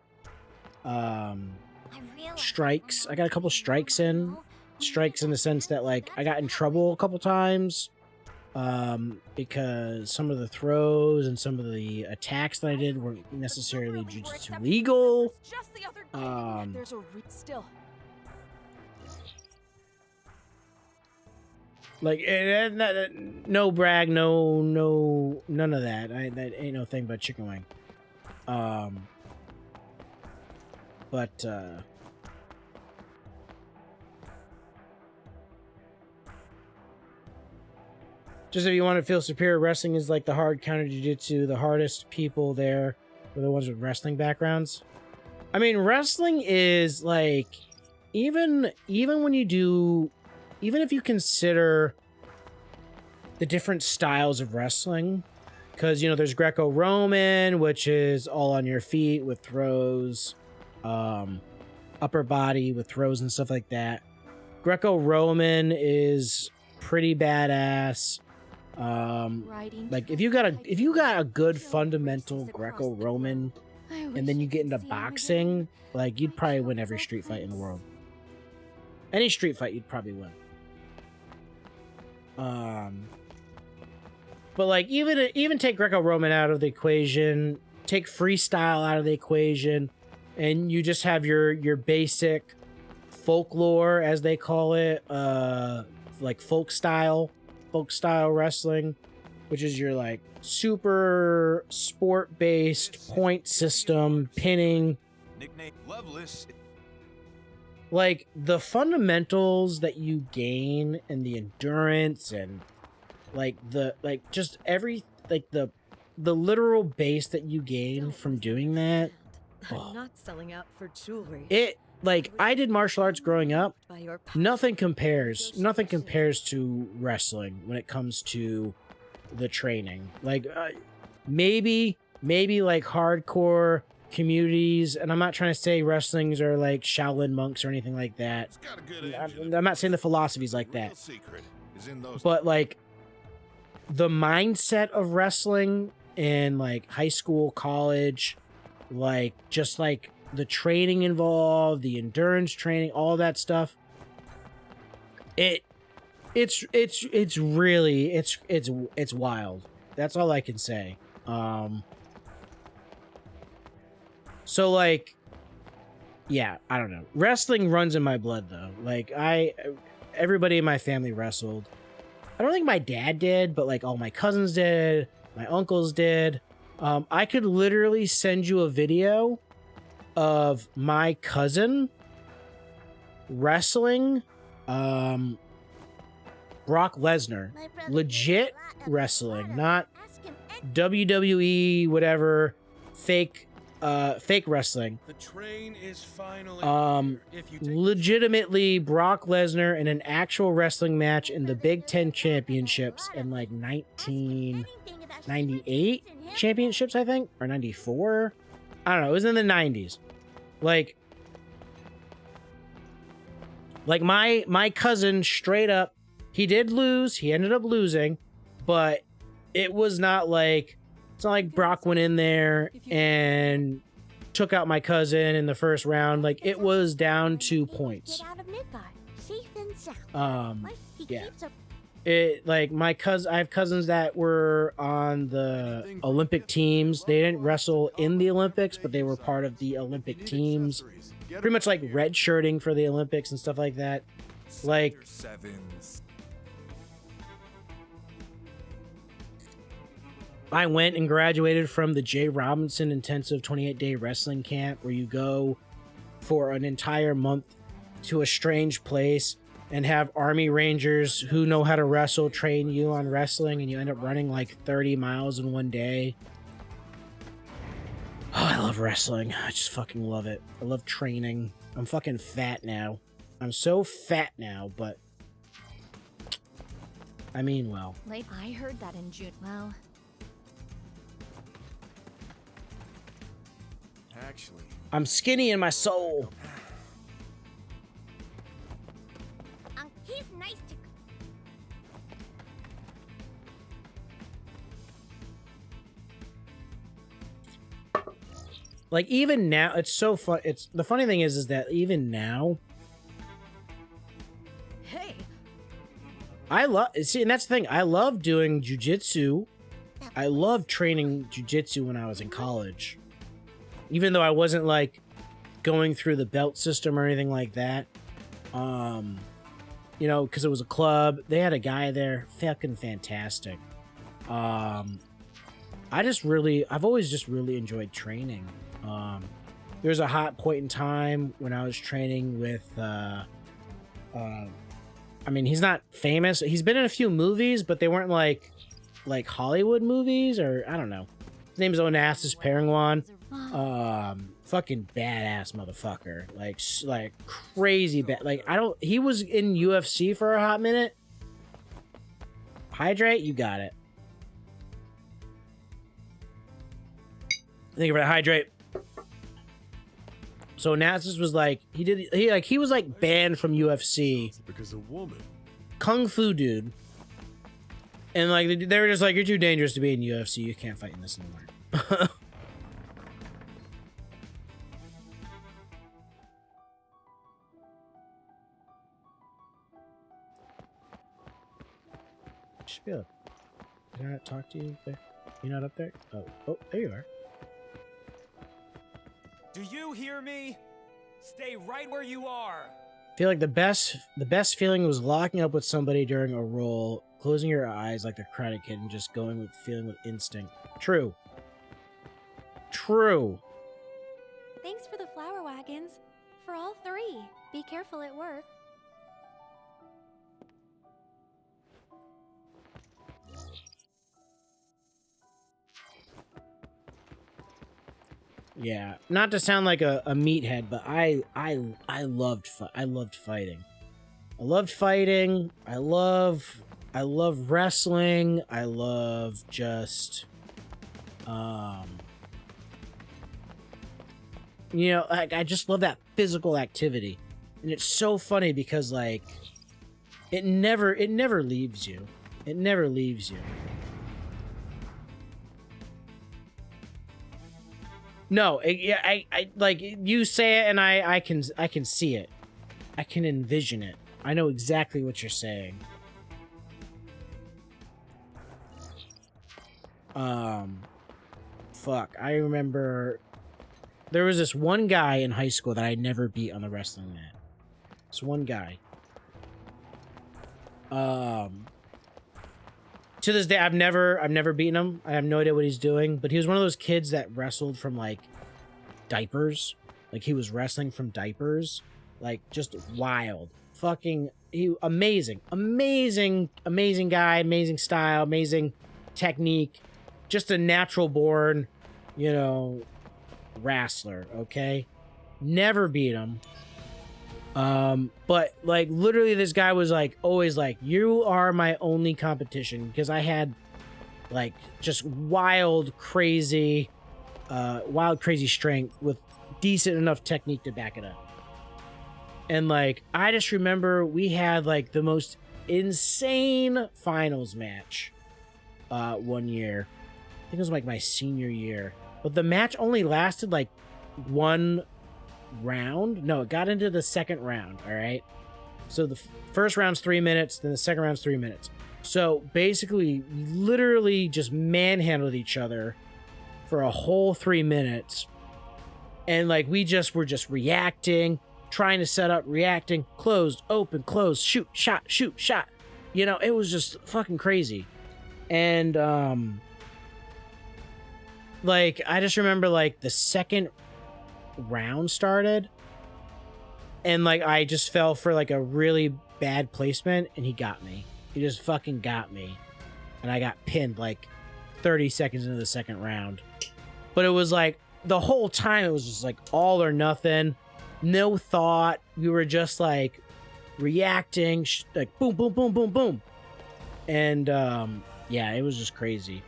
Speaker 1: strikes. I got a couple strikes in. Strikes in the sense that like I got in trouble a couple times because some of the throws and some of the attacks that I did weren't necessarily jujitsu legal.
Speaker 6: There's a still.
Speaker 1: Like no brag, no none of that. That ain't no thing but chicken wing. But just if you want to feel superior, wrestling is like the hard counter jiu-jitsu. The hardest people there were the ones with wrestling backgrounds. I mean, wrestling is like even when you do, even if you consider the different styles of wrestling, because you know there's Greco-Roman, which is all on your feet with throws, upper body with throws and stuff like that. Greco-Roman is pretty badass. Like if you got a good fundamental Greco-Roman and then you get into boxing, like you'd probably win every street fight in the world. Any street fight you'd probably win. But like even take Greco-Roman out of the equation, take freestyle out of the equation, and you just have your basic folklore, as they call it, like folk style wrestling, which is your like super sport based point system pinning.
Speaker 3: Nickname Loveless.
Speaker 1: Like the fundamentals that you gain and the endurance and like the literal base that you gain from doing that.
Speaker 6: I'm not selling out for jewelry.
Speaker 1: It like I did martial arts growing up. Nothing compares to wrestling when it comes to the training. Like maybe like hardcore communities, and I'm not trying to say wrestlings are like Shaolin monks or anything like that. I'm not saying the philosophy's like that.
Speaker 5: is in those.
Speaker 1: but like the mindset of wrestling in like high school, college, like just like the training involved, the endurance training, all that stuff. It's really it's wild. That's all I can say. So like, yeah, I don't know. Wrestling runs in my blood though. Like everybody in my family wrestled. I don't think my dad did, but like all my cousins did, my uncles did. I could literally send you a video of my cousin wrestling Brock Lesnar. Legit wrestling, not WWE, whatever, fake wrestling.
Speaker 3: The train is finally if you
Speaker 1: Legitimately Brock Lesnar in an actual wrestling match in the Big Ten Championships in like 1998 championships, I think, or 94. I don't know. It was in the 90s. Like my cousin straight up, he did lose. He ended up losing, but it was not like, it's not like Brock went in there and took out my cousin in the first round. Like it was down to points. Yeah. It like my cousin, I have cousins that were on the Olympic teams. They didn't wrestle in the Olympics, but they were part of the Olympic teams. Pretty much like red shirting for the Olympics and stuff like that. Like I went and graduated from the J. Robinson Intensive 28-day wrestling camp, where you go for an entire month to a strange place and have Army Rangers who know how to wrestle train you on wrestling, and you end up running like 30 miles in one day. Oh, I love wrestling. I just fucking love it. I love training. I'm fucking fat now. I'm so fat now, but I mean well.
Speaker 6: I heard that in June. Well,
Speaker 3: actually,
Speaker 1: I'm skinny in my soul.
Speaker 7: He's nice to.
Speaker 1: Like even now, it's so fun. It's the funny thing is that even now,
Speaker 6: hey,
Speaker 1: I love, see, and that's the thing. I love doing jujitsu. I love training jujitsu when I was in college, even though I wasn't like going through the belt system or anything like that. You know, because it was a club. They had a guy there, fucking fantastic. I've always just really enjoyed training. There's a hot point in time when I was training with, I mean, he's not famous. He's been in a few movies, but they weren't like Hollywood movies, or I don't know. His name is Onassis Perangwan. Fucking badass motherfucker. Like crazy bad. Like he was in UFC for a hot minute. Hydrate, you got it. Think about it, hydrate. So Onassis was like, he was like banned from UFC.
Speaker 3: because a woman.
Speaker 1: Kung Fu dude. And like they were just like, you're too dangerous to be in UFC. You can't fight in this anymore. Should be up. Can I talk to you there? You're not up there? Oh, there you are.
Speaker 3: Do you hear me? Stay right where you are.
Speaker 1: I feel like the best feeling was locking up with somebody during a roll, closing your eyes like the Karate Kid, and just feeling with instinct. True.
Speaker 7: Thanks for the flower wagons. For all three. Be careful at work.
Speaker 1: Yeah, not to sound like a meathead, but I loved fighting. I loved fighting. I love wrestling. I love just you know, like I just love that physical activity. And it's so funny because like It never leaves you. It never leaves you. No, I like you say it, and I can see it. I can envision it. I know exactly what you're saying. Fuck. I remember there was this one guy in high school that I never beat on the wrestling mat. This one guy. To this day, I've never beaten him. I have no idea what he's doing, but he was one of those kids that wrestled from like diapers. Like he was wrestling from diapers. Like just wild. Fucking amazing guy, amazing style, amazing technique. Just a natural born, you know, wrestler, okay? Never beat him. But like literally this guy was like always like, you are my only competition, because I had like just wild crazy strength with decent enough technique to back it up. And like I just remember we had like the most insane finals match one year. I think it was like my senior year, but the match only lasted like one round. No, it got into the second round. All right, so the first round's 3 minutes, then the second round's 3 minutes. So basically we literally just manhandled each other for a whole 3 minutes, and like we just were just reacting, trying to set up, reacting, closed, open, closed, shoot, shot, you know, it was just fucking crazy. And like I just remember like the second round started, and like I just fell for like a really bad placement, and he got me. He just fucking got me, and I got pinned like 30 seconds into the second round. But it was like the whole time it was just like all or nothing, no thought. We were just like reacting, like boom, boom, boom, boom, boom. And yeah, it was just crazy.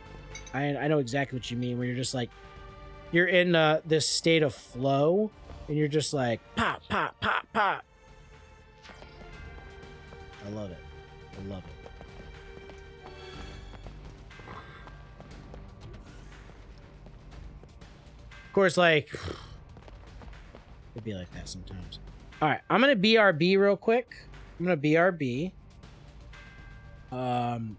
Speaker 1: I know exactly what you mean, where you're just like, you're in this state of flow, and you're just like, pop, pop, pop, pop. I love it. I love it. Of course, like, it'd be like that sometimes. All right, I'm going to BRB real quick. I'm going to BRB. I'm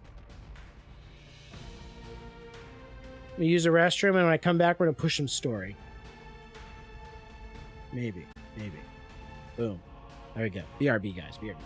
Speaker 1: gonna use the restroom, and when I come back, we're gonna push some story. Maybe. Boom. There we go. BRB, guys. BRB.